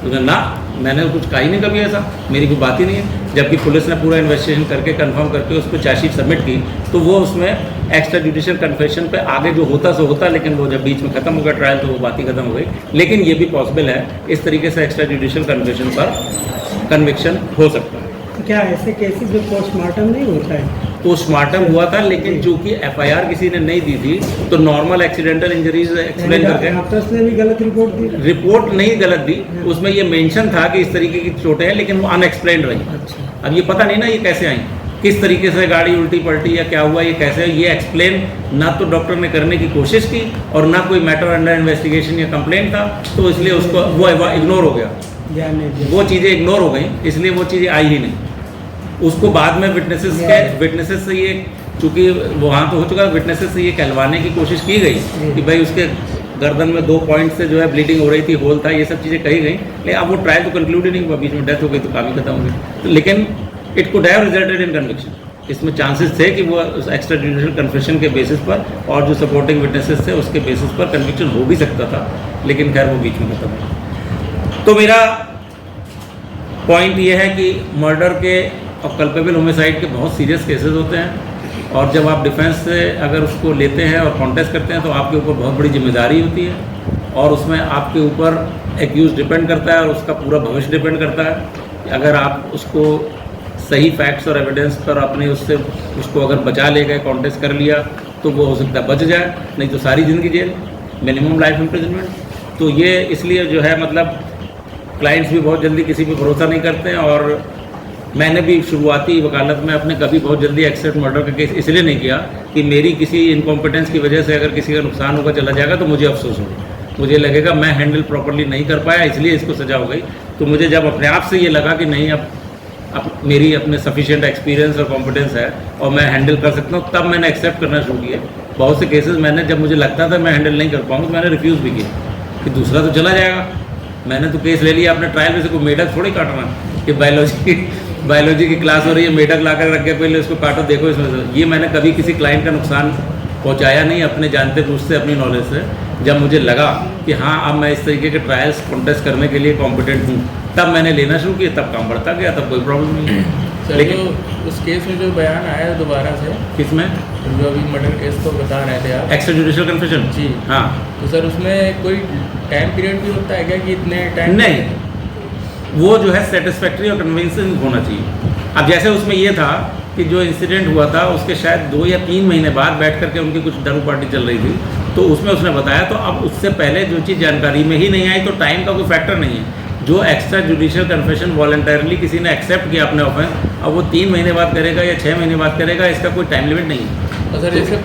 उसने ना मैंने कुछ कहा ही नहीं कभी ऐसा, मेरी कोई बात ही नहीं है। जबकि पुलिस ने पूरा इन्वेस्टिगेशन करके कंफर्म करके उस पर चार्जशीट सबमिट की, तो वो उसमें एक्स्ट्रा जुडिशियल कन्फेशन पे आगे जो होता सो होता, लेकिन वो जब बीच में खत्म हो गया ट्रायल तो वो बात ही खत्म हो गई। लेकिन ये भी पॉसिबल है इस तरीके से एक्स्ट्रा जुडिशियल कन्फेशन पर कन्विक्शन हो सकता है। क्या ऐसे केसेस में पोस्टमार्टम नहीं होता है? पोस्टमार्टम हुआ था, लेकिन चूंकि एफआईआर किसी ने नहीं दी थी तो नॉर्मल एक्सीडेंटल इंजरीज एक्सप्लेन करके डॉक्टर्स ने भी गलत रिपोर्ट दी। रिपोर्ट नहीं गलत दी, उसमें ये मेंशन था कि इस तरीके की चोटें हैं, लेकिन वो अनएक्सप्लेन्ड रही। अच्छा। अब ये पता नहीं ना ये कैसे आई, किस तरीके से गाड़ी उल्टी पलटी या क्या हुआ, ये कैसे, ये एक्सप्लेन ना तो डॉक्टर ने करने की कोशिश की और ना कोई मैटर अंडर इन्वेस्टिगेशन या कंप्लेंट था, तो इसलिए उसको वो इग्नोर हो गया, वो चीज़ें इग्नोर हो गई, इसलिए वो चीज़ें आई ही नहीं। उसको बाद में विटनेसेस से ये, चूंकि वहाँ तो हो चुका, विटनेसेस से ये कहलवाने की कोशिश की गई कि भाई उसके गर्दन में 2 पॉइंट से जो है ब्लीडिंग हो रही थी, होल था, ये सब चीज़ें कही गई, लेकिन अब वो ट्रायल तो कंक्लूड ही नहीं हुआ, बीच में डेथ हो गई तो काम ही खत्म हो गई। तो लेकिन it could have resulted in conviction, इसमें चांसेस थे कि वो एक्स्ट्रा जुडिशियल कन्फेशन के बेसिस पर और जो सपोर्टिंग विटनेसेस थे उसके बेसिस पर कन्विक्शन हो भी सकता था, लेकिन खैर वो बीच में खत्म हो। तो मेरा पॉइंट ये है कि मर्डर के और कल्पेबल होमिसाइड के बहुत सीरियस केसेस होते हैं, और जब आप डिफेंस से अगर उसको लेते हैं और कॉन्टेस्ट करते हैं तो आपके ऊपर बहुत बड़ी जिम्मेदारी होती है, और उसमें आपके ऊपर एक्यूज डिपेंड करता है और उसका पूरा भविष्य डिपेंड करता है। अगर आप उसको सही फैक्ट्स और एविडेंस पर अपने उससे उसको अगर बचा ले गए, कॉन्टेस्ट कर लिया, तो वो हो सकता है बच जाए, नहीं तो सारी ज़िंदगी जेल, मिनिमम लाइफ इम्प्रिजनमेंट। तो ये इसलिए जो है मतलब क्लाइंट्स भी बहुत जल्दी किसी पे भरोसा नहीं करते हैं, और मैंने भी शुरुआती वकालत में अपने कभी बहुत जल्दी एक्सेप्ट मर्डर का केस इसलिए नहीं किया कि मेरी किसी इनकॉम्पिटेंस की वजह से अगर किसी का नुकसान होगा चला जाएगा तो मुझे अफसोस होगा, मुझे लगेगा मैं हैंडल प्रॉपर्ली नहीं कर पाया इसलिए इसको सज़ा हो गई। तो मुझे जब अपने आप से ये लगा कि नहीं अब मेरी अपने सफिशिएंट एक्सपीरियंस और कॉम्पिटेंस है और मैं हैंडल कर सकता हूँ, तब मैंने एक्सेप्ट करना शुरू किया। बहुत से केसेस मैंने, जब मुझे लगता था मैं हैंडल नहीं कर पाऊँगा, तो मैंने रिफ्यूज़ भी किया कि दूसरा तो चला जाएगा। मैंने तो केस ले लिया अपने ट्रायल में से, कोई मेढक थोड़ी काटना कि बायोलॉजी की क्लास हो रही है, मेढक ला कर रख के पहले उसको काटो, देखो इसमें। ये मैंने कभी किसी क्लाइंट का नुकसान पहुंचाया नहीं, अपने जानते बूझते अपनी नॉलेज से। जब मुझे लगा कि हाँ अब मैं इस तरीके के ट्रायल्स कॉन्टेस्ट करने के लिए कॉम्पिटेंट हूँ, तब मैंने लेना शुरू किया, तब काम बढ़ता गया, तब कोई प्रॉब्लम नहीं है। लेकिन उस केस में जो बयान आया है दोबारा से, किसमें जो अभी मर्डर केस को बता रहे थे आप, एक्स्ट्रा जुडिशियल कन्फेशन? जी हाँ। तो सर उसमें कोई टाइम पीरियड भी होता है क्या कि इतने टाइम? नहीं, वो जो है सेटिस्फैक्ट्री और कन्विंसिंग होना चाहिए। अब जैसे उसमें ये था कि जो इंसिडेंट हुआ था उसके शायद 2 या 3 महीने बाद बैठ करके उनकी कुछ दारू पार्टी चल रही थी, तो उसमें उसने बताया। तो अब उससे पहले जो चीज़ जानकारी में ही नहीं आई तो टाइम का कोई फैक्टर नहीं है। जो एक्स्ट्रा जुडिशियल कन्फेशन वॉलंटरली किसी ने एक्सेप्ट किया अपने ऑफेंस, अब वो 3 महीने बाद करेगा या 6 महीने बाद करेगा, इसका कोई टाइम लिमिट नहीं है। और सर जैसे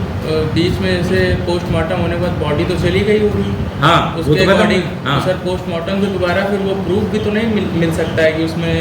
बीच में जैसे पोस्टमार्टम होने के बाद बॉडी तो चली गई होगी, हाँ उसके तो अकॉर्डिंग हाँ। सर पोस्टमार्टम के दोबारा फिर वो प्रूफ भी तो नहीं मिल सकता है कि उसमें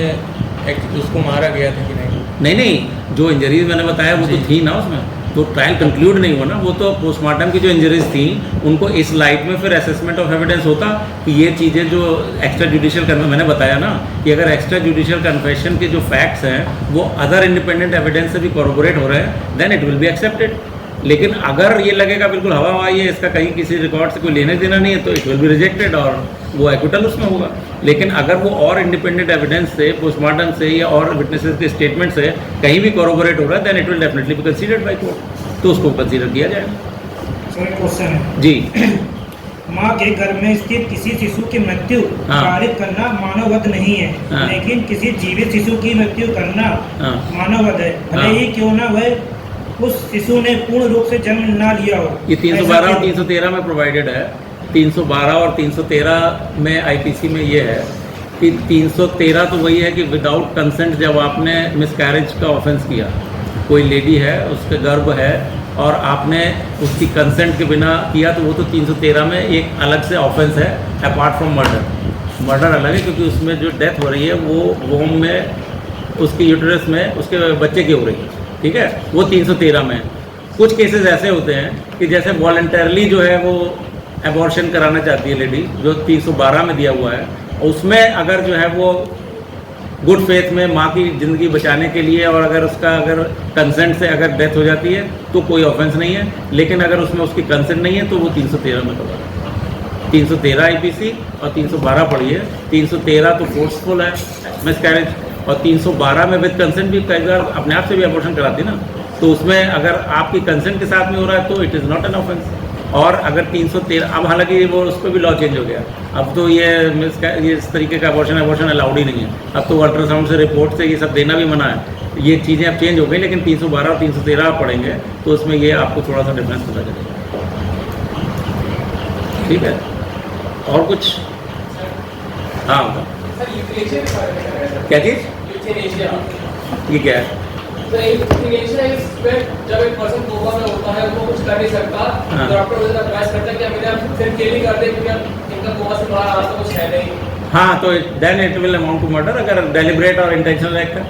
उसको मारा गया था कि नहीं? नहीं, जो इंजरीज मैंने बताया वो तो थी ना उसमें, तो ट्रायल कंक्लूड नहीं हुआ ना, वो तो पोस्टमार्टम की जो इंजरीज थी उनको इस लाइट में फिर असेसमेंट ऑफ एविडेंस होता कि ये चीज़ें जो एक्स्ट्रा जुडिशियल मैंने बताया ना कि अगर एक्स्ट्रा जुडिशियल कन्फेशन के जो फैक्ट्स हैं वो अदर इंडिपेंडेंट एविडेंस से भी कॉरोबोरेट हो रहे हैं, then it will be accepted. लेकिन अगर ये लगेगा बिल्कुल हवा हवाई है, इसका कहीं किसी रिकॉर्ड से कोई लेने देना नहीं है, तो इट विल बी रिजेक्टेड और वो एक्विटल उसमें होगा। लेकिन अगर वो और इंडिपेंडेंट एविडेंस से, पोस्टमार्टम से या और विटनेसेस के स्टेटमेंट से कहीं भी कॉरोबोरेट हो रहा है, then it will definitely be considered by court, तो उसको कंसीडर किया जाएगा। सर एक क्वेश्चन है जी। माँ के घर में स्थित किसी शिशु की मृत्यु हाँ। पारित करना मानववध नहीं है, हाँ। लेकिन किसी जीवित शिशु की मृत्यु करना हाँ। मानववध है, भले हाँ। ही क्यों ना वह उस शिशु ने पूर्ण रूप से जन्म ना लिया हो। ये 312 ऐसा और क्यों? 313 में प्रोवाइडेड है। 312 और 313 में आईपीसी में ये है कि 313 तो वही है कि विदाउट कंसेंट जब आपने मिसकैरेज का ऑफेंस किया, कोई लेडी है उसके गर्भ है और आपने उसकी कंसेंट के बिना किया, तो वो तो 313 में एक अलग से ऑफेंस है अपार्ट फ्रॉम मर्डर। मर्डर अलग है क्योंकि उसमें जो डेथ हो रही है वो वोम में, उसके यूटरस में उसके बच्चे की हो रही है, ठीक है, वो 313 में है। कुछ केसेस ऐसे होते हैं कि जैसे वॉलंटरली जो है वो एबॉर्शन कराना चाहती है लेडी, जो 312 में दिया हुआ है, उसमें अगर जो है वो गुड फेथ में माँ की ज़िंदगी बचाने के लिए और अगर उसका अगर कंसेंट से अगर डेथ हो जाती है तो कोई ऑफेंस नहीं है। लेकिन अगर उसमें उसकी कंसेंट नहीं है तो वो 313 में कवर है। 313 आईपीसी और 312 पढ़ी है। 313 तो फोर्सफुल है मिसकैरेज, और 312 में विद कंसेंट भी कई बार अपने आप से भी अबॉर्शन कराती है ना, तो उसमें अगर आपकी कंसेंट के साथ में हो रहा है तो it is not an offence. और अगर 313, अब हालांकि वो उस पर भी लॉ चेंज हो गया, अब तो ये इस तरीके का अबॉर्शन अलाउड ही नहीं है। अब तो अल्ट्रासाउंड से रिपोर्ट से ये सब देना भी मना है। ये चीज़ें अब चेंज हो गई, लेकिन 312 और 313 आप पढ़ेंगे तो उसमें ये आपको थोड़ा सा डिफरेंस पता चलेगा। ठीक है, और कुछ? हाँ क्या चीज़? ये क्या है? जब एक पर्सन कोमा में होता है वो कुछ कर नहीं सकता, हाँ। डॉक्टर उसे एडवाइस करता है कि अभी आप फिर केली कर दे क्योंकि अब इनका कोमा से बाहर आता कुछ है नहीं। हाँ, तो then it will amount to murder अगर डेलिब्रेट और इंटेंशनल एक्ट है।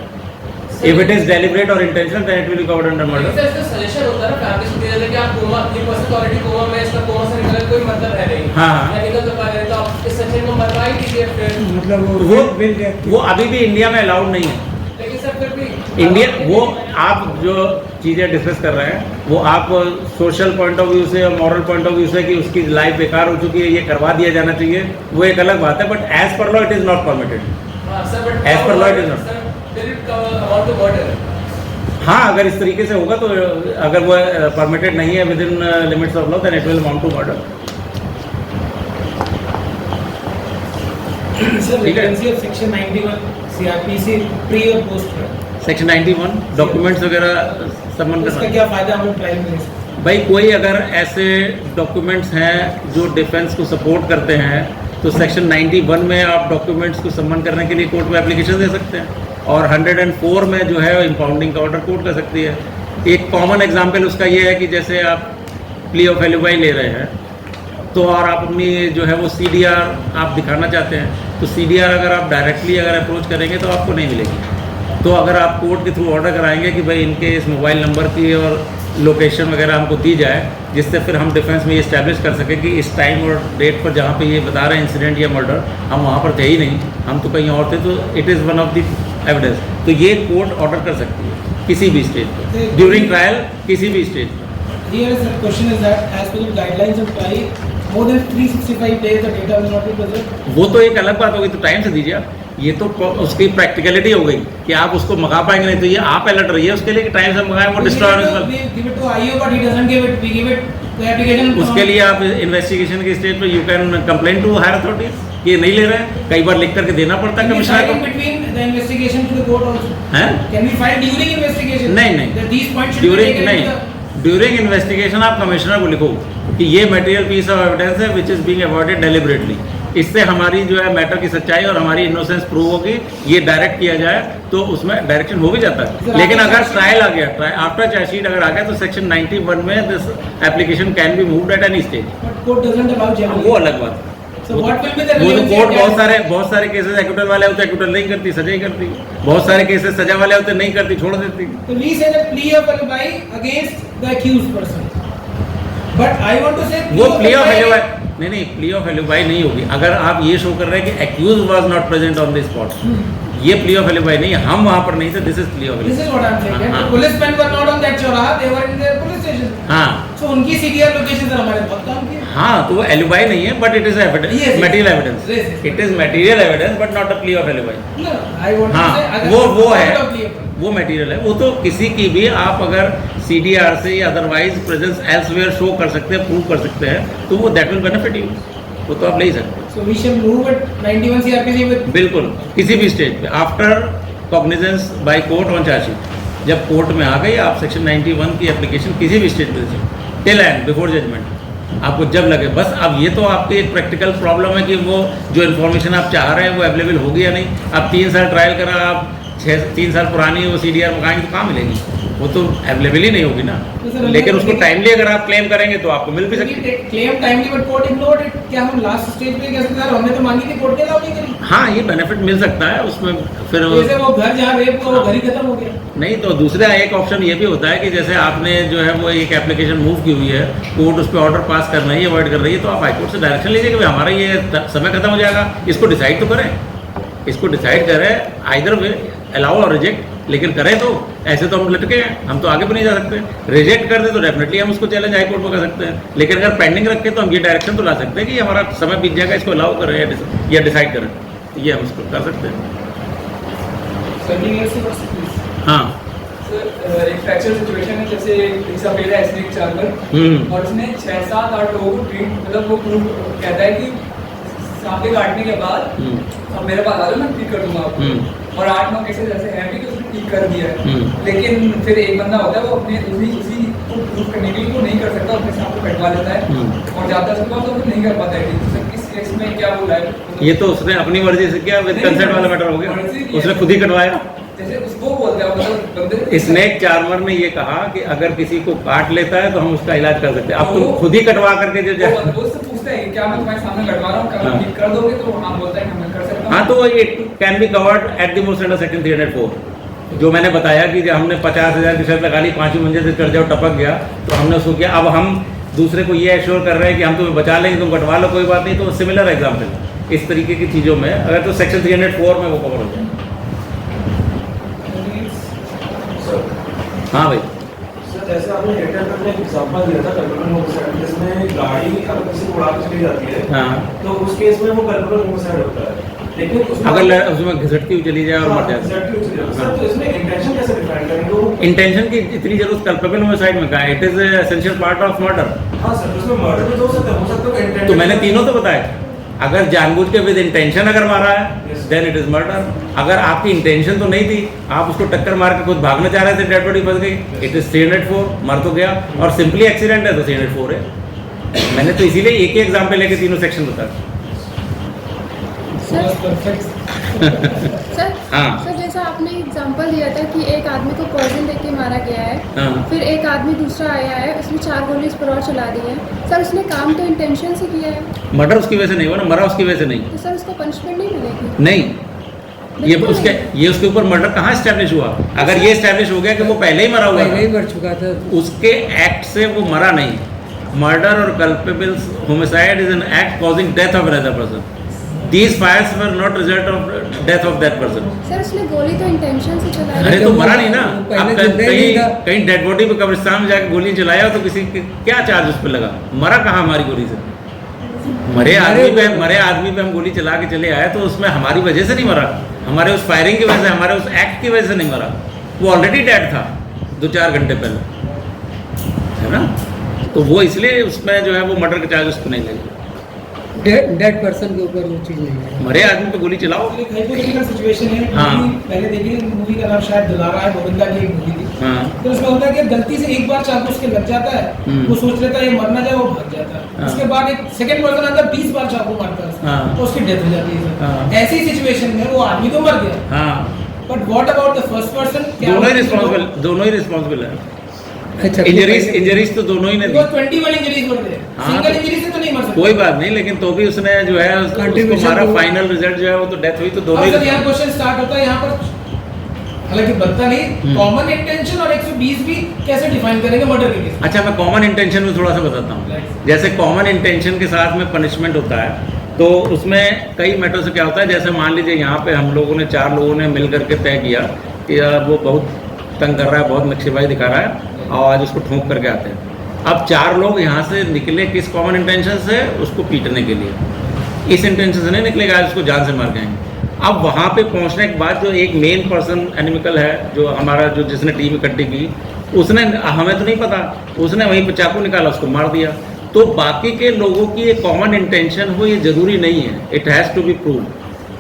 इफ इट इज डेलिब्रेट और intentional then it will be covered under murder. इसका सजेशन होता है ना फैमिली से दिया जाए कि आप कोमा, ये पर्सन ऑलरेडी कोमा में, इसका कोमा से निकलने कोई मतलब है नहीं। हाँ, हाँ। या निकल तो पा रहे तो आप इस सेक्शन में मरवा ही दीजिए फिर। मतलब वो अभी भी इंडिया में अलाउड नहीं है। लेकिन सर फिर भी इंडिया, वो आप जो चीज़ें डिस्कस कर रहे हैं वो आप सोशल पॉइंट ऑफ व्यू से और मॉरल पॉइंट ऑफ व्यू से कि उसकी लाइफ बेकार हो चुकी है, ये करवा दिया जाना चाहिए, वो एक अलग बात है। But as per law it is not permitted. As per law it is not. About the murder. हाँ, अगर इस तरीके से होगा तो अगर वो परमिटेड नहीं है within limits of law then it will amount to murder. Sir ठीक है। Vacancy of section 91 CrPC pre और पोस्ट है, सेक्शन 91 डॉक्यूमेंट्स वगैरह सबमिट उसका करना। क्या फायदा हम ट्रायल में ले सकते भाई कोई अगर ऐसे डॉक्यूमेंट्स हैं जो डिफेंस को सपोर्ट करते हैं तो सेक्शन 91 में आप डॉक्यूमेंट्स को सम्मान करने के लिए कोर्ट में एप्लीकेशन दे सकते हैं, और 104 में जो है इंपाउंडिंग का ऑर्डर कोर्ट कर सकती है। एक कॉमन एग्जांपल उसका ये है कि जैसे आप प्ली ऑफ एलिबाई ले रहे हैं तो और आप अपनी जो है वो CDR आप दिखाना चाहते हैं, तो CDR अगर आप डायरेक्टली अगर अप्रोच करेंगे तो आपको नहीं मिलेगी। तो अगर आप कोर्ट के थ्रू ऑर्डर कराएंगे कि भाई इनके इस मोबाइल नंबर की और लोकेशन वगैरह हमको दी जाए, जिससे फिर हम डिफेंस में ये इस्टेब्लिश कर सकें कि इस टाइम और डेट पर जहाँ पे ये बता रहे हैं इंसिडेंट या मर्डर, हम वहाँ पर थे ही नहीं, हम तो कहीं और थे, तो it is one of the evidence. तो ये कोर्ट ऑर्डर कर सकती है किसी भी स्टेज पर, ड्यूरिंग ट्रायल किसी भी स्टेज पर। हैं। Here sir question is that as per the guidelines of trial more than 365 days the data will not be present. वो तो एक अलग बात होगी, तो टाइम से दीजिए आप। ये तो उसकी प्रैक्टिकलिटी हो गई कि आप उसको मंगा पाएंगे नहीं, तो ये आप अलर्ट रहिए उसके लिए कि टाइम से मंगाएं, वो destroy. Give it to IO but he doesn't give it, we give it the application. उसके लिए आप इन्वेस्टिगेशन के स्टेज पर you can complain to higher authorities, ये नहीं ले रहे हैं। कई बार लिख करके देना पड़ता है कमिश्नर को। Between the investigation to the court also हैं? Can we file during investigation? नहीं, नहीं। That these points should be during taken नहीं, ड्यूरिंग इन्वेस्टिगेशन आप कमिश्नर को लिखो कि ये मटेरियल पीस ऑफ एविडेंस है which is being avoided deliberately. इससे हमारी जो है मैटर की सच्चाई और हमारी इनोसेंस प्रूव होगी, ये डायरेक्ट किया जाए तो उसमें डायरेक्शन हो भी जाता है। लेकिन अगर ट्रायल आ गया, आफ्टर चार्जशीट अगर आ गया, तो सेक्शन 91 में this application can be moved at any stage. But court doesn't allow generally. वो अलग बात है। So what will be the वो तो relevancy कोर्ट of that? बहुत सारे केसेस एक्विटल वाले होते एक्विटल नहीं करती, सजा ही करती। बहुत सारे केसेस सजा वाले होते नहीं करती, छोड़ देती। So we say that plea of alibi against the accused person. But I want to say वो प्ली ऑफ एलिबाई नहीं, प्ली ऑफ एलिबाई नहीं होगी अगर आप ये शो कर रहे हैं कि accused was not present on the spot. ये प्ली ऑफ एलिबाई नहीं, हम वहां पर नहीं थे, this is plea of This is alibi. what I'm saying. हाँ, The policemen were not on that चौराहा, they were in their police station. हाँ So उनकी CDR location से हमारे बहुत काम किया. हाँ, तो वो एलिबाई नहीं है, but it is evidence, Yes, material yes. Evidence. Yes, yes. It is material evidence but not a plea of alibi. No, I want to हाँ, say अगर वो है, point of view पर. वो मटेरियल है। वो तो किसी की भी आप अगर सीडीआर से या अदरवाइज प्रेजेंस एल्सवेयर शो कर सकते हैं, प्रूव कर सकते हैं, तो वो दैट विल बेनिफिट यू, वो तो आप ले ही सकते हैं। So we shall move at 91 CRPC with बिल्कुल किसी भी स्टेज पे after cognizance by court on chargesheet, जब कोर्ट में आ गई आप सेक्शन 91 की एप्लीकेशन किसी भी स्टेज पे टिल एंड बिफोर जजमेंट आपको जब लगे। बस अब ये तो आपकी एक प्रैक्टिकल प्रॉब्लम है कि वो जो इन्फॉर्मेशन आप चाह रहे हैं वो अवेलेबल होगी या नहीं। आप 3 साल ट्रायल करा, आप 3 साल पुरानी वो CDR मंगाएंगे तो कहाँ मिलेगी, वो तो अवेलेबल ही नहीं होगी ना। लेकिन उसको टाइमली अगर आप क्लेम करेंगे तो आपको मिल भी सकती है। claim timely but court ignored it. क्या हम लास्ट स्टेज पे कह सकते हैं हमने तो मांगी थी, कोर्ट ने अलाउ नहीं करी. हाँ, ये बेनिफिट मिल सकता है उसमें। फिर जैसे वो घर जहाँ रेप हुआ वो घर ही खत्म हो गया. नहीं तो दूसरा एक ऑप्शन ये भी होता है कि जैसे आपने जो है वो एक एप्लीकेशन मूव की हुई है, कोर्ट उस पर ऑर्डर पास कर रही है, अवॉइड कर रही है, तो आप हाईकोर्ट से डायरेक्शन लीजिए कि भाई हमारा ये समय खत्म हो जाएगा, इसको डिसाइड तो करें, इसको डिसाइड करें आइदर वे अलाउ और रिजेक्ट, लेकिन करें तो। ऐसे तो हम लटके हैं, हम तो आगे भी नहीं जा सकते। रिजेक्ट कर दे तो डेफिनेटली हम उसको चैलेंज हाई कोर्ट में कर सकते हैं, लेकिन अगर पेंडिंग रखें तो हम ये डायरेक्शन तो ला सकते हैं कि हमारा समय बीत जाएगा, इसको अलाउ करें या डिसाइड करें, ये हम उसको कर सकते हैं। हाँ सर एक फ्रैक्चर सिचुएशन है, जैसे एक पेड़ है स्नेक चार्मर और उसने 6-7-8 लोगों को ट्रीट, मतलब वो प्रूव कहता है कि सांप के काटने के बाद अब मेरे पास आ जाओ, मैं ठीक कर दूंगा आपको। और 8-9 केसेस ऐसे हैं भी कि उसने ठीक कर दिया है, लेकिन फिर एक बंदा होता है वो अपने उसी को प्रूव करने के लिए वो नहीं कर सकता, अपने सांप को कटवा लेता है और जाता है उसके पास तो फिर नहीं कर पाता है ठीक। तो सर इस केस में क्या बोला है? ये तो उसने अपनी मर्जी से किया, विद कंसेंट वाला मैटर हो गया, उसने खुद ही कटवाया। जैसे उसको बोलते हैं मतलब बंदे स्नेक चार्मर ने ये कहा कि अगर किसी को काट लेता है तो हम उसका इलाज कर सकते हैं। अब तुम खुद ही कटवा करके जो वो उससे पूछता है कि क्या मैं तुम्हारे सामने कटवा रहा हूँ, क्या मैं ठीक कर दोगे? तो हाँ बोलता है कि मैं कर सकता हूँ। हाँ, तो ये can be covered at the most under section 304, जो मैंने बताया कि जब हमने 50,000 की शर्त लगा ली, 5वीं मंजिल से चढ़ जाओ टपक गया, तो हमने उसको किया। अब हम दूसरे को ये एश्योर कर रहे हैं कि हम तुम्हें बचा लेंगे, तुम कटवा लो, कोई बात नहीं। तो सिमिलर एग्जाम्पल इस तरीके की चीज़ों में अगर तो सेक्शन 304 में वो कवर हो जाए। हाँ भाई, सर जैसे आपने डेटा में एक एग्जांपल दिया था कल्पना होमसाइड, जिसमें गाड़ी अगर किसी को उड़ा के चली जाती है, हाँ, तो उस केस में वो कल्पना होमसाइड होता है। लेकिन अगर उसमें घिसटती हुई चली जाए और मर जाए, सर तो इसमें इंटेंशन कैसे डिफाइन करेंगे? इंटेंशन की इतनी जरूरत कल्पेबल होमिसाइड में कहा है, it is essential part of murder. हाँ सर, उसमें मर्डर भी तो हो सकता है इंटेंशन। तो मैंने तीनों तो बताए। अगर जानबूझ के विद इंटेंशन अगर मारा है देन इट इज मर्डर। अगर आपकी इंटेंशन तो नहीं थी, आप उसको टक्कर मार के खुद भागना चाह रहे थे, डेड बॉडी फंस गई, इट इज 304, मर तो गया। और सिंपली एक्सीडेंट है तो 304 है। मैंने तो इसीलिए एक ही एग्जाम्पल लेके तीनों सेक्शन बता। सर हाँ। सर जैसा आपने एग्जांपल दिया था कि एक आदमी को पॉइजन देके मारा गया है, हाँ। फिर एक आदमी दूसरा आया है, उसने 4 गोली उस पर और चला दी है। सर उसने काम तो इंटेंशन से किया है। मर्डर उसकी वजह से नहीं हुआ ना, मरा उसकी वजह से नहीं। तो सर उसको पनिशमेंट नहीं मिलेगी? नहीं, ये उसके ऊपर मर्डर कहाँ स्टैब्लिश हुआ? अगर ये स्टैब्लिश हो गया कि वो पहले ही मरा हुआ पहले ही मर चुका था, उसके एक्ट से वो मरा नहीं। मर्डर और culpable homicide is an act causing death of another person. These fires were not result of death of that person. Sir उसने गोली तो इंटेंशन से चलाई। अरे तो मरा नहीं ना। पहले अब जिंदा ही नहीं था। कहीं डेड बॉडी पे कब्रिस्तान में जाके गोली चलाया तो किसी क्या चार्ज उस पर लगा? मरा कहाँ हमारी गोली से? मरे आदमी पे हम गोली चला के चले आए तो उसमें हमारी वजह से नहीं मरा, हमारे उस फायरिंग की वजह से, हमारे उस एक्ट की वजह से नहीं मरा। वो ऑलरेडी डेड था 2-4 घंटे पहले, है ना। तो वो इसलिए उसमें जो है वो मर्डर के चार्ज उसको नहीं लगे। डेड पर्सन के ऊपर वो चीज़ नहीं है। मरे आदमी पे गोली चलाओ। एक हाइपोथेटिकल सिचुएशन है। हाँ। पहले देखिए मूवी का नाम शायद दुलारा है, गोविंदा की एक मूवी थी। हाँ। तो उसमें होता है कि गलती से एक बार चाकू उसके लग जाता है, वो सोच लेता है ये मरना जाए, वो भाग जाता है। हाँ। उसके बाद एक सेकंड पर्सन आता है, 20 बार चाकू मारता है, हाँ। तो उसकी डेथ हो जाती है। हाँ। ऐसी सिचुएशन में वो आदमी तो मर गया, हाँ, but what about the first person? दोनों ही रिस्पॉन्सिबल है। अच्छा, इंजरीज तो दोनों ही ने दी। 21 इंजरीज बढ़ गए, हाँ, सिंगल तो- इंजरी से तो नहीं मर सकते। कोई बात नहीं, लेकिन तो भी उसने जो है उसको Contribution मारा, तो- फाइनल रिजल्ट जो है वो तो डेथ हुई, तो दोनों और ही। सर यहाँ क्वेश्चन स्टार्ट होता है यहाँ पर, हालांकि बनता नहीं, कॉमन इंटेंशन और 120 भी कैसे डिफाइन करेंगे मर्डर के केस? अच्छा, मैं कॉमन इंटेंशन में थोड़ा सा बताता हूँ। जैसे कॉमन इंटेंशन के साथ में पनिशमेंट होता है, तो उसमें कई मैटर से क्या होता है, जैसे मान लीजिए यहाँ पे हम लोगों ने 4 लोगों ने मिल करके तय किया कि यार वो बहुत तंग कर रहा है, बहुत नक्शेबाजी दिखा रहा है, और आज उसको ठोंक करके आते हैं। अब 4 लोग यहाँ से निकले किस कॉमन इंटेंशन से? उसको पीटने के लिए। इस इंटेंशन से नहीं निकलेगा आज उसको जान से मार जाएंगे। अब वहाँ पे पहुँचने के बाद जो एक मेन पर्सन एनिमिकल है, जो हमारा जो जिसने टीम इकट्ठी की, उसने, हमें तो नहीं पता, उसने वहीं पे चाकू निकाला, उसको मार दिया। तो बाकी के लोगों की एक कॉमन इंटेंशन हो ये ज़रूरी नहीं है, it has to be prove.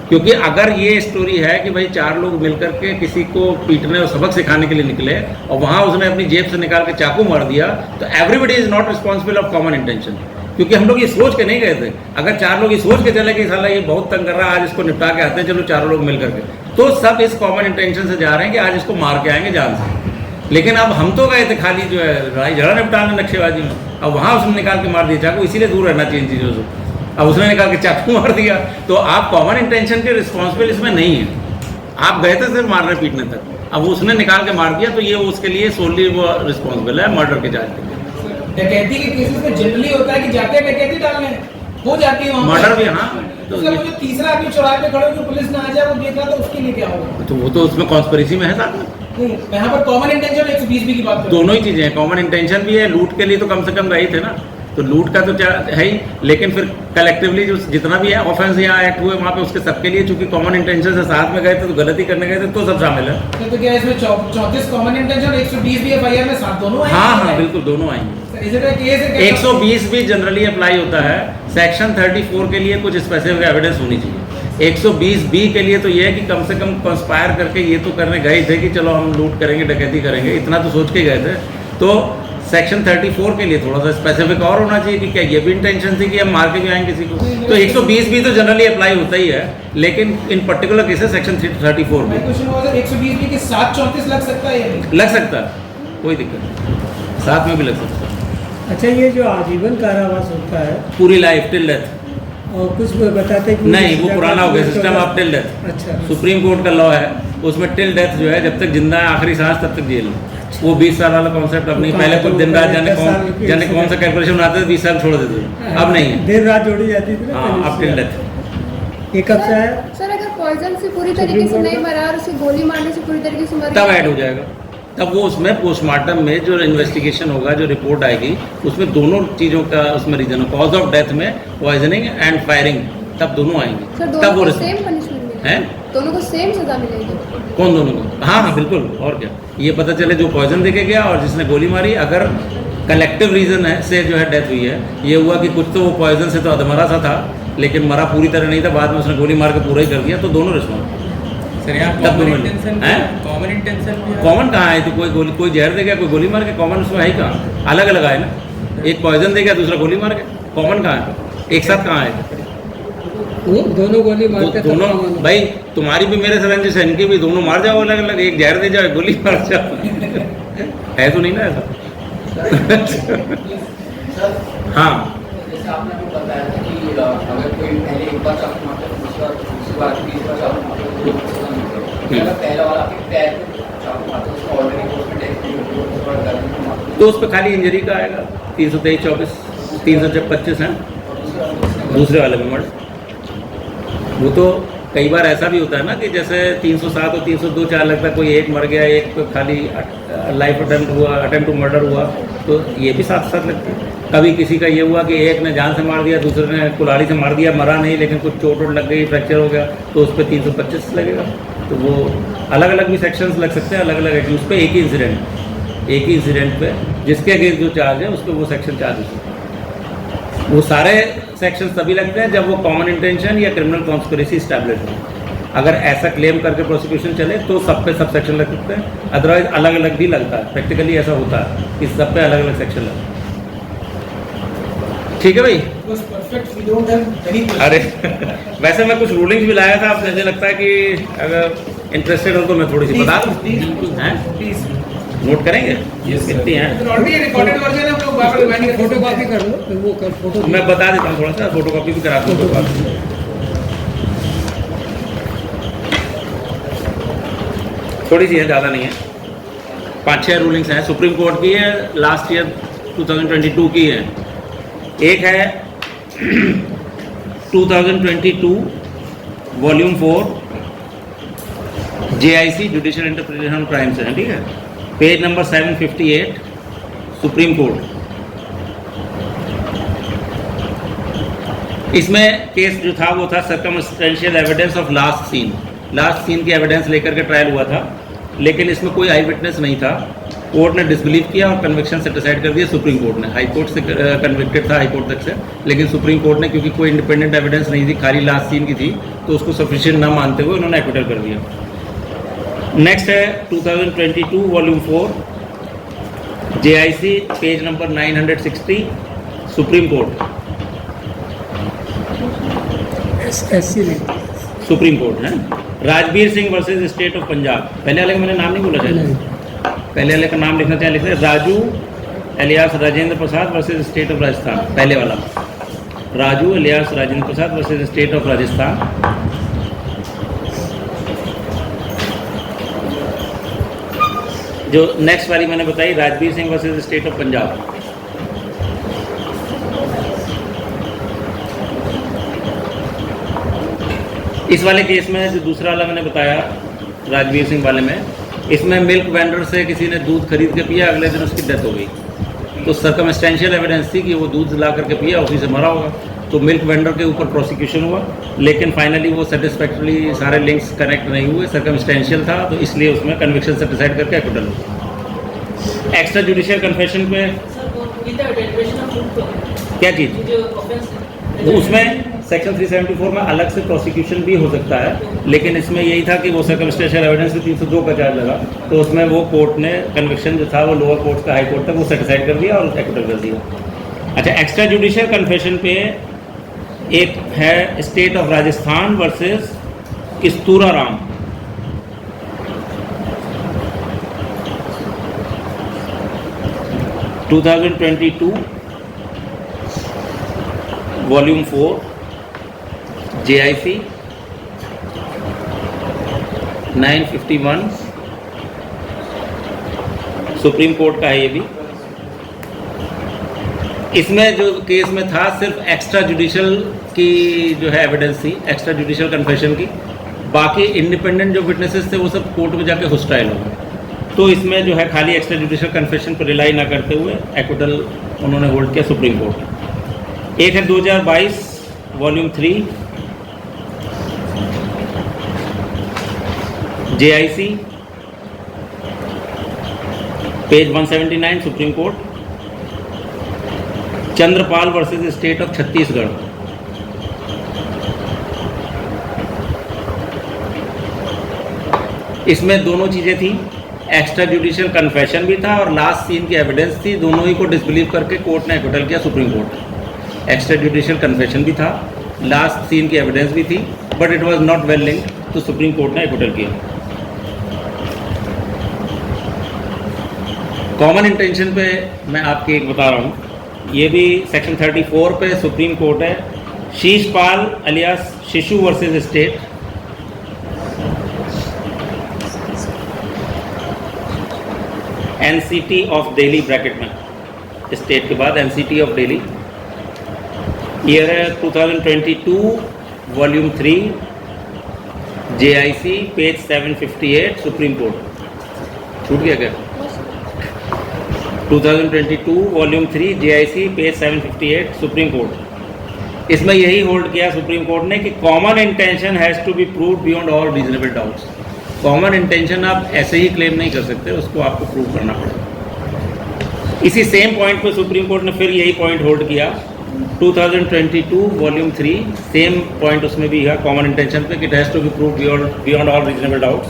क्योंकि अगर ये स्टोरी है कि भाई 4 लोग मिलकर के किसी को पीटने और सबक सिखाने के लिए निकले और वहाँ उसने अपनी जेब से निकाल के चाकू मार दिया, तो everybody is not responsible of common intention. क्योंकि हम लोग ये सोच के नहीं गए थे। अगर 4 लोग ये सोच के चले कि साला ये बहुत तंग कर रहा है, आज इसको निपटा के आते हैं, चलो 4 लोग मिल करके, तो सब इस कॉमन इंटेंशन से जा रहे हैं कि आज इसको मार के आएंगे जान से। लेकिन अब हम तो गए थे खाली जो है लड़ाई झगड़ा निपटाने नक्शेबाजी में, अब वहाँ उसने निकाल के मार दिया चाकू, इसीलिए दूर रहना चाहिए इन चीज़ों से। अब उसने निकाल के चाकू मार दिया, तो आप कॉमन इंटेंशन के रिस्पॉन्सिबल इसमें नहीं है। आप गए थे सिर्फ मारने पीटने तक, अब उसने निकाल के मार दिया, तो ये उसके लिए सोनली वो रिस्पॉन्सिबल है मर्डर के चार्ज के लिए। डकैती के केसेस में जनरली होता है कि जाते हैं डकैती डालने, हो जाती है वहाँ मर्डर भी, हाँ। तो मतलब वो जो तीसरा आदमी चौराहे पे खड़े होकर पुलिस ना आ जाए, वो देख रहा, तो उसके लिए क्या होगा? तो वो तो उसमें कॉन्स्पिरेसी में है साथ में। नहीं, यहाँ पर कॉमन इंटेंशन 120 भी की बात कर रहा हूँ। दोनों ही चीज़ें हैं, कॉमन इंटेंशन भी है, लूट के लिए तो कम से कम गए थे ना, तो लूट का तो है ही, लेकिन फिर कलेक्टिवली जो जितना भी है ऑफेंस या एक्ट हुए वहाँ पे उसके सबके लिए, चूंकि कॉमन इंटेंशन से साथ में गए थे, तो गलती करने गए थे, तो सब शामिल है। तो क्या इसमें 34 कॉमन इंटेंशन और 120 भी एफआईआर में साथ दोनों आएंगे? हाँ हाँ, बिल्कुल दोनों आएंगे। इस तरह केस है 120 भी जनरली अप्लाई होता है। सेक्शन 34 के लिए कुछ स्पेसिफिक एविडेंस होनी चाहिए। 120 बी के लिए तो ये है कि कम से कम कंस्पायर करके ये तो करने गए थे कि चलो हम लूट करेंगे, डकैती करेंगे, इतना तो सोच के गए थे। तो सेक्शन 34 के लिए थोड़ा सा स्पेसिफिक और होना चाहिए कि क्या ये भी इंटेंशन थी कि हम मार के भी आएंगे किसी को। तो 120 भी तो जनरली अप्लाई होता ही है, लेकिन इन पर्टिकुलर केसेस सेक्शन 34 भी। क्वेश्चन हुआ था 120 बी के साथ 34 लग सकता है या नहीं? लग सकता है, कोई दिक्कत नहीं, साथ में भी लग सकता है। अच्छा, ये जो आजीवन कारावास होता है पूरी लाइफ टिल डेथ, और कुछ बताते हैं कि नहीं वो पुराना हो गया सिस्टम ऑफ टिल डेथ। अच्छा, सुप्रीम कोर्ट का लॉ है, उसमें टिल डेथ जो है, जब तक जिंदा है आखिरी सांस तब तक जेल। वो 20 साल वाला कॉन्सेप्ट अब नहीं, पहले कुछ दिन रात जाने कौन सा कैलकुलेशन बनाते थे, 20 साल छोड़ देते थे, अब नहीं है। देर रात जोड़ी जाती थी ना। हाँ, अब टिल डेथ। ये कब से है? सर अगर पॉइजन से पूरी तरीके से नहीं मरा और उसे गोली मारने से पूरी तरीके से मर तब गया, ऐड हो जाएगा, तब वो उसमें पोस्टमार्टम में जो इन्वेस्टिगेशन होगा, जो रिपोर्ट आएगी, उसमें दोनों चीज़ों का उसमें रीजन हो, कॉज ऑफ डेथ में पॉइजनिंग एंड फायरिंग, तब दोनों आएंगे। सर तब दोनों वो को सेम पनिशमेंट मिलेगी? है, दोनों को सेम सजा मिलेगी? कौन दोनों को? हाँ हाँ बिल्कुल, और क्या, ये पता चले जो पॉइजन देके गया और जिसने गोली मारी, अगर कलेक्टिव रीजन है से जो है डेथ हुई है, ये हुआ कि कुछ तो वो पॉइजन से तो अधमरा सा था, लेकिन मरा पूरी तरह नहीं था, बाद में उसने गोली मार के पूरा ही कर दिया, तो दोनों रिस्पॉन्स। सर यहाँ तब कॉमन दोनों इंटेंशन हैं? कॉमन इंटेंशन भी है। कॉमन कहाँ है? तो कोई जहर दे गया, कोई गोली मार के, कॉमन उसमें है ही कहाँ? अलग अलग आए ना, एक पॉइजन दे गया, दूसरा गोली मार के, कॉमन कहाँ है? एक साथ कहाँ है? वो दोनों गोली मारते तब दोनों common हो। भाई, तुम्हारी भी मेरे सरंज से इनकी भी, दोनों मार जाओ अलग अलग, एक जहर दे जाओ, एक गोली मार जाओ है तो नहीं ना ऐसा। हाँ, जैसे आपने भी बताया था कि अगर कोई पहले एक बार चाकू मारता है, दूसरी बार तीसरी बार चाकू मारता है, तो सजा मिलती है। अगर पहला वाला आपके पैर पे चाकू मारता है, उसको ऑलरेडी उसमें डेथ हुई होती है, उसके बाद गर्दन पे मारता है, तो उस पर खाली इंजरी का आएगा 323, 24, 325 है, दूसरे वाले में मर्ड। वो तो कई बार ऐसा भी होता है ना कि जैसे 307 और 302 चार लगता है, कोई एक मर गया, एक तो खाली लाइफ अटेम्प्ट टू मर्डर हुआ, तो ये भी साथ साथ लगते हैं। कभी किसी का ये हुआ कि एक ने जान से मार दिया, दूसरे ने कुल्हाड़ी से मार दिया, मरा नहीं, लेकिन कुछ चोट वोट लग गई, फ्रैक्चर हो गया, तो उस पर 325 लगेगा। तो वो अलग अलग भी सेक्शंस लग सकते हैं, अलग अलग है, उस पर एक ही इंसिडेंट पे जिसके अगेंस्ट जो चार्ज है उस पर वो सेक्शन चार्ज हो सकता है। वो सारे सेक्शन तभी लगते हैं जब वो कॉमन इंटेंशन या क्रिमिनल कॉन्स्पिरेसी स्टैब्लिश हो। अगर ऐसा क्लेम करके प्रोसिक्यूशन चले तो सब पे सब सेक्शन लग सकते हैं, अदरवाइज अलग अलग भी लगता है। प्रैक्टिकली ऐसा होता है कि सब पे अलग अलग सेक्शन लगता है। ठीक है भाई, बस perfect, we don't have any question. अरे वैसे मैं कुछ रूलिंग्स भी लाया था, अब मुझे लगता है कि अगर इंटरेस्टेड हो तो मैं थोड़ी सी बता दूँ। हैं? नोट करेंगे कितनी हैं? ऑलरेडी रिकॉर्डेड वर्जन है, हम लोग बार बार रिमाइंड करते हैं। फोटो कॉपी कर लो, फिर वो कर फोटो मैं बता देता हूँ, थोड़ा सा फोटो कॉपी भी करा दूँ। थोड़ी सी है, ज़्यादा नहीं है। 5-6 रूलिंग्स हैं, सुप्रीम कोर्ट की है, लास्ट ईयर 2022 की है। एक है 2022 volume 4 JIC judicial interpretation of crimes है, ठीक है, पेज नंबर 758 सुप्रीम कोर्ट। इसमें केस जो था वो था circumstantial evidence of last seen. Last seen की एविडेंस लेकर के ट्रायल हुआ था, लेकिन इसमें कोई आई विटनेस नहीं था। कोर्ट ने डिसबिलीव किया और कन्विक्शन से डिसाइड कर दिया सुप्रीम कोर्ट ने। हाई कोर्ट से कन्विक्टेड था, हाई कोर्ट तक से, लेकिन सुप्रीम कोर्ट ने क्योंकि कोई इंडिपेंडेंट एविडेंस नहीं थी, खाली लास्ट सीन की थी, तो उसको सफिशिएंट ना मानते हुए उन्होंने एक्विटल कर दिया। नेक्स्ट है 2022 volume 4 JIC page number 960 supreme court. SC supreme court है Rajveer Singh versus state of Punjab. पहले वाले का मैंने नाम नहीं बोला चाहिए, पहले वाले का नाम लिखना चाहिए, लिख रहे Raju alias Rajendra Prasad versus state of Rajasthan. पहले वाला Raju alias Rajendra Prasad versus state of Rajasthan. जो नेक्स्ट वाली मैंने बताई Rajveer Singh versus state of Punjab. इस वाले केस में जो दूसरा वाला मैंने बताया राजवीर सिंह वाले में, इसमें मिल्क वेंडर से किसी ने दूध खरीद के पिया, अगले दिन उसकी डेथ हो गई। तो सर्कमस्टेंशियल एविडेंस थी कि वो दूध ला करके पिया, उसी से मरा होगा। तो मिल्क वेंडर के ऊपर प्रोसिक्यूशन हुआ, लेकिन फाइनली वो सेटिस्फैक्टरली सारे लिंक्स कनेक्ट नहीं हुए, सर्कमस्टेंशियल था, तो इसलिए उसमें कन्विक्शन से डिसाइड करके एक्विटल हुआ। एक्स्ट्रा जुडिशियल कन्फेशन पे क्या चीज़, तो उसमें सेक्शन 374 में अलग से प्रोसिक्यूशन भी हो सकता है, लेकिन इसमें यही था कि वो सर्कमस्टेंशियल एविडेंस से 302 का चार्ज लगा, तो उसमें वो कोर्ट ने कन्विक्शन जो था वो लोअर कोर्ट का हाई कोर्ट तक वो सेटिस्फाइड कर दिया और एक्विटल कर दिया। अच्छा, एक्स्ट्रा जुडिशियल कन्फेशन पे एक है state of Rajasthan versus Kistura Ram. (2022) volume 4 JIC 951 supreme court का है ये भी। इसमें जो केस में था सिर्फ एक्स्ट्रा जुडिशियल की जो है एविडेंस थी, एक्स्ट्रा जुडिशियल कन्फेशन की, बाकी इंडिपेंडेंट जो विटनेसेस थे वो सब कोर्ट में जाके हॉस्टाइल हो गए। तो इसमें जो है खाली एक्स्ट्रा जुडिशियल कन्फेशन पर रिलाई ना करते हुए एक्विटल उन्होंने होल्ड किया सुप्रीम कोर्ट। एक है 2022 volume 3 JIC page 179 supreme court, Chandrapal versus state of Chhattisgarh. इसमें दोनों चीज़ें थी, एक्स्ट्रा जुडिशियल कन्फेशन भी था और लास्ट सीन की एविडेंस थी, दोनों ही को डिसबिलीव करके कोर्ट ने एक्विटल किया Supreme court. Extra judicial confession भी था, लास्ट सीन की एविडेंस भी थी, but it was not well linked, तो सुप्रीम कोर्ट ने एक्विटल किया। कॉमन इंटेंशन पे मैं आपके एक बता रहा हूँ, ये भी सेक्शन 34 पे सुप्रीम कोर्ट है। Sheeshpal alias Shishu versus state. NCT of Delhi bracket में, स्टेट के बाद NCT ऑफ दिल्ली। ईयर है 2022 volume 3 JIC page 758 Supreme Court. छूट गया क्या? 2022 volume 3 JIC page 758 Supreme Court. इसमें यही होल्ड किया सुप्रीम कोर्ट ने कि common intention has to be proved beyond all reasonable doubts. Common intention आप ऐसे ही क्लेम नहीं कर सकते, उसको आपको प्रूव करना पड़ेगा। इसी सेम पॉइंट पे सुप्रीम कोर्ट ने फिर यही पॉइंट होल्ड किया 2022 वॉल्यूम 3, सेम पॉइंट उसमें भी है कॉमन इंटेंशन पे कि it has to be proved beyond all reasonable doubts.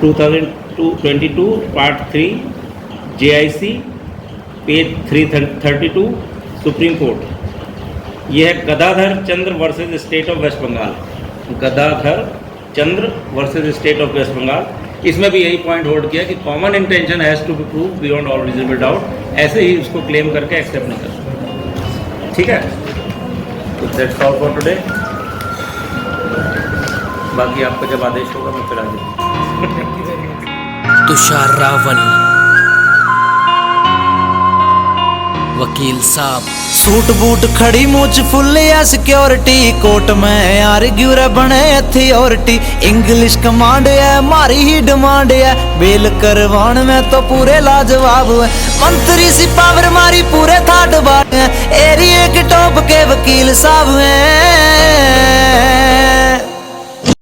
2022 part 3 JIC page 332 supreme court. यह है Gadadhar Chandra versus state of West Bengal. Gadadhar Chandra versus state of West Bengal. इसमें भी यही पॉइंट होल्ड किया कि common intention has to be prove beyond all reasonable doubt, ऐसे ही उसको क्लेम करके एक्सेप्ट नहीं कर सकते। ठीक है, तो दैट्स ऑल फॉर टुडे। बाकी आपका जब आदेश होगा मैं फिर आ जाऊँगा। तुषार रावल वकील साहब, सूट बूट खड़ी मूछ फुल या सिक्योरिटी, कोर्ट में आर्ग्यू रे बने अथॉरिटी, इंग्लिश कमांड है मारी ही डिमांड है, बेल करवान में तो पूरे लाजवाब है, मंत्री सी पावर मारी पूरे थाट बाट है, एरिया के टॉप के वकील साहब हैं।